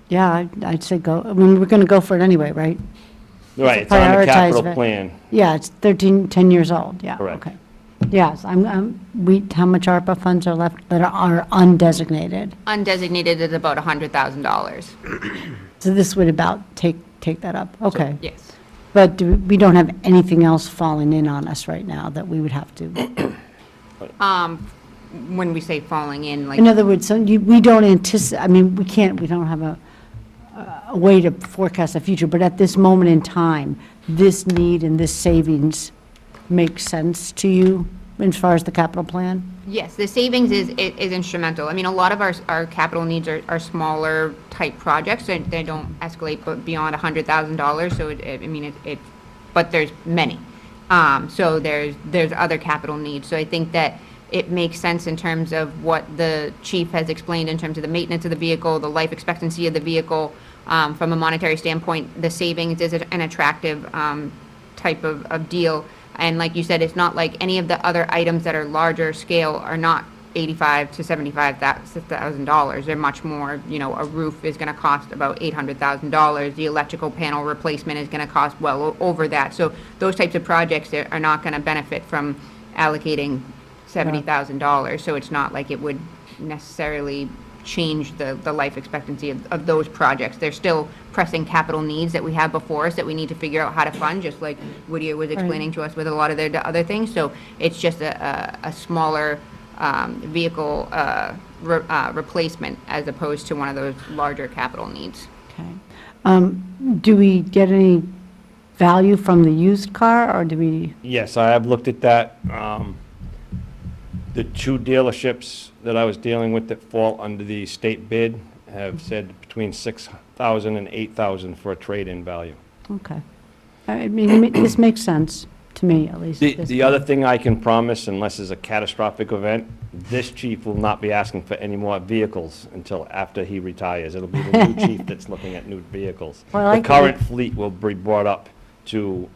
Yeah, I'd say go. I mean, we're going to go for it anyway, right? Right, it's on the Prioritize capital it. plan. Yeah, it's 10 years old, yeah. Correct. Okay. Yes, how much ARPA funds are left that are undesignated? Undesignated is about $100,000. So this would about take that up, okay. Yes. But we don't have anything else falling in on us right now that we would have to, When we say falling in, like. in other words, so we don't anticipate, I mean, we don't have a way to forecast the future, but at this moment in time, this need and this savings makes sense to you as far as the capital plan? Yes, the savings is instrumental. I mean, a lot of our capital needs are smaller type projects, so they don't escalate beyond $100,000, so but there's many. So there's other capital needs. So I think that it makes sense in terms of what the chief has explained in terms of the maintenance of the vehicle, the life expectancy of the vehicle. From a monetary standpoint, the savings is an attractive type of deal. And like you said, it's not like any of the other items that are larger scale are not $85,000 to $75,000. They're much more, you know, a roof is gonna cost about $800,000. The electrical panel replacement is gonna cost well over that. So those types of projects are not gonna benefit from allocating $70,000. So it's not like it would necessarily change the life expectancy of those projects. They're still pressing capital needs that we have before us that we need to figure out how to fund, just like Whittier was explaining to us with a lot of their other things. So it's just a smaller vehicle replacement as opposed to one of those larger capital needs. Okay. Do we get any value from the used car, or do we? Yes, I have looked at that. The two dealerships that I was dealing with that fall under the state bid have said between $6,000 and $8,000 for a trade-in value. Okay. I mean, this makes sense to me, at least. at this The other point. thing I can promise, unless it's a catastrophic event, this chief will not be asking for any more vehicles until after he retires. It'll be the new chief that's looking at new vehicles. Well, I The like current that. fleet will be brought up to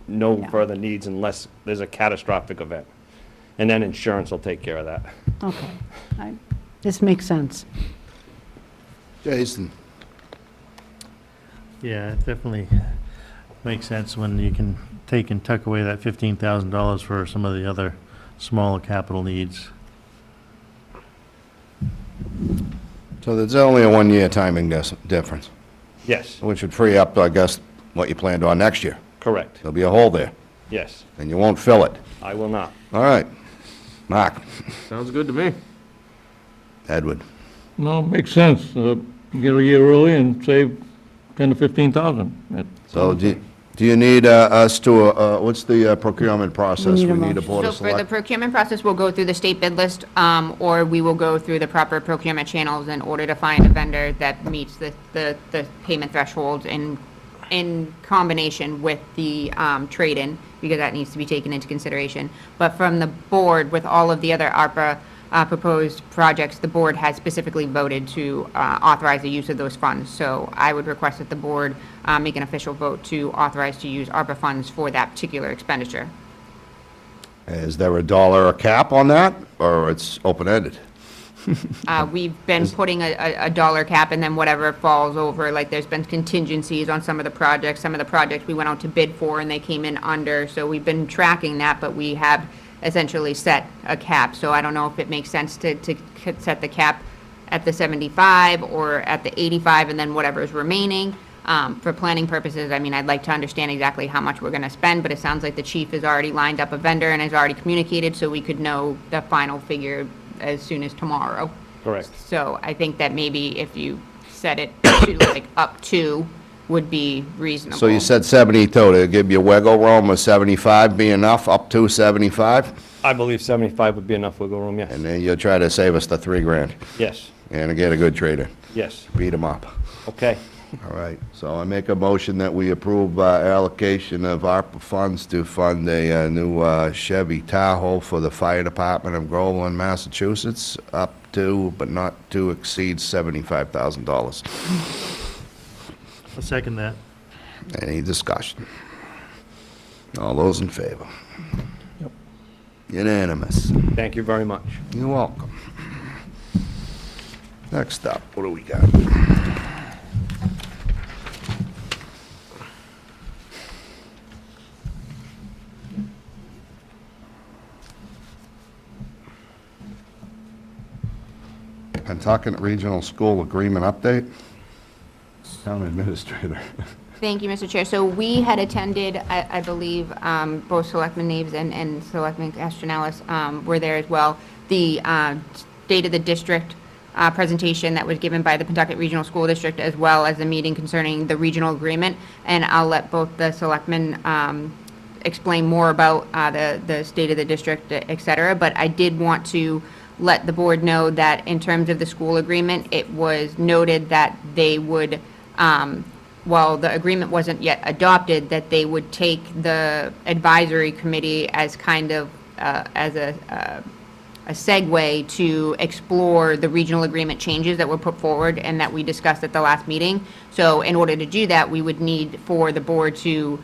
no further needs unless there's a catastrophic event. And then insurance will take care of that. Okay. This makes sense. Jason? Yeah, it definitely makes sense when you can take and tuck away that $15,000 for some of the other smaller capital needs. So there's only a one-year timing difference, Yes, which would free up, I guess, what you planned on next year. correct. There'll be a hole there, Yes, and you won't fill it. I will not. All right. Mark? Sounds good to me. Edward? No, makes sense. Get a year early and save 10 to 15,000. So do you need us to, what's the procurement process? need a We need a board So of for the select. procurement process, we'll go through the state bid list, or we will go through the proper procurement channels in order to find a vendor that meets the payment thresholds in combination with the trade-in, because that needs to be taken into consideration. But from the board, with all of the other ARPA proposed projects, the board has specifically voted to authorize the use of those funds. So I would request that the board make an official vote to authorize to use ARPA funds for that particular expenditure. Is there a dollar cap on that, or it's open-ended? We've been putting a dollar cap, and then whatever falls over, like there's been contingencies on some of the projects. Some of the projects we went out to bid for and they came in under, so we've been tracking that, but we have essentially set a cap. So I don't know if it makes sense to set the cap at the 75 or at the 85 and then whatever is remaining. For planning purposes, I mean, I'd like to understand exactly how much we're gonna spend, but it sounds like the chief has already lined up a vendor and has already communicated, so we could know the final figure as soon as tomorrow. Correct. So I think that maybe if you set it to like up to would be reasonable. So you said 72, to give you wiggle room, or 75 be enough, up to 75? I believe 75 would be enough wiggle room, yes. And then you'll try to save us the $3,000, Yes, and get a good trader, yes. beat 'em up. Okay. All right, so I make a motion that we approve allocation of ARPA funds to fund a new Chevy Tahoe for the fire department of Groveland, Massachusetts, up to, but not to exceed $75,000. I'll second that. Any discussion? All those in favor? Unanimous. Thank you very much. You're welcome. Next up, what do we got? Pentucket Regional School Agreement Update. Town Administrator. Thank you, Mr. Chair. So we had attended, I believe, both Selectman Naves and Selectman Castellalis were there as well. The State of the District presentation that was given by the Pentucket Regional School District, as well as the meeting concerning the regional agreement. And I'll let both the selectmen explain more about the State of the District, et cetera. But I did want to let the board know that in terms of the school agreement, it was noted that they would, while the agreement wasn't yet adopted, that they would take the advisory committee as kind of, as a segue to explore the regional agreement changes that were put forward and that we discussed at the last meeting. So in order to do that, we would need for the board to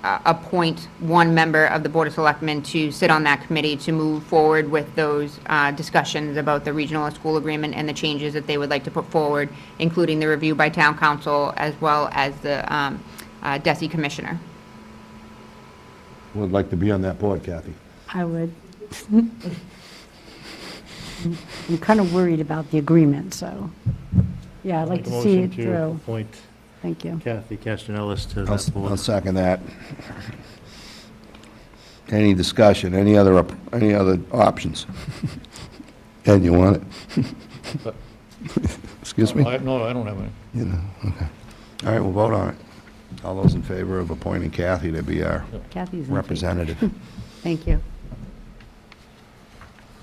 appoint one member of the Board of Selectmen to sit on that committee to move forward with those discussions about the regional school agreement and the changes that they would like to put forward, including the review by town council as well as the DESI commissioner. Would like to be on that board, Kathy. I would. I'm kind of worried about the agreement, so, yeah, I'd like Make a to see it motion to through. appoint Thank you. Kathy Castanellis to that I'll board. second that. Any discussion, any other options? Ed, you want it? Excuse me? No, I don't have any. You know, okay. All right, we'll vote on it. All those in favor of appointing Kathy to be our Kathy's in favor. representative? Thank you.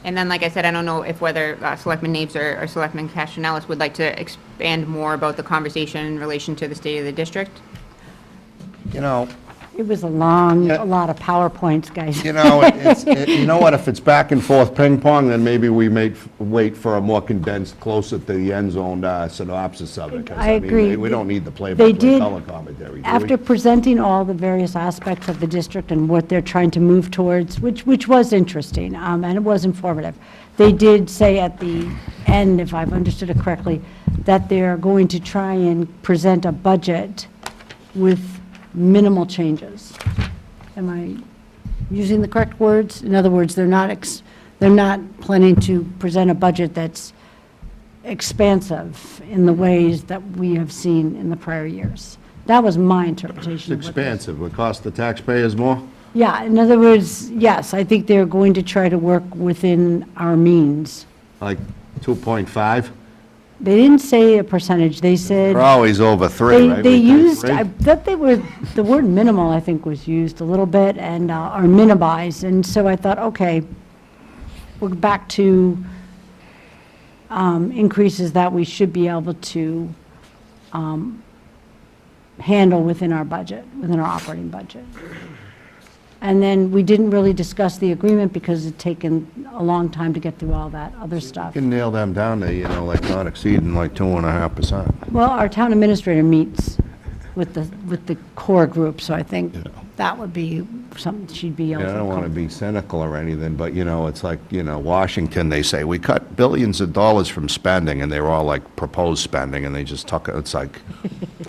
And then, like I said, I don't know if whether Selectman Naves or Selectman Castellalis would like to expand more about the conversation in relation to the state of the district. You know, It was a lot of PowerPoints, guys. you know, you know what, if it's back and forth ping pong, then maybe we may wait for a more condensed, closer to the end zone synopsis of it. 'Cause, I mean, agree. We don't need the They play-by-play did, color commentary, do we? after presenting all the various aspects of the district and what they're trying to move towards, which was interesting, and it was informative, they did say at the end, if I've understood it correctly, that they're going to try and present a budget with minimal changes. Am I using the correct words? In other words, they're not planning to present a budget that's expansive in the ways that we have seen in the prior years. That was my It's interpretation of what they- expansive, would cost the taxpayers more? Yeah, in other words, yes, I think they're going to try to work within our means. Like 2.5? They didn't say a percentage, they said. We're always over 3, They, right? they We think used, 3? I thought they were, the word minimal, I think, was used a little bit, and, or minimize, and so I thought, okay, we're back to increases that we should be able to handle within our budget, within our operating budget. And then we didn't really discuss the agreement because it'd taken a long time to get through all that other stuff. You can nail them down to, you know, like not exceeding like 2.5%. Well, our town administrator meets with the core group, so I think that would be something she'd be able to. Yeah, I don't want to be cynical or anything, but, you know, it's like, you know, Washington, they say, we cut billions of dollars from spending, and they were all like proposed spending, and they just took, it's like,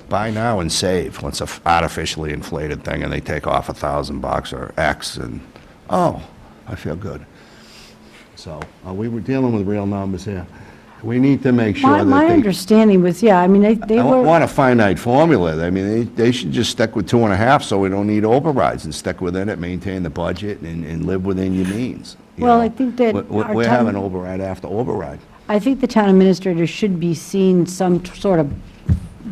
buy now and save. Well, it's a artificially inflated thing, and they take off $1,000 or X, and, oh, I feel good. So, we were dealing with real numbers here. We need to make sure that My they... understanding was, yeah, I mean, they I were. want a finite formula. I mean, they should just stick with 2.5 so we don't need overrides and stick within it, maintain the budget, and live within your means. you Well, know. I think that our We're town- having override after override. I think the town administrator should be seeing some sort of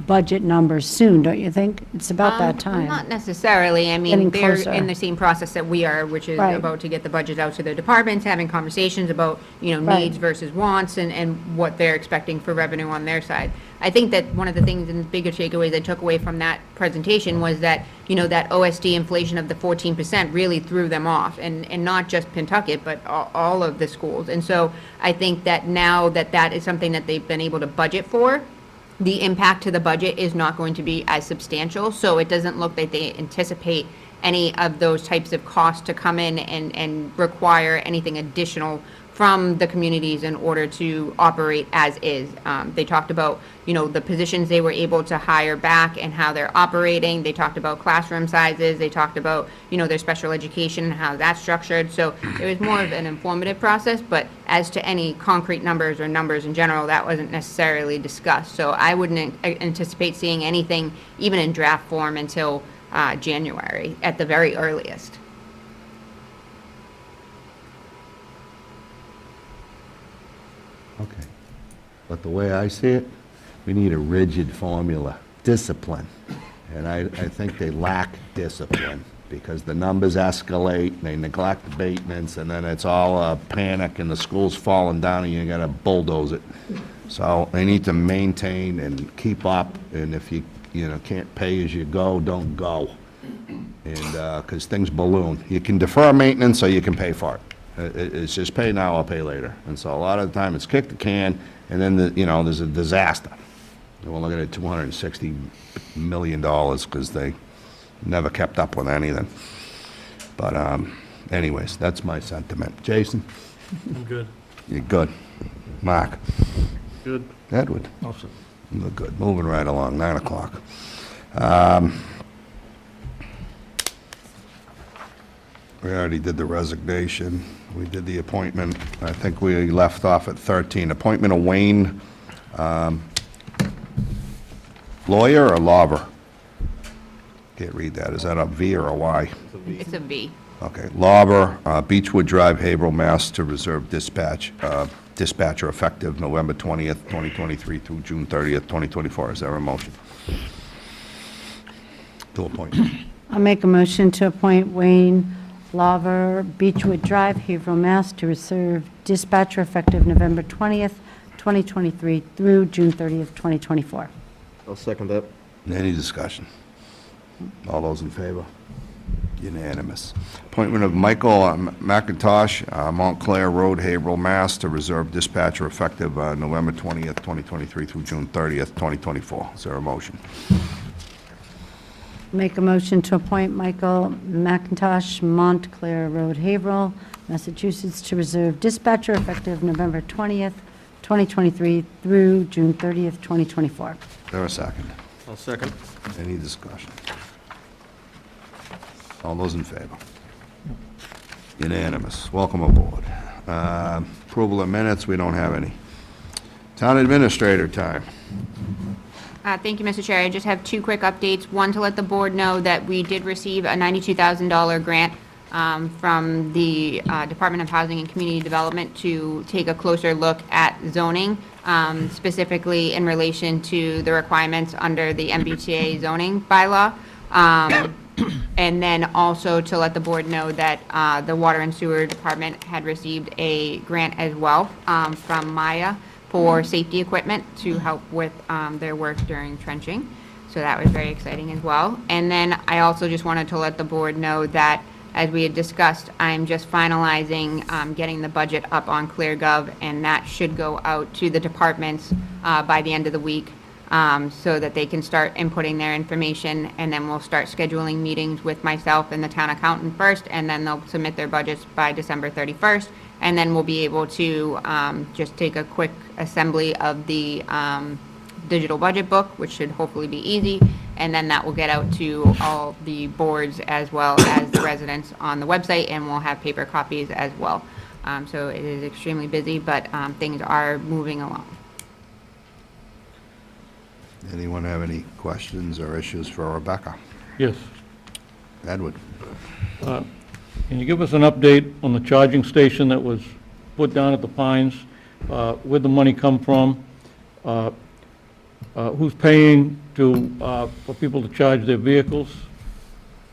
budget numbers soon, don't you think? It's about that time. Not necessarily. I Getting mean, they're closer. in the same process that we are, which is Right. about to get the budget out to the departments, having conversations about, Right. needs versus wants and what they're expecting for revenue on their side. I think that one of the things and the bigger takeaways I took away from that presentation was that, that OSD inflation of the 14% really threw them off, and not just Pentucket, but all of the schools. And so I think that now that is something that they've been able to budget for, the impact to the budget is not going to be as substantial, so it doesn't look like they anticipate any of those types of costs to come in and require anything additional from the communities in order to operate as is. They talked about, the positions they were able to hire back and how they're operating. They talked about classroom sizes. They talked about, their special education and how that's structured. So it was more of an informative process, but as to any concrete numbers or numbers in general, that wasn't necessarily discussed. So I wouldn't anticipate seeing anything, even in draft form, until January at the very earliest. Okay. But the way I see it, we need a rigid formula, discipline. And I think they lack discipline because the numbers escalate, they neglect abatements, and then it's all a panic and the school's falling down and you gotta bulldoze it. So they need to maintain and keep up, and if you can't pay as you go, don't go. And, because things balloon. You can defer maintenance or you can pay for it. It's just pay now or pay later. And so a lot of the time, it's kick the can, and then, there's a disaster. And we're looking at $260 million because they never kept up with anything. But anyways, that's my sentiment. Jason? I'm good. You're good. Mark? Good. Edward? Awesome. We're good. Moving right along, 9 o'clock. We already did the resignation. We did the appointment. I think we left off at 13. Appointment of Wayne, lawyer or lawver? Can't read that. Is that a V or a Y? It's a V. Okay. Lawver, Beechwood Drive, Haverhill, Mass. to reserve dispatcher effective November 20th, 2023 through June 30th, 2024. Is there a motion? To appoint. I'll make a motion to appoint Wayne Lawver, Beechwood Drive, Haverhill, Mass. to reserve dispatcher effective November 20th, 2023 through June 30th, 2024. I'll second that. Any discussion? All those in favor? Unanimous. Appointment of Michael McIntosh, Montclair Road, Haverhill, Mass. to reserve dispatcher effective November 20th, 2023 through June 30th, 2024. Is there a motion? Make a motion to appoint Michael McIntosh, Montclair Road, Haverhill, Massachusetts, to reserve dispatcher effective November 20th, 2023 through June 30th, 2024. Is there a second? I'll second. Any discussion? All those in favor? Unanimous. Welcome aboard. Approval of minutes, we don't have any. Town administrator time. Thank you, Mr. Chair. I just have two quick updates. One, to let the board know that we did receive a $92,000 grant from the Department of Housing and Community Development to take a closer look at zoning, specifically in relation to the requirements under the MBTA zoning bylaw. And then also to let the board know that the Water and Sewer Department had received a grant as well from Maya for safety equipment to help with their work during trenching. So that was very exciting as well. And then I also just wanted to let the board know that, as we had discussed, I'm just finalizing getting the budget up on ClearGov, and that should go out to the departments by the end of the week, so that they can start inputting their information, and then we'll start scheduling meetings with myself and the town accountant first, and then they'll submit their budgets by December 31st, and then we'll be able to just take a quick assembly of the digital budget book, which should hopefully be easy, and then that will get out to all the boards as well as the residents on the website, and we'll have paper copies as well. So it is extremely busy, but things are moving along. Anyone have any questions or issues for Rebecca? Yes. Edward? Can you give us an update on the charging station that was put down at the Pines? Where'd the money come from? Who's paying for people to charge their vehicles?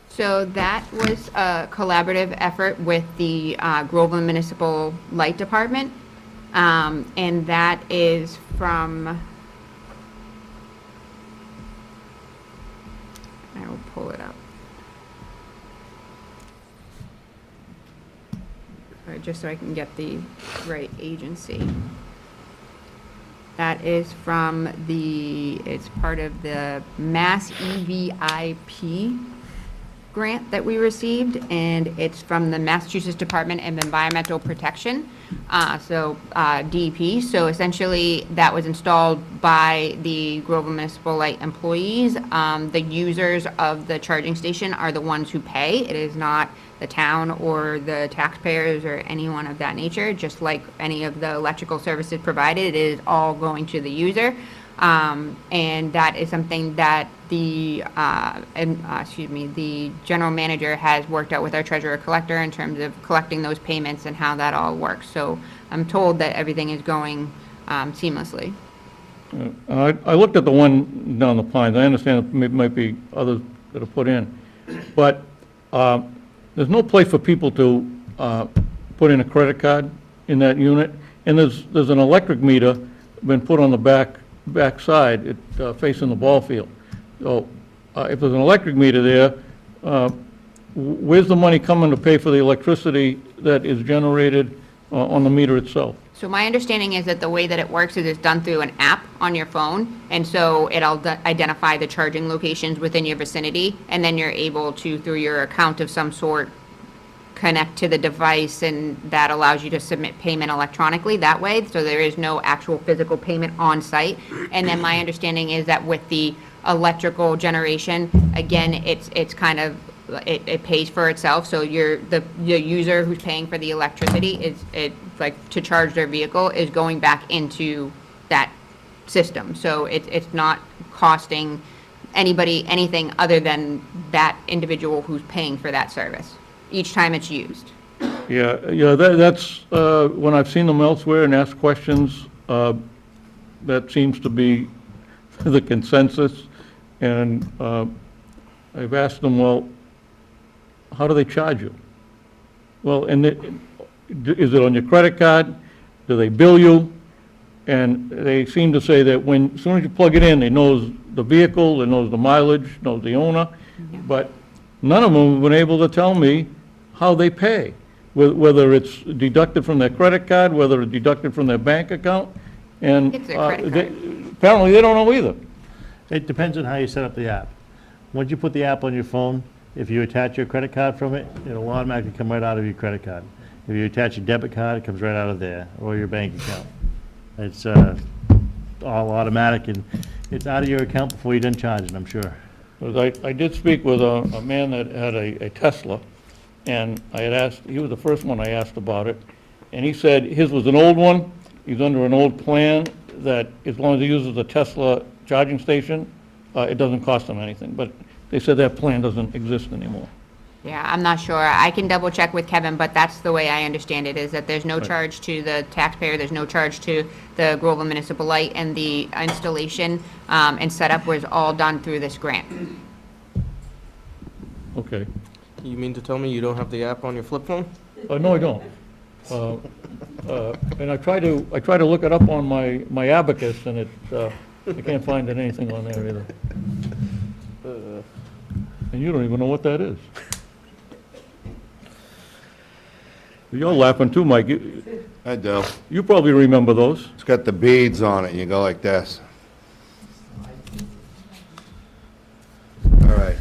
So that was a collaborative effort with the Groveland Municipal Light Department, and that is from, I will pull it up. Just so I can get the right agency. That is from it's part of the Mass EVIP grant that we received, and it's from the Massachusetts Department of Environmental Protection, DEP. So essentially, that was installed by the Groveland Municipal Light employees. The users of the charging station are the ones who pay. It is not the town or the taxpayers or anyone of that nature. Just like any of the electrical services provided, it is all going to the user. And that is something that the general manager has worked out with our treasurer collector in terms of collecting those payments and how that all works. So I'm told that everything is going seamlessly. I looked at the one down the Pines. I understand there might be others that are put in, but there's no place for people to put in a credit card in that unit, and there's an electric meter been put on the back side, facing the ball field. So if there's an electric meter there, where's the money coming to pay for the electricity that is generated on the meter itself? So my understanding is that the way that it works is it's done through an app on your phone, and so it'll identify the charging locations within your vicinity, and then you're able to, through your account of some sort, connect to the device, and that allows you to submit payment electronically that way, so there is no actual physical payment on site. And then my understanding is that with the electrical generation, again, it's kind of, it pays for itself, so the user who's paying for the electricity like to charge their vehicle is going back into that system. So it's not costing anybody anything other than that individual who's paying for that service each time it's used. Yeah, that's, when I've seen them elsewhere and asked questions, that seems to be the consensus. And I've asked them, well, how do they charge you? Well, is it on your credit card? Do they bill you? And they seem to say that as soon as you plug it in, it knows the vehicle, it knows the mileage, knows the owner. But none of them have been able to tell me how they pay, whether it's deducted from their credit card, whether it's deducted from their bank account. And It's their credit card. apparently they don't know either. It depends on how you set up the app. Once you put the app on your phone, if you attach your credit card from it, it'll automatically come right out of your credit card. If you attach your debit card, it comes right out of there, or your bank account. It's all automatic, and it's out of your account before you're done charging, I'm sure. I did speak with a man that had a Tesla, and I had asked, he was the first one I asked about it, and he said his was an old one, he's under an old plan, that as long as he uses a Tesla charging station, it doesn't cost him anything, but they said that plan doesn't exist anymore. Yeah, I'm not sure. I can double check with Kevin, but that's the way I understand it, is that there's no Right. charge to the taxpayer, there's no charge to the Groveland Municipal Light, and the installation and setup was all done through this grant. Okay. You mean to tell me you don't have the app on your flip phone? No, I don't. And I try to look it up on my Abacus, and I can't find anything on there either. And you don't even know what that is. You're laughing too, Mike. I do. You probably remember those. It's got the beads on it, you go like this. All right.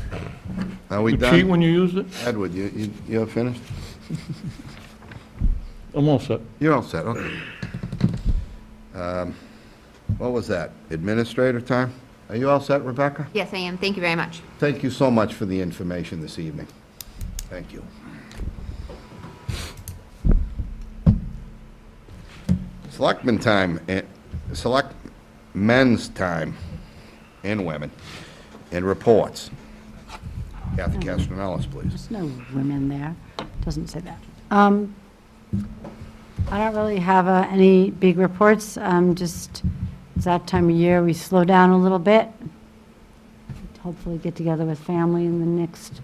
Are we You done? cheat when you use it? Edward, you finished? I'm all set. You're all set, okay. What was that? Administrator time? Are you all set, Rebecca? Yes, I am. Thank you very much. Thank you so much for the information this evening. Thank you. Selectmen time, select men's time, and women, and reports. Kathy Castronellis, please. There's no women there. Doesn't say that. I don't really have any big reports. Just, it's that time of year, we slow down a little bit. Hopefully get together with family in the next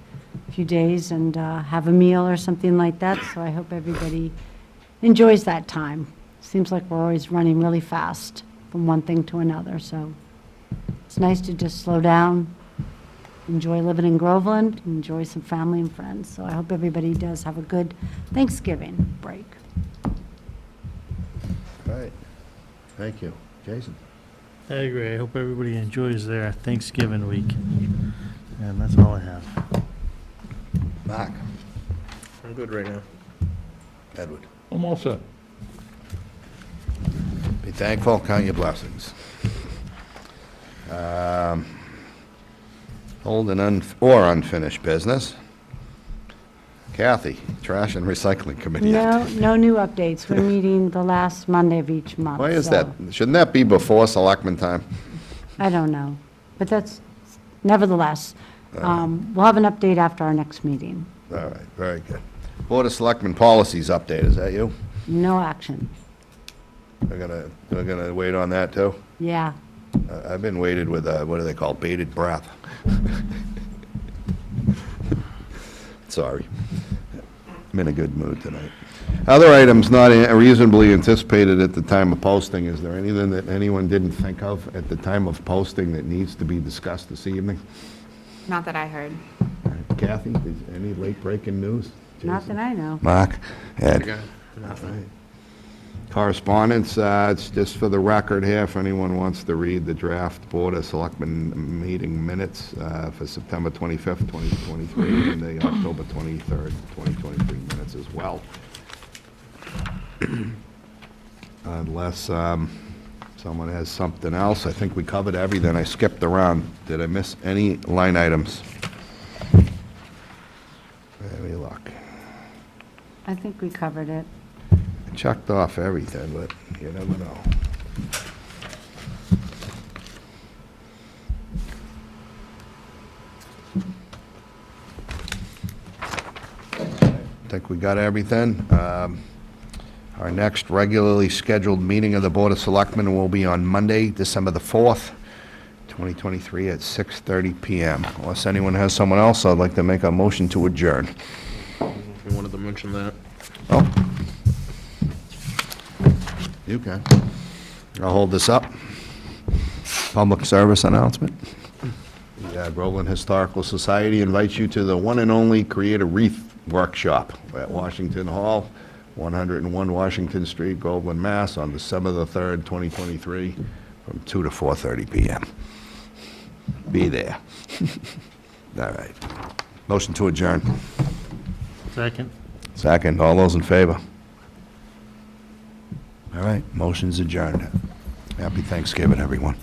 few days and have a meal or something like that. So I hope everybody enjoys that time. Seems like we're always running really fast from one thing to another. So it's nice to just slow down, enjoy living in Groveland, enjoy some family and friends. So I hope everybody does have a good Thanksgiving break. All right. Thank you. Jason? I agree. I hope everybody enjoys their Thanksgiving week. And that's all I have. Mark? I'm good right now. Edward? I'm all set. Be thankful, count your blessings. Old and unfinished business. Kathy, Trash and Recycling Committee. No new updates. We're meeting the last Monday of each month. Why is so that? Shouldn't that be before Selectmen time? I don't know, but that's, nevertheless, we'll have an update after our next meeting. All right, very good. Board of Selectmen policies update, is that you? No action. We're gonna wait on that too? Yeah. I've been waited with, what do they call, bated breath. Sorry. I'm in a good mood tonight. Other items not reasonably anticipated at the time of posting. Is there anything that anyone didn't think of at the time of posting that needs to be discussed this evening? Not that I heard. Kathy, is any late breaking news? Not Jason? that I know. Mark? Ed? Okay. Nothing. Correspondence, it's just for the record here, if anyone wants to read the draft Board of Selectmen meeting minutes for September 25th, 2023, and the October 23rd, 2023 minutes as well. Unless someone has something else, I think we covered everything. I skipped around. Did I miss any line items? Let me look. I think we covered it. I checked off everything, but you never know. Think we got everything. Our next regularly scheduled meeting of the Board of Selectmen will be on Monday, December the 4th, 2023 at 6:30 PM. Unless anyone has someone else, I'd like to make a motion to adjourn. If you wanted to mention that. Oh. You can. I'll hold this up. Public service announcement. The Groveland Historical Society invites you to the one and only Create a Wreath Workshop at Washington Hall, 101 Washington Street, Groveland, Mass. On December the 3rd, 2023, from 2 to 4:30 PM. Be there. All right. Motion to adjourn. Second. Second. All those in favor? All right. Motion's adjourned. Happy Thanksgiving, everyone.